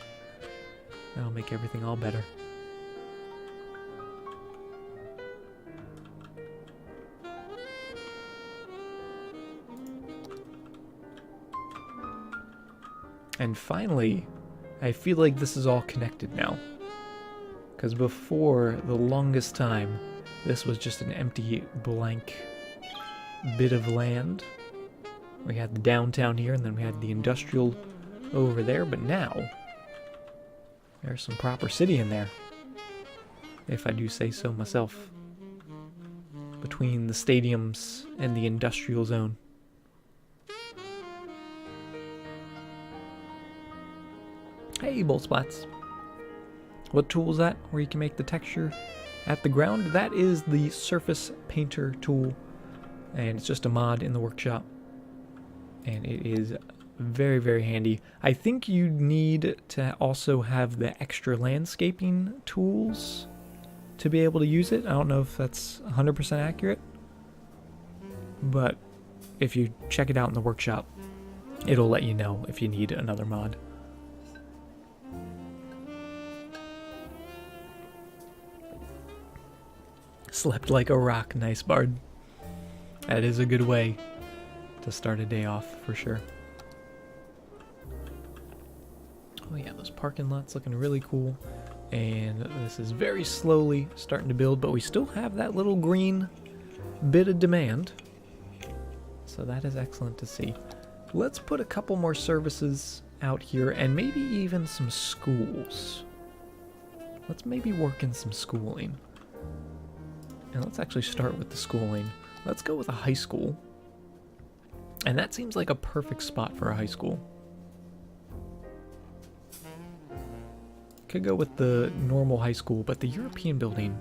That'll make everything all better. And finally, I feel like this is all connected now. Because before, the longest time, this was just an empty, blank bit of land. We had the downtown here, and then we had the industrial over there, but now there's some proper city in there, if I do say so myself, between the stadiums and the industrial zone. Hey, Bolt Splats. What tool is that where you can make the texture at the ground? That is the Surface Painter tool, and it's just a mod in the workshop, and it is very, very handy. I think you need to also have the extra landscaping tools to be able to use it. I don't know if that's 100% accurate, but if you check it out in the workshop, it'll let you know if you need another mod. Slept like a rock. Nice, Bard. That is a good way to start a day off, for sure. Oh yeah, those parking lots looking really cool. And this is very slowly starting to build, but we still have that little green bit of demand. So that is excellent to see. Let's put a couple more services out here, and maybe even some schools. Let's maybe work in some schooling. And let's actually start with the schooling. Let's go with a high school. And that seems like a perfect spot for a high school. Could go with the normal high school, but the European building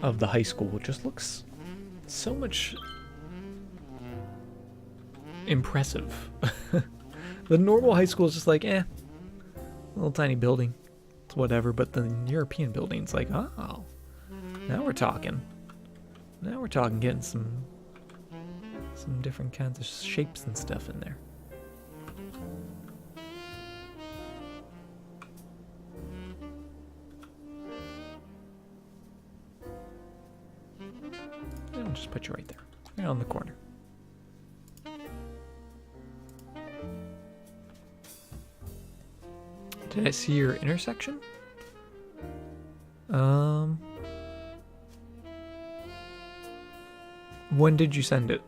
of the high school just looks so much impressive. The normal high school is just like, little tiny building. It's whatever, but the European building's like, oh, now we're talking. Now we're talking, getting some different kinds of shapes and stuff in there. And I'll just put you right there, right on the corner. Did I see your intersection? When did you send it?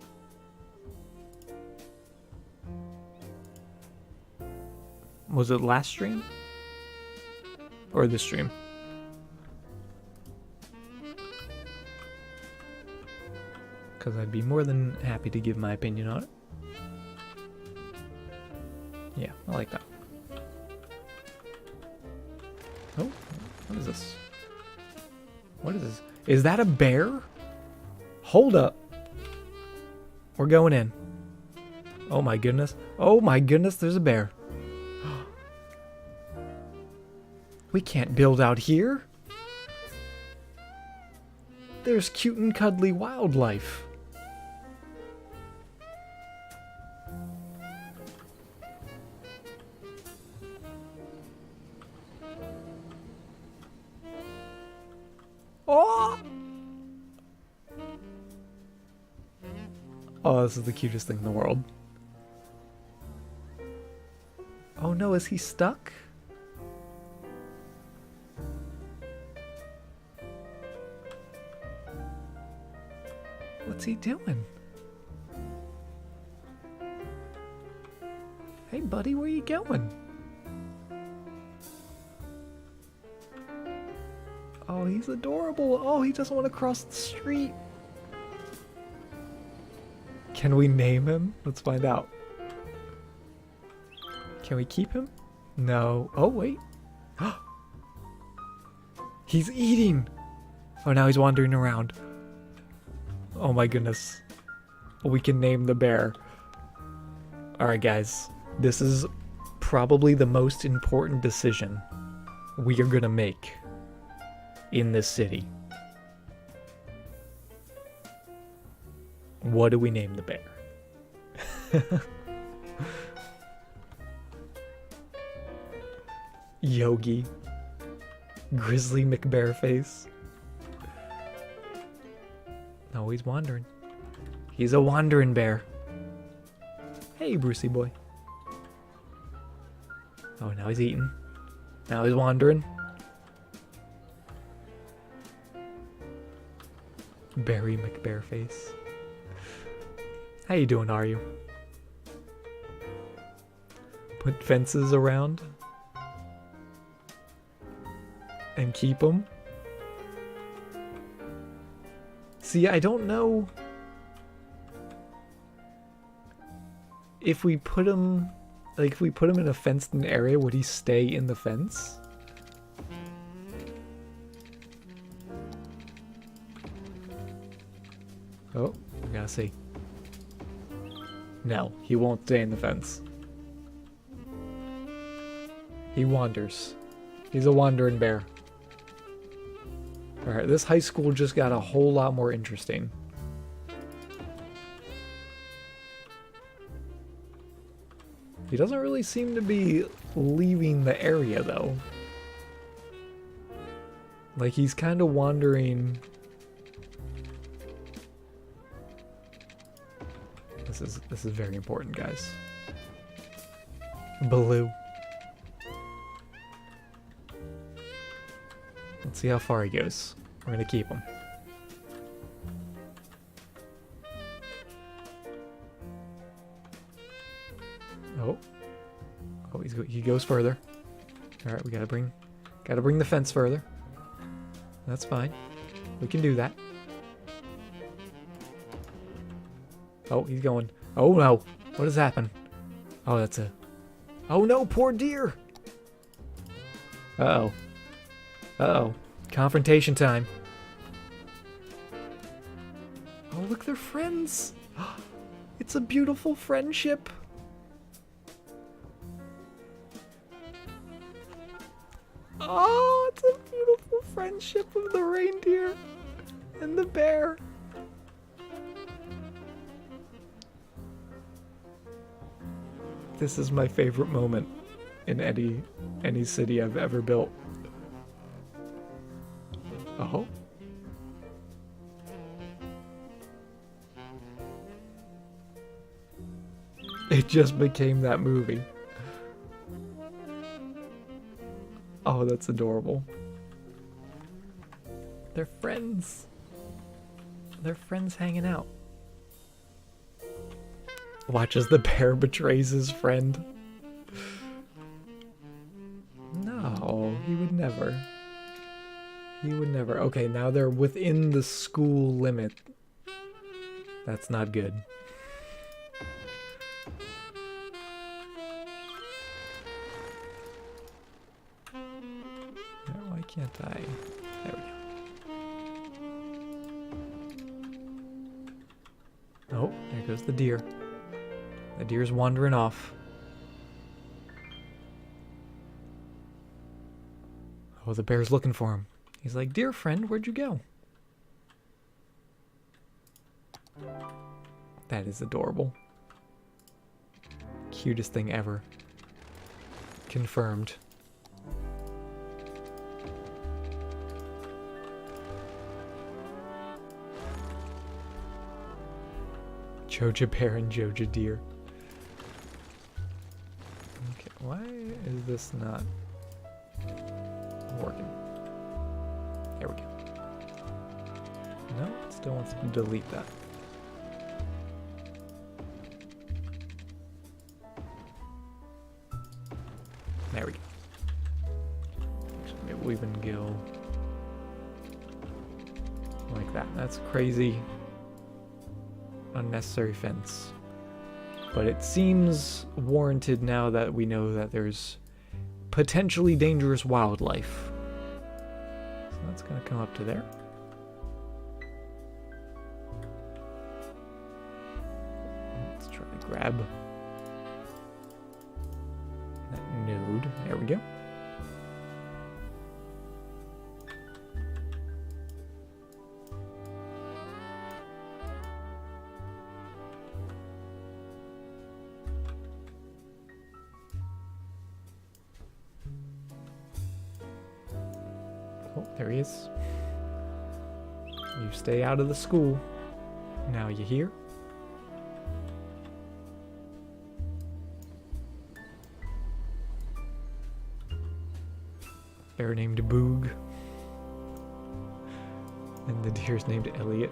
Was it last stream? Or this stream? Because I'd be more than happy to give my opinion on it. Yeah, I like that. Oh, what is this? What is this? Is that a bear? Hold up. We're going in. Oh my goodness. Oh my goodness, there's a bear. We can't build out here. There's cute and cuddly wildlife. Oh! Oh, this is the cutest thing in the world. Oh no, is he stuck? What's he doing? Hey buddy, where you going? Oh, he's adorable. Oh, he doesn't want to cross the street. Can we name him? Let's find out. Can we keep him? No. Oh, wait. He's eating. Oh, now he's wandering around. Oh my goodness. We can name the bear. Alright, guys. This is probably the most important decision we are gonna make in this city. What do we name the bear? Yogi. Grizzly McBearface. No, he's wandering. He's a wandering bear. Hey, Brucey boy. Oh, now he's eating. Now he's wandering. Barry McBearface. How you doing, are you? Put fences around. And keep them. See, I don't know if we put him, like, if we put him in a fenced-in area, would he stay in the fence? Oh, we gotta see. No, he won't stay in the fence. He wanders. He's a wandering bear. Alright, this high school just got a whole lot more interesting. He doesn't really seem to be leaving the area, though. Like, he's kind of wandering. This is very important, guys. Baloo. Let's see how far he goes. We're gonna keep him. Oh, he goes further. All right, we gotta bring the fence further. That's fine. We can do that. Oh, he's going. Oh no! What has happened? Oh, that's a. Oh no! Poor deer. Uh-oh. Uh-oh. Confrontation time. Oh, look, they're friends. It's a beautiful friendship. Oh, it's a beautiful friendship of the reindeer and the bear. This is my favorite moment in any city I've ever built. Oh. It just became that movie. Oh, that's adorable. They're friends. They're friends hanging out. Watch as the bear betrays his friend. No, he would never. He would never. Okay, now they're within the school limit. That's not good. Why can't I? There we go. Oh, there goes the deer. The deer's wandering off. Oh, the bear's looking for him. He's like, dear friend, where'd you go? That is adorable. Cutest thing ever. Confirmed. Joja bear and Joja deer. Okay, why is this not working? There we go. No, it still wants to delete that. There we go. Actually, maybe we'll even go like that. That's crazy. Unnecessary fence. But it seems warranted now that we know that there's potentially dangerous wildlife. So that's gonna come up to there. Let's try to grab that node. There we go. Oh, there he is. You stay out of the school. Now you hear? Bear named Boog. And the deer's named Elliot.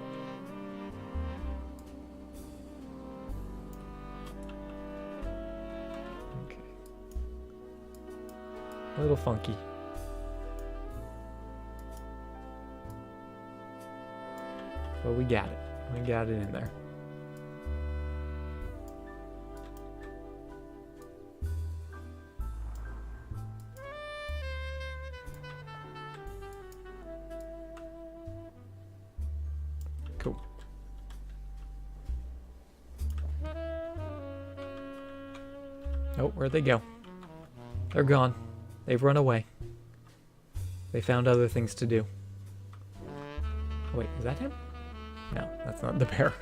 Okay. A little funky. But we got it. We got it in there. Cool. Oh, where'd they go? They're gone. They've run away. They found other things to do. Wait, is that him? No, that's not the bear.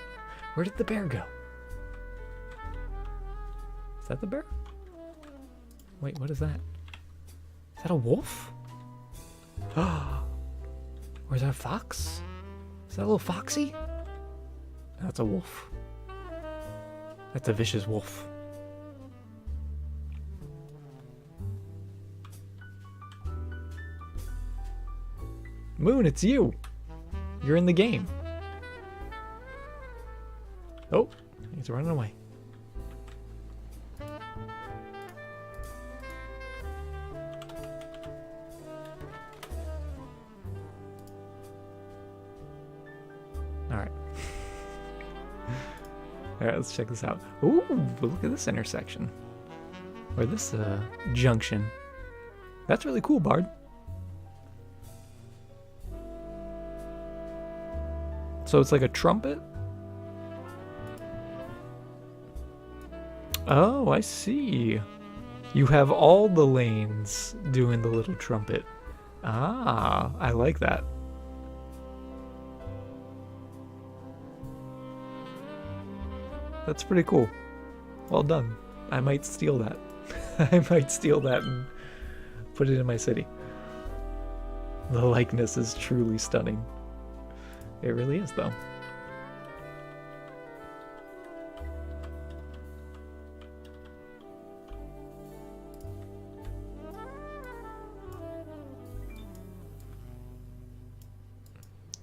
Where did the bear go? Is that the bear? Wait, what is that? Is that a wolf? Or is that a fox? Is that a little foxy? That's a wolf. That's a vicious wolf. Moon, it's you. You're in the game. Oh, he's running away. Alright. Alright, let's check this out. Ooh, look at this intersection. Or this junction. That's really cool, Bard. So it's like a trumpet? Oh, I see. You have all the lanes doing the little trumpet. Ah, I like that. That's pretty cool. Well done. I might steal that. I might steal that and put it in my city. The likeness is truly stunning. It really is, though.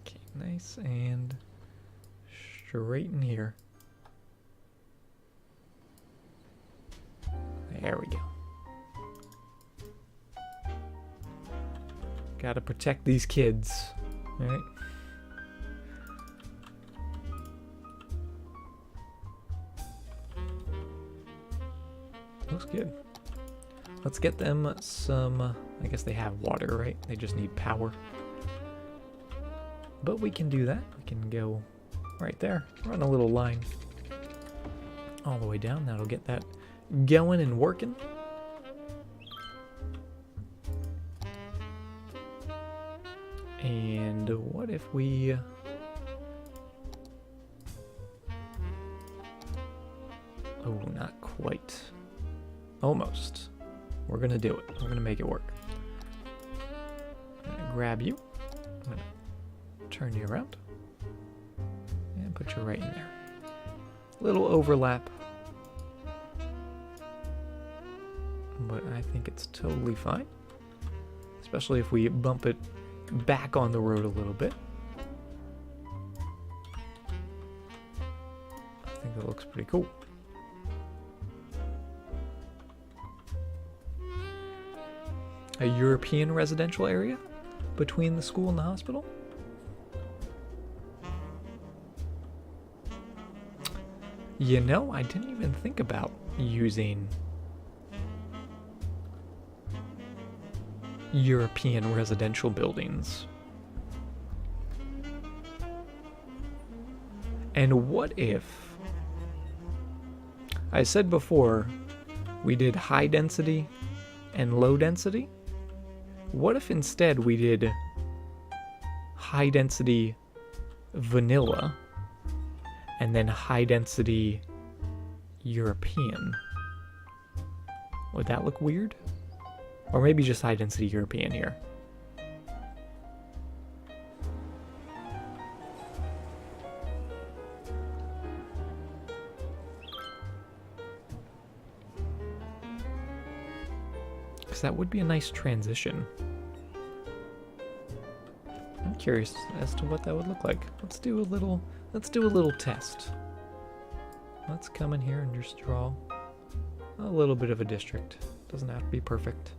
Okay, nice and straight in here. There we go. Gotta protect these kids, alright? Looks good. Let's get them some, I guess they have water, right? They just need power. But we can do that. We can go right there. Run a little line all the way down. That'll get that going and working. And what if we... Oh, not quite. Almost. We're gonna do it. We're gonna make it work. I'm gonna grab you. I'm gonna turn you around. And put you right in there. Little overlap. But I think it's totally fine. Especially if we bump it back on the road a little bit. I think that looks pretty cool. A European residential area between the school and the hospital? You know, I didn't even think about using European residential buildings. And what if, I said before, we did high density and low density? What if instead we did high density vanilla and then high density European? Would that look weird? Or maybe just high density European here. Because that would be a nice transition. I'm curious as to what that would look like. Let's do a little test. Let's come in here and just draw a little bit of a district. Doesn't have to be perfect,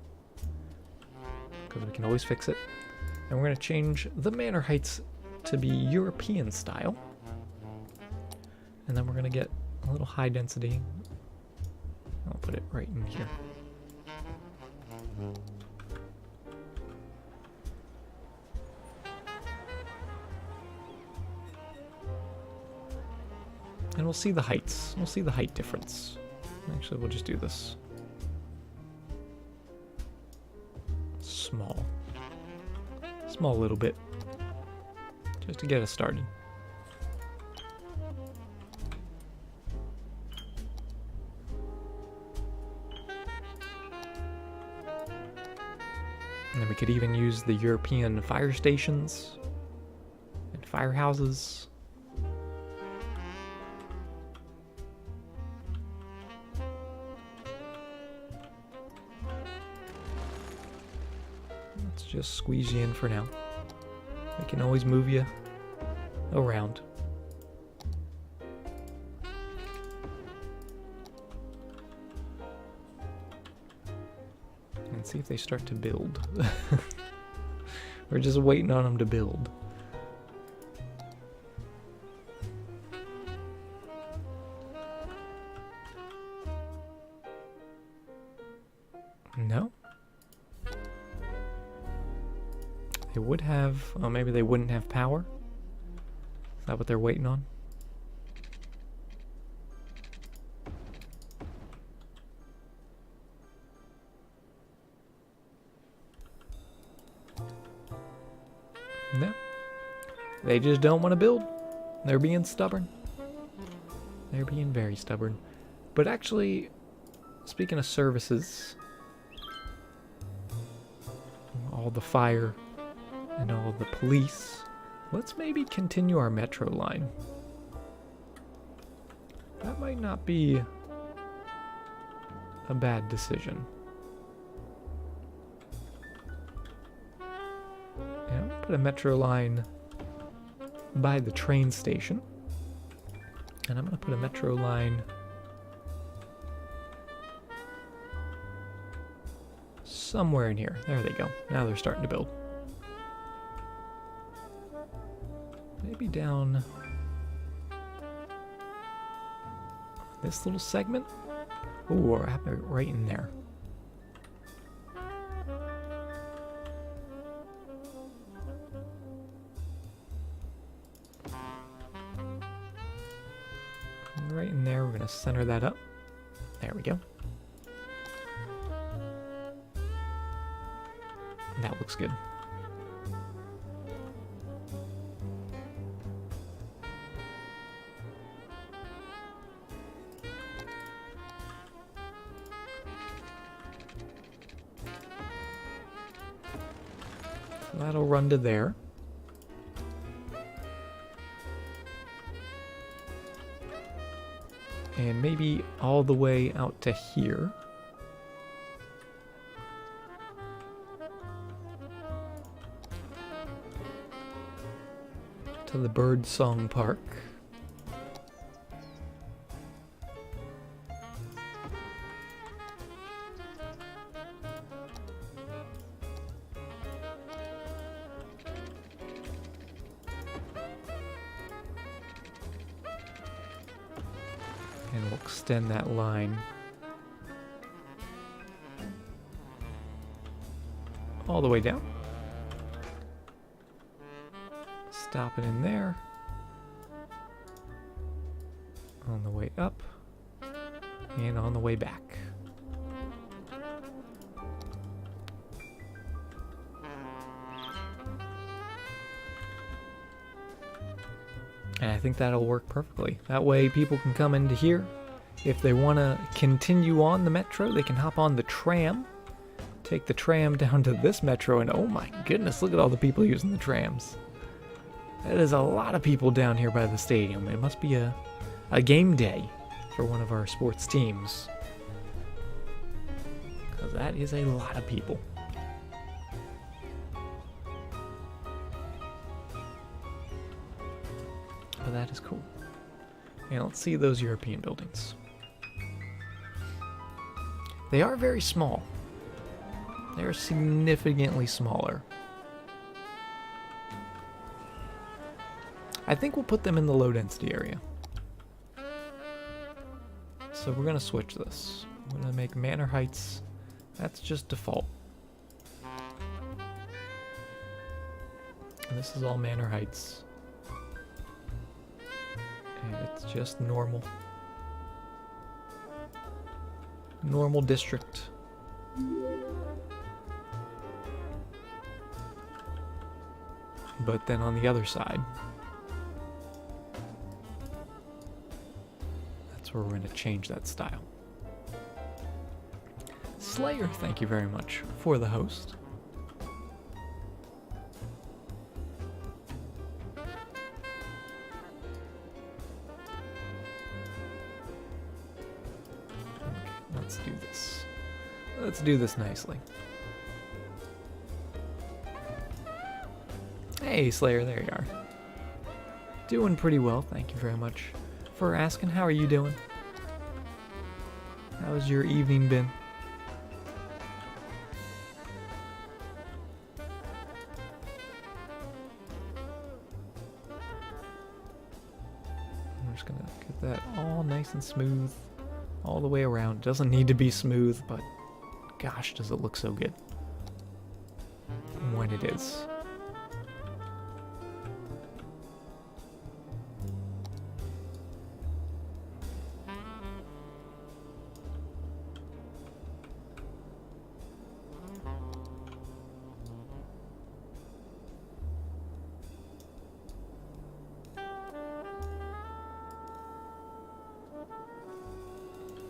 because we can always fix it. And we're going to change the manor heights to be European style. And then we're going to get a little high density. I'll put it right in here. And we'll see the heights. We'll see the height difference. Actually, we'll just do this. Small. Small little bit. Just to get us started. And then we could even use the European fire stations and firehouses. Let's just squeeze you in for now. We can always move you around. And see if they start to build. We're just waiting on them to build. No? They would have, oh, maybe they wouldn't have power? Is that what they're waiting on? No. They just don't want to build. They're being stubborn. They're being very stubborn. But actually, speaking of services, all the fire and all the police, let's maybe continue our metro line. That might not be a bad decision. Yeah, I'm gonna put a metro line by the train station. And I'm gonna put a metro line somewhere in here. There they go. Now they're starting to build. Maybe down this little segment. Ooh, or right in there. And right in there, we're going to center that up. There we go. That looks good. So that'll run to there. And maybe all the way out to here. To the Birdsong Park. And we'll extend that line all the way down. Stop it in there. On the way up. And on the way back. And I think that'll work perfectly. That way people can come into here. If they want to continue on the metro, they can hop on the tram. Take the tram down to this metro, and oh my goodness, look at all the people using the trams. That is a lot of people down here by the stadium. It must be a game day for one of our sports teams. Because that is a lot of people. But that is cool. And let's see those European buildings. They are very small. They are significantly smaller. I think we'll put them in the low density area. So we're going to switch this. I'm going to make Manor Heights. That's just default. And this is all Manor Heights. And it's just normal. Normal district. But then on the other side, that's where we're going to change that style. Slayer, thank you very much for the host. Let's do this. Let's do this nicely. Hey, Slayer, there you are. Doing pretty well, thank you very much for asking. How are you doing? How's your evening been? I'm just gonna get that all nice and smooth all the way around. It doesn't need to be smooth, but gosh, does it look so good when it is.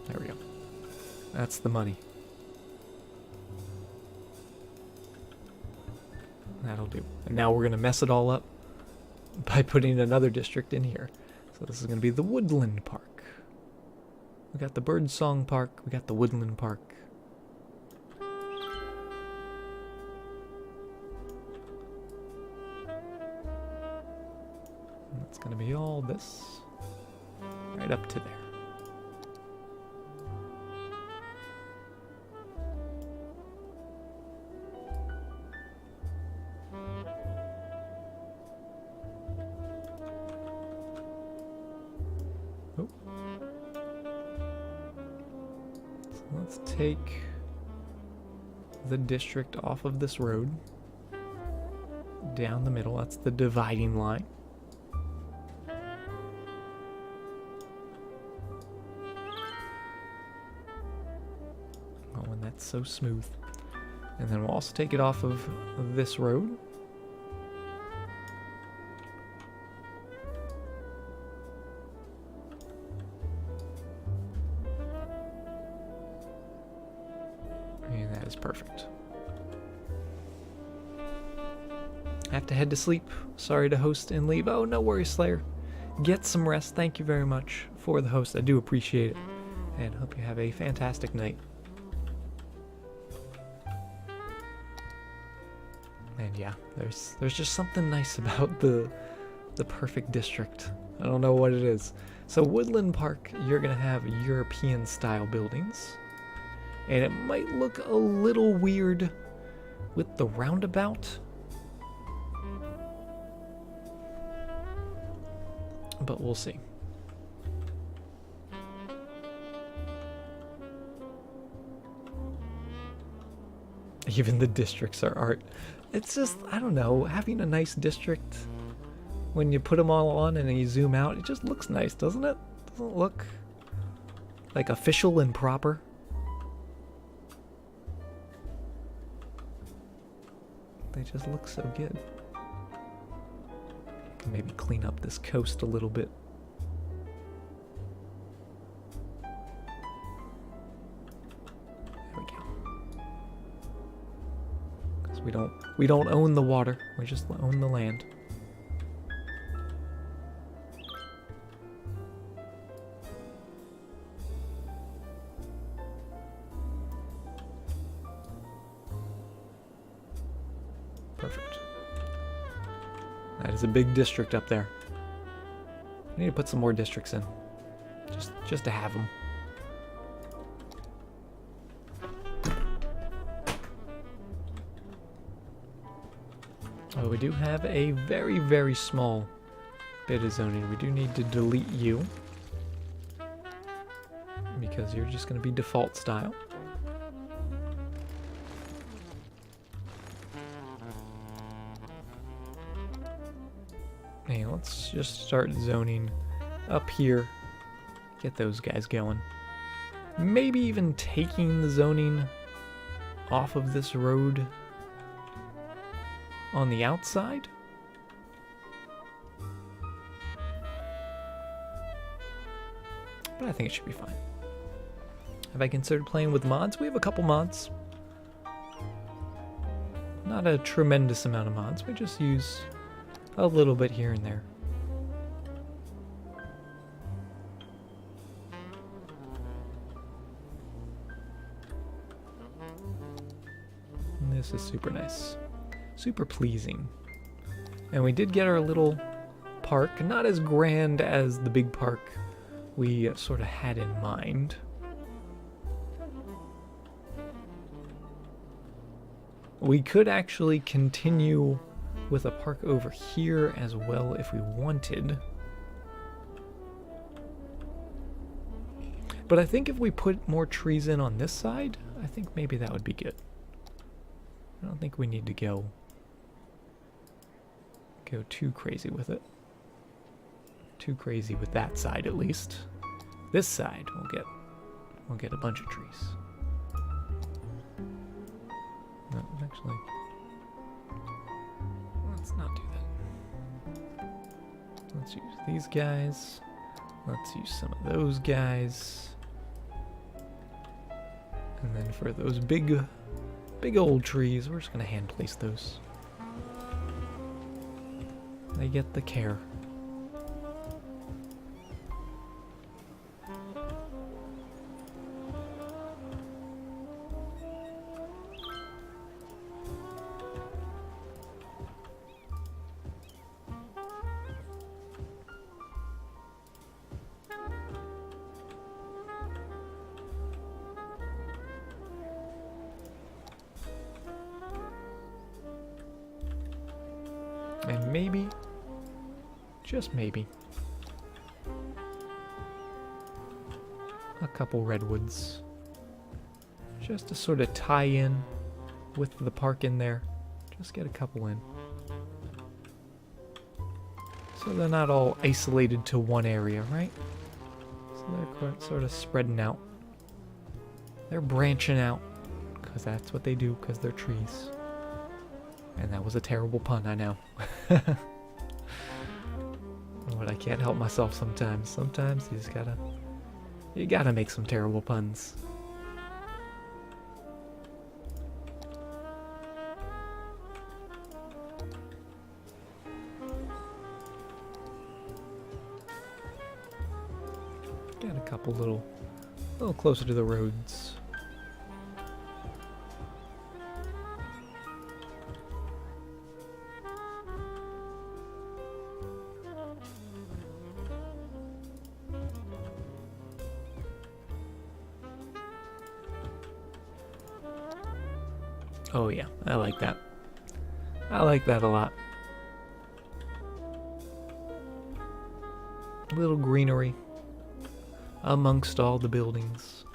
There we go. That's the money. That'll do. And now we're going to mess it all up by putting another district in here. So this is going to be the Woodland Park. We got the Birdsong Park. We got the Woodland Park. And it's going to be all this right up to there. Let's take the district off of this road down the middle. That's the dividing line. Oh, and that's so smooth. And then we'll also take it off of this road. And that is perfect. I have to head to sleep. Sorry to host and leave. Oh, no worries, Slayer. Get some rest. Thank you very much for the host. I do appreciate it. And hope you have a fantastic night. And yeah, there's just something nice about the perfect district. I don't know what it is. So Woodland Park, you're going to have European style buildings. And it might look a little weird with the roundabout. But we'll see. Even the districts are art. It's just, I don't know, having a nice district, when you put them all on and then you zoom out, it just looks nice, doesn't it? Doesn't it look like official and proper? They just look so good. Can maybe clean up this coast a little bit. There we go. Because we don't own the water, we just own the land. Perfect. That is a big district up there. We need to put some more districts in. Just to have them. Oh, we do have a very, very small bit of zoning. We do need to delete you. Because you're just going to be default style. Hey, let's just start zoning up here. Get those guys going. Maybe even taking the zoning off of this road on the outside. But I think it should be fine. Have I considered playing with mods? We have a couple mods. Not a tremendous amount of mods. We just use a little bit here and there. And this is super nice. Super pleasing. And we did get our little park. Not as grand as the big park we sort of had in mind. We could actually continue with a park over here as well if we wanted. But I think if we put more trees in on this side, I think maybe that would be good. I don't think we need to go too crazy with it. Too crazy with that side at least. This side we'll get a bunch of trees. No, actually, let's not do that. Let's use these guys. Let's use some of those guys. And then for those big old trees, we're just gonna hand place those. They get the care. And maybe, just maybe, a couple redwoods. Just to sort of tie in with the park in there. Just get a couple in. So they're not all isolated to one area, right? So they're quite sort of spreading out. They're branching out, because that's what they do, because they're trees. And that was a terrible pun, I know. But I can't help myself sometimes. Sometimes you just gotta make some terrible puns. Got a couple a little closer to the roads. Oh yeah, I like that. I like that a lot. A little greenery amongst all the buildings.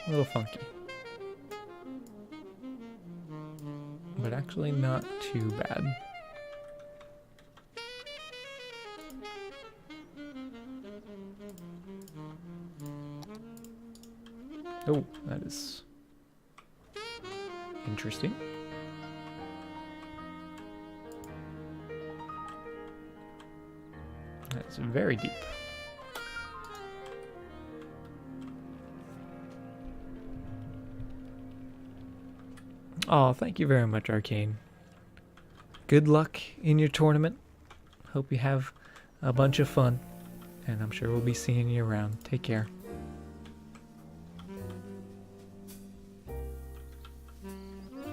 A little funky. But actually not too bad. Oh, that is interesting. That's very deep. Oh, thank you very much, Arcane. Good luck in your tournament. Hope you have a bunch of fun. And I'm sure we'll be seeing you around. Take care.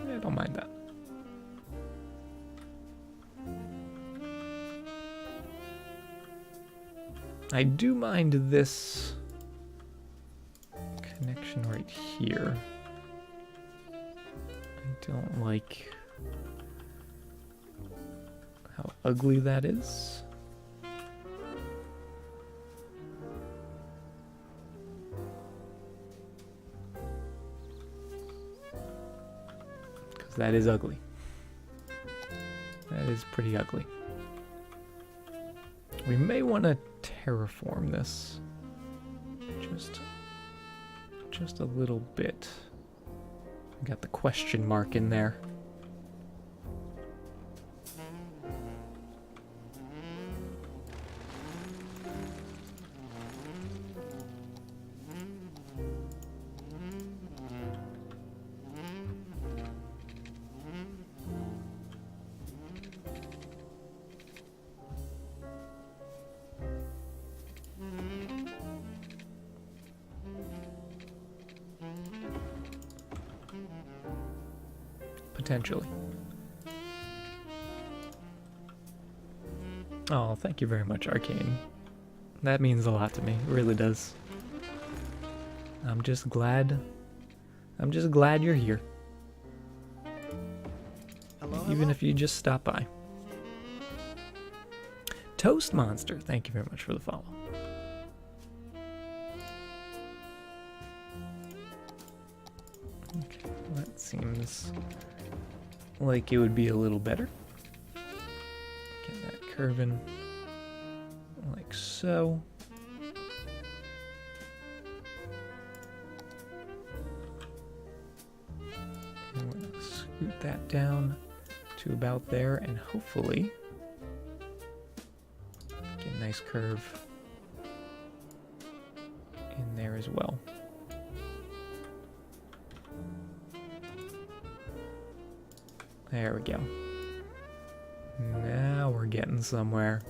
Yeah, don't mind that. I do mind this connection right here. I don't like how ugly that is. Because that is ugly. That is pretty ugly. We may want to terraform this just a little bit. Got the question mark in there. Potentially. Oh, thank you very much, Arcane. That means a lot to me. It really does. I'm just glad you're here. Hello, Even if you just stop by. Toast Monster, thank you very much for the follow. Okay, that seems like it would be a little better. Get that curving like so. And we're gonna scoot that down to about there, and hopefully get a nice curve in there as well. There we go. Now we're getting somewhere.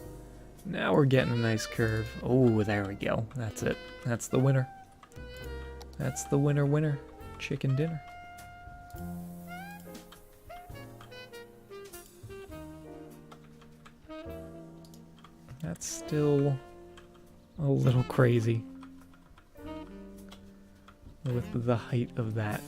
Now we're getting a nice curve. Oh, there we go. That's it. That's the winner. That's the winner. Chicken dinner. That's still a little crazy with the height of that.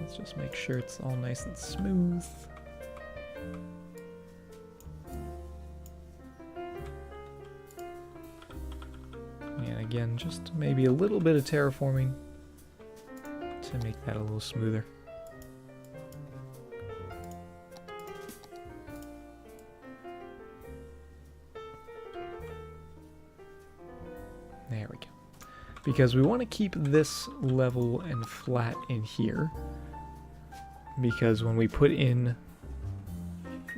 Let's just make sure it's all nice and smooth. And again, just maybe a little bit of terraforming to make that a little smoother. There we go. Because we want to keep this level and flat in here. Because when we put in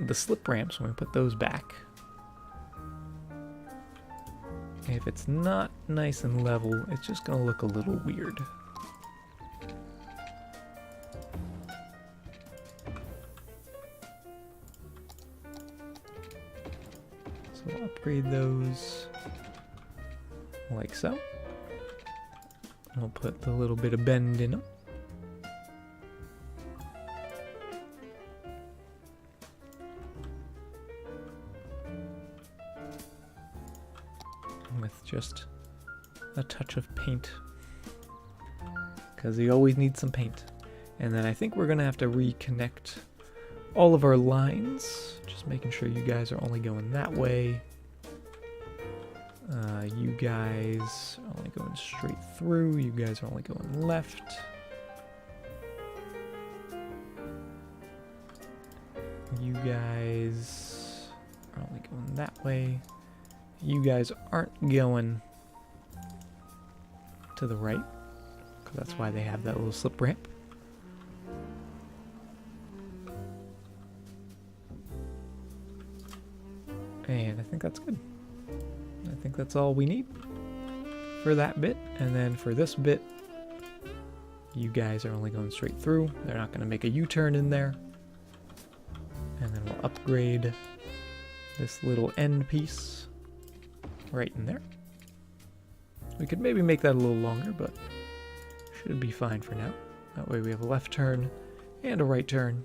the slip ramps, when we put those back, if it's not nice and level, it's just going to look a little weird. So we'll upgrade those like so. We'll put the little bit of bend in them. With just a touch of paint. Because you always need some paint. And then I think we're going to have to reconnect all of our lines. Just making sure you guys are only going that way. You guys are only going straight through. You guys are only going left. You guys are only going that way. You guys aren't going to the right, because that's why they have that little slip ramp. And I think that's good. I think that's all we need for that bit. And then for this bit, you guys are only going straight through. They're not going to make a U-turn in there. And then we'll upgrade this little end piece right in there. We could maybe make that a little longer, but should be fine for now. That way we have a left turn and a right turn.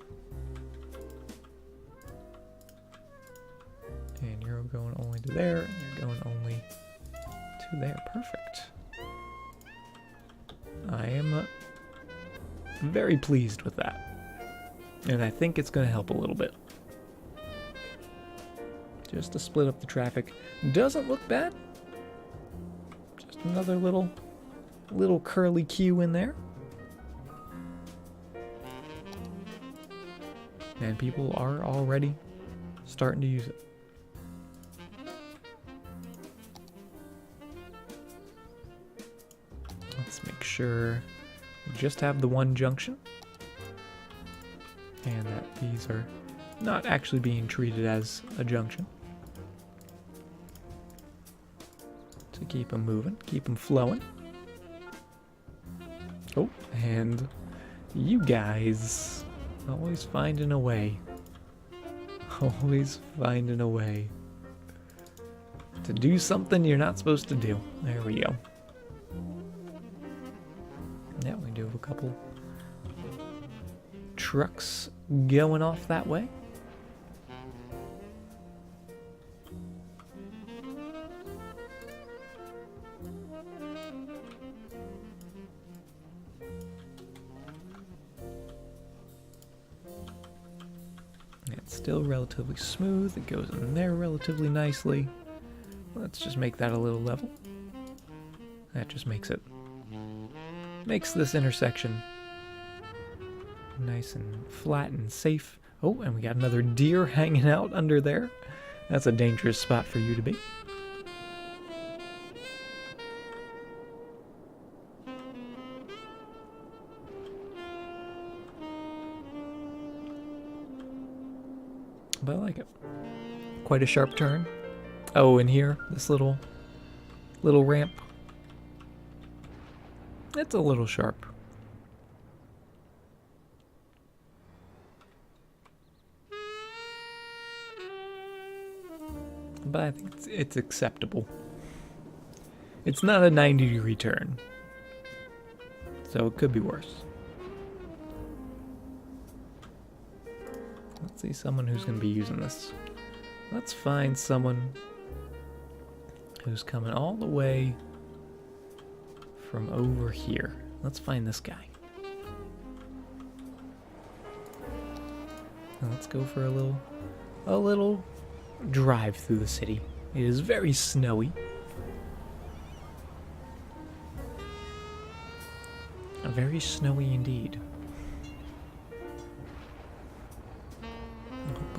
And you're going only to there, and you're going only to there. Perfect. I am very pleased with that. And I think it's going to help a little bit. Just to split up the traffic. Doesn't look bad. Just another little curly queue in there. And people are already starting to use it. Let's make sure we just have the one junction. And that these are not actually being treated as a junction. To keep them moving, keep them flowing. Oh, and you guys always finding a way. Always finding a way to do something you're not supposed to do. There we go. Yeah, we do have a couple trucks going off that way. It's still relatively smooth. It goes in there relatively nicely. Let's just make that a little level. That just makes this intersection nice and flat and safe. Oh, and we got another deer hanging out under there. That's a dangerous spot for you to be. But I like it. Quite a sharp turn. Oh, and here, this little ramp. It's a little sharp. But I think it's acceptable. It's not a 90-degree turn. So it could be worse. Let's see someone who's going to be using this. Let's find someone who's coming all the way from over here. Let's find this guy. Now let's go for a little drive through the city. It is very snowy. Very snowy indeed.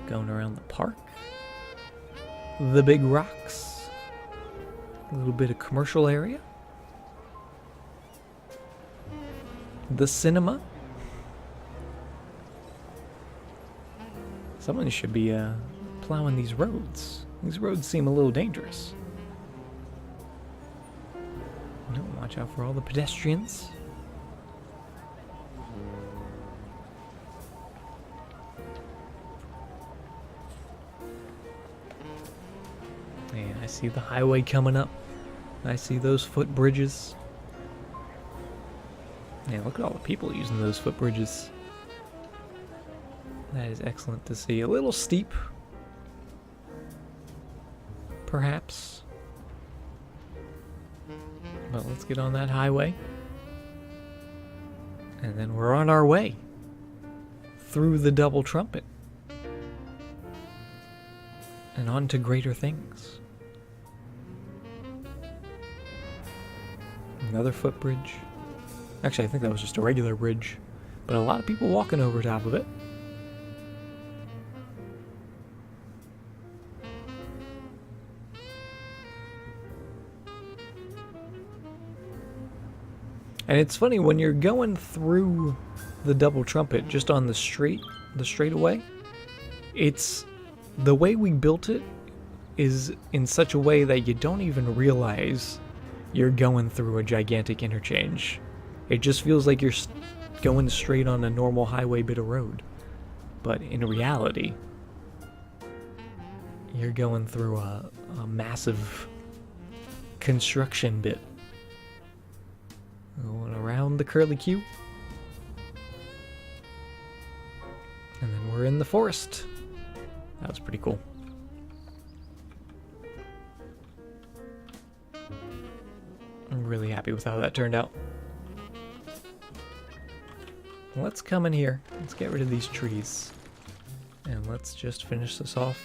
Going around the park, the big rocks, a little bit of commercial area, the cinema. Someone should be plowing these roads. These roads seem a little dangerous. No, watch out for all the pedestrians. And I see the highway coming up. I see those footbridges. Man, look at all the people using those footbridges. That is excellent to see. A little steep, perhaps. But let's get on that highway. And then we're on our way through the double trumpet. and on to greater things. Another footbridge. Actually, I think that was just a regular bridge, but a lot of people walking over top of it. And it's funny when you're going through the double trumpet just on the straightaway, it's the way we built it is in such a way that you don't even realize you're going through a gigantic interchange. It just feels like you're going straight on a normal highway bit of road. But in reality, you're going through a massive construction bit. Going around the curly Q. And then we're in the forest. That was pretty cool. I'm really happy with how that turned out. Let's come in here. Let's get rid of these trees. And let's just finish this off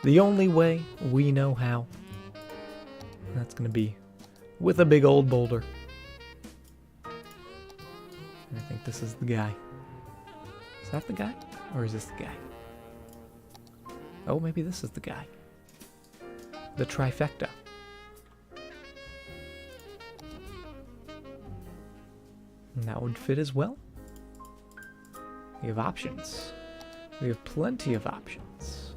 the only way we know how. That's going to be with a big old boulder. And I think this is the guy. Is that the guy? Or is this the guy? Oh, maybe this is the guy. The trifecta. And that would fit as well. We have options. We have plenty of options.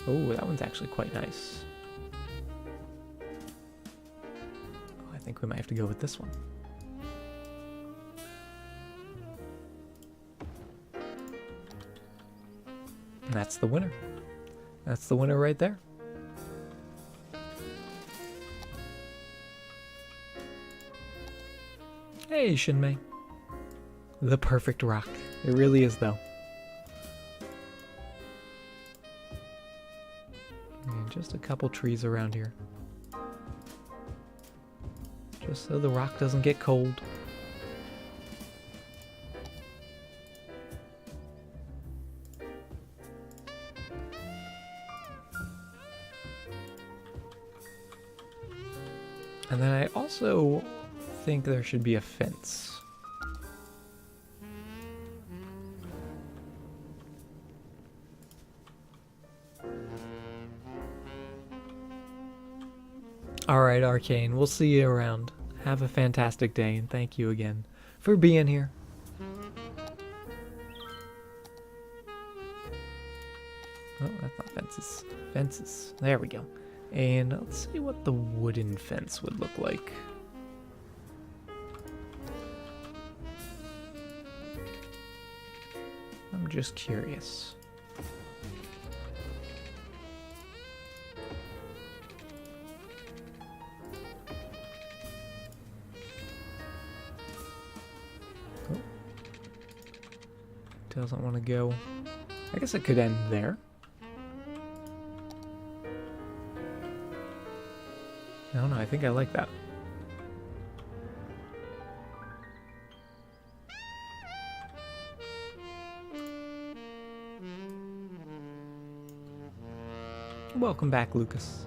Oh, that one's actually quite nice. Oh, I think we might have to go with this one. And that's the winner. That's the winner right there. Hey, Shinmei. The perfect rock. It really is, though. And just a couple trees around here. Just so the rock doesn't get cold. And then I also think there should be a fence. Alright, Arcane, we'll see you around. Have a fantastic day, and thank you again for being here. Oh, that's not fences. Fences. There we go. And let's see what the wooden fence would look like. I'm just curious. Oh. Doesn't want to go. I guess it could end there. I don't know, I think I like that. Welcome back, Lucas.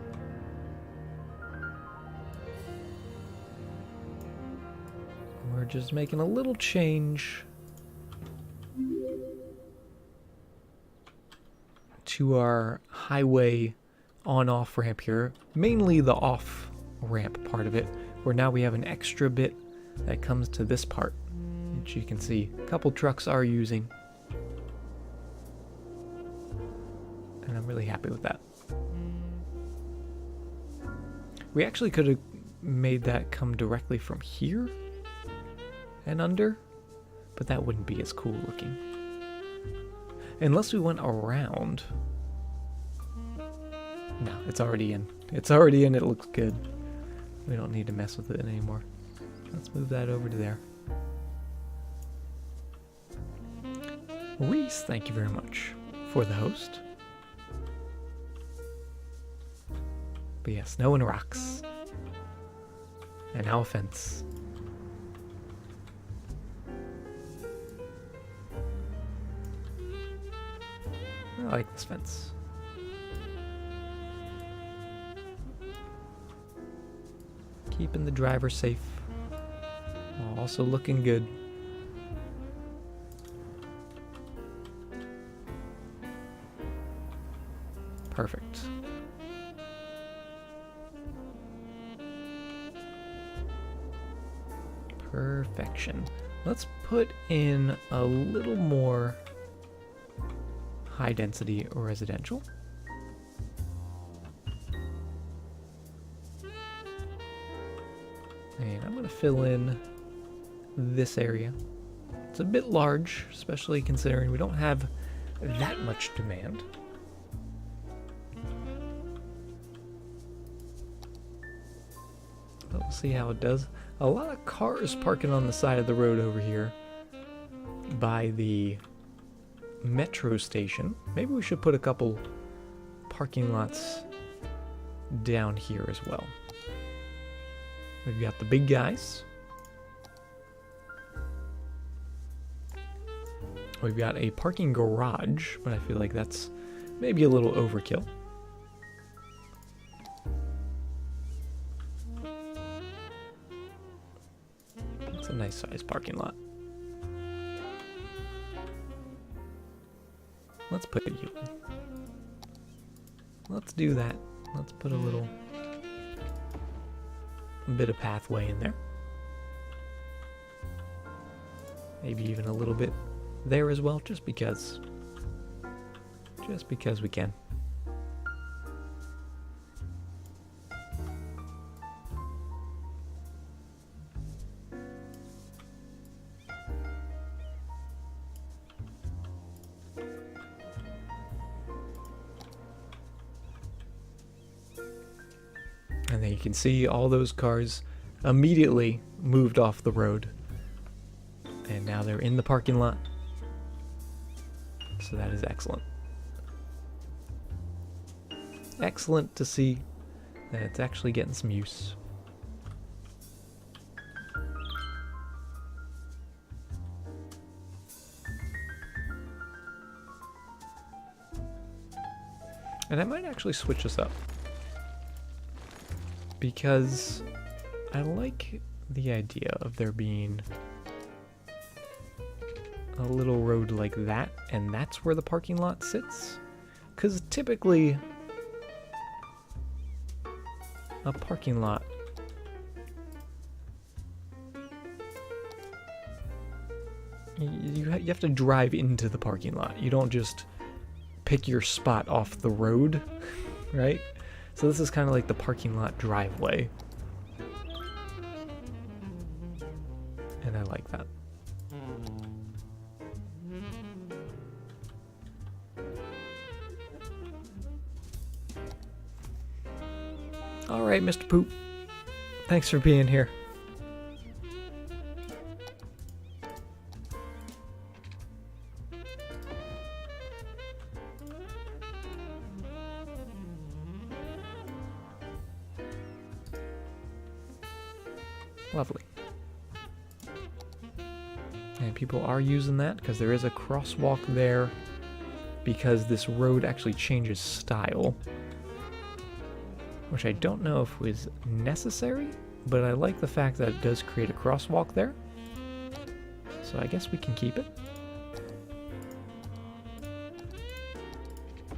We're just making a little change to our highway on-off ramp here. Mainly the off ramp part of it, where now we have an extra bit that comes to this part, which you can see a couple trucks are using. And I'm really happy with that. We actually could have made that come directly from here and under, but that wouldn't be as cool looking. Unless we went around. No, it's already in. It's already in, it looks good. We don't need to mess with it anymore. Let's move that over to there. Reese, thank you very much for the host. But yeah, snow and rocks. And now a fence. I like this fence. Keeping the driver safe. Also looking good. Perfect. Perfection. Let's put in a little more high density residential. And I'm going to fill in this area. It's a bit large, especially considering we don't have that much demand. But we'll see how it does. A lot of cars parking on the side of the road over here by the metro station. Maybe we should put a couple parking lots down here as well. We've got the big guys. We've got a parking garage, but I feel like that's maybe a little overkill. It's a nice sized parking lot. Let's put you in. Let's do that. Let's put a little bit of pathway in there. Maybe even a little bit there as well, just because we can. And then you can see all those cars immediately moved off the road. And now they're in the parking lot. So that is excellent. Excellent to see that it's actually getting some use. And I might actually switch this up, because I like the idea of there being a little road like that, and that's where the parking lot sits. Because typically a parking lot you have to drive into the parking lot. You don't just pick your spot off the road, right? So this is kind of like the parking lot driveway. And I like that. All right, Mr. Poop. Thanks for being here. Lovely. And people are using that because there is a crosswalk there, because this road actually changes style, which I don't know if was necessary, but I like the fact that it does create a crosswalk there. So I guess we can keep it.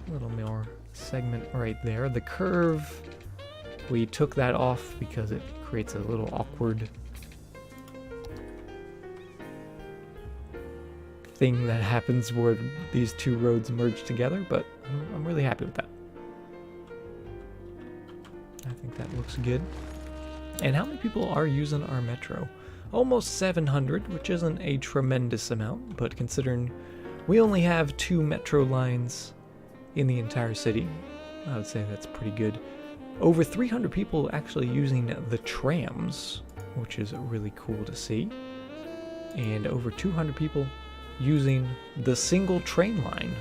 A little more segment right there. The curve, we took that off because it creates a little awkward thing that happens where these two roads merge together, but I'm really happy with that. I think that looks good. And how many people are using our metro? Almost 700, which isn't a tremendous amount, but considering we only have 2 metro lines in the entire city, I would say that's pretty good. Over 300 people actually using the trams, which is really cool to see. And over 200 people using the single train line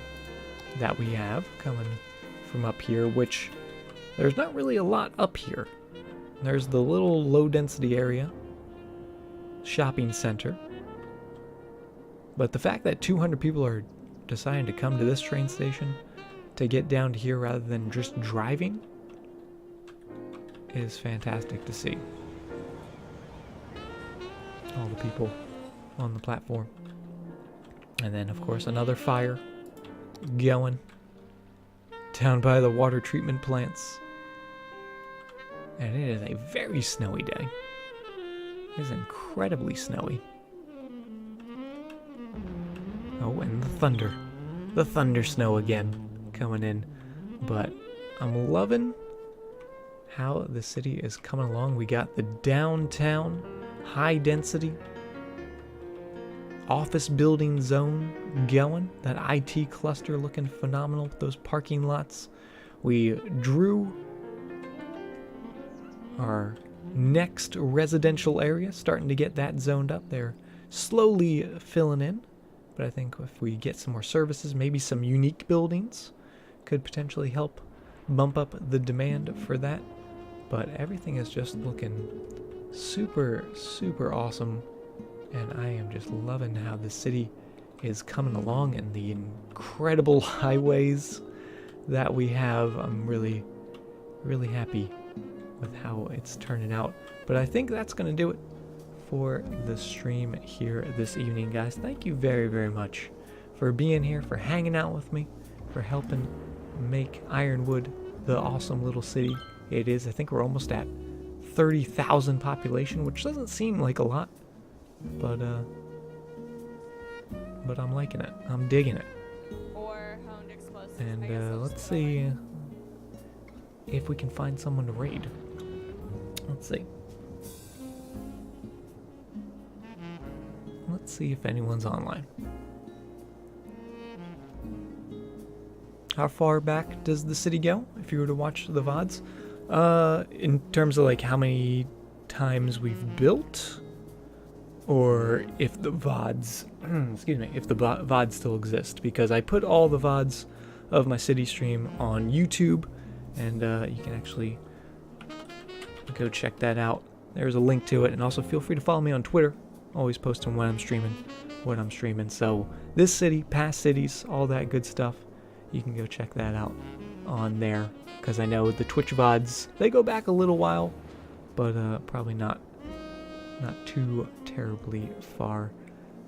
that we have coming from up here, which there's not really a lot up here. There's the little low density area, shopping center. But the fact that 200 people are deciding to come to this train station to get down to here rather than just driving is fantastic to see. all the people on the platform. And then, of course, another fire going down by the water treatment plants. And it is a very snowy day. It is incredibly snowy. Oh, and the thunder. The thunder snow again coming in. But I'm loving how the city is coming along. We got the downtown high density office building zone going. That IT cluster looking phenomenal with those parking lots. We drew our next residential area, starting to get that zoned up. They're slowly filling in, but I think if we get some more services, maybe some unique buildings, could potentially help bump up the demand for that. But everything is just looking super, super awesome, and I am just loving how the city is coming along and the incredible highways that we have. I'm really, really happy with how it's turning out. But I think that's going to do it for the stream here this evening, guys. Thank you very, very much for being here, for hanging out with me, for helping make Ironwood the awesome little city it is. I think we're almost at 30,000 population, which doesn't seem like a lot, but I'm liking it. I'm digging it. And let's see if we can find someone to raid. Let's see. Let's see if anyone's online. How far back does the city go if you were to watch the VODs? In terms of like how many times we've built, or if the VODs, excuse me, if the VODs still exist, because I put all the VODs of my city stream on YouTube, and you can actually go check that out. There's a link to it, and also feel free to follow me on Twitter. Always posting when I'm streaming, what I'm streaming. So this city, past cities, all that good stuff, you can go check that out on there, because I know the Twitch VODs, they go back a little while, but probably not too terribly far.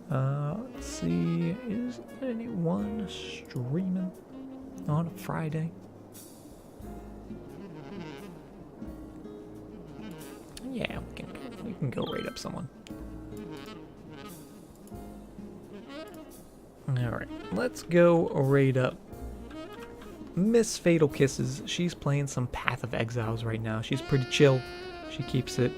Let's see, is anyone streaming on a Friday? Yeah, we can go raid up someone. Alright, let's go raid up Miss Fatal Kisses. She's playing some Path of Exiles right now. She's pretty chill. She keeps it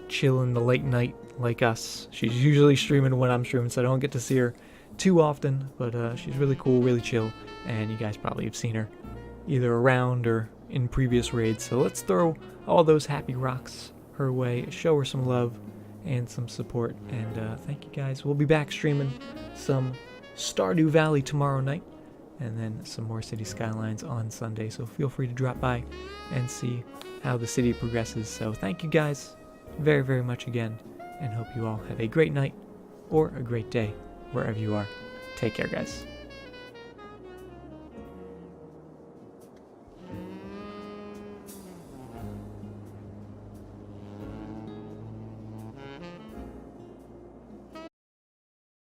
chill in the late night like us. She's usually streaming when I'm streaming, so I don't get to see her too often, but she's really cool, really chill, and you guys probably have seen her either around or in previous raids. So let's throw all those happy rocks her way, show her some love and some support, and thank you guys. We'll be back streaming some Stardew Valley tomorrow night, and then some more City Skylines on Sunday, so feel free to drop by and see how the city progresses. So thank you guys very, very much again, and hope you all have a great night or a great day wherever you are. Take care, guys.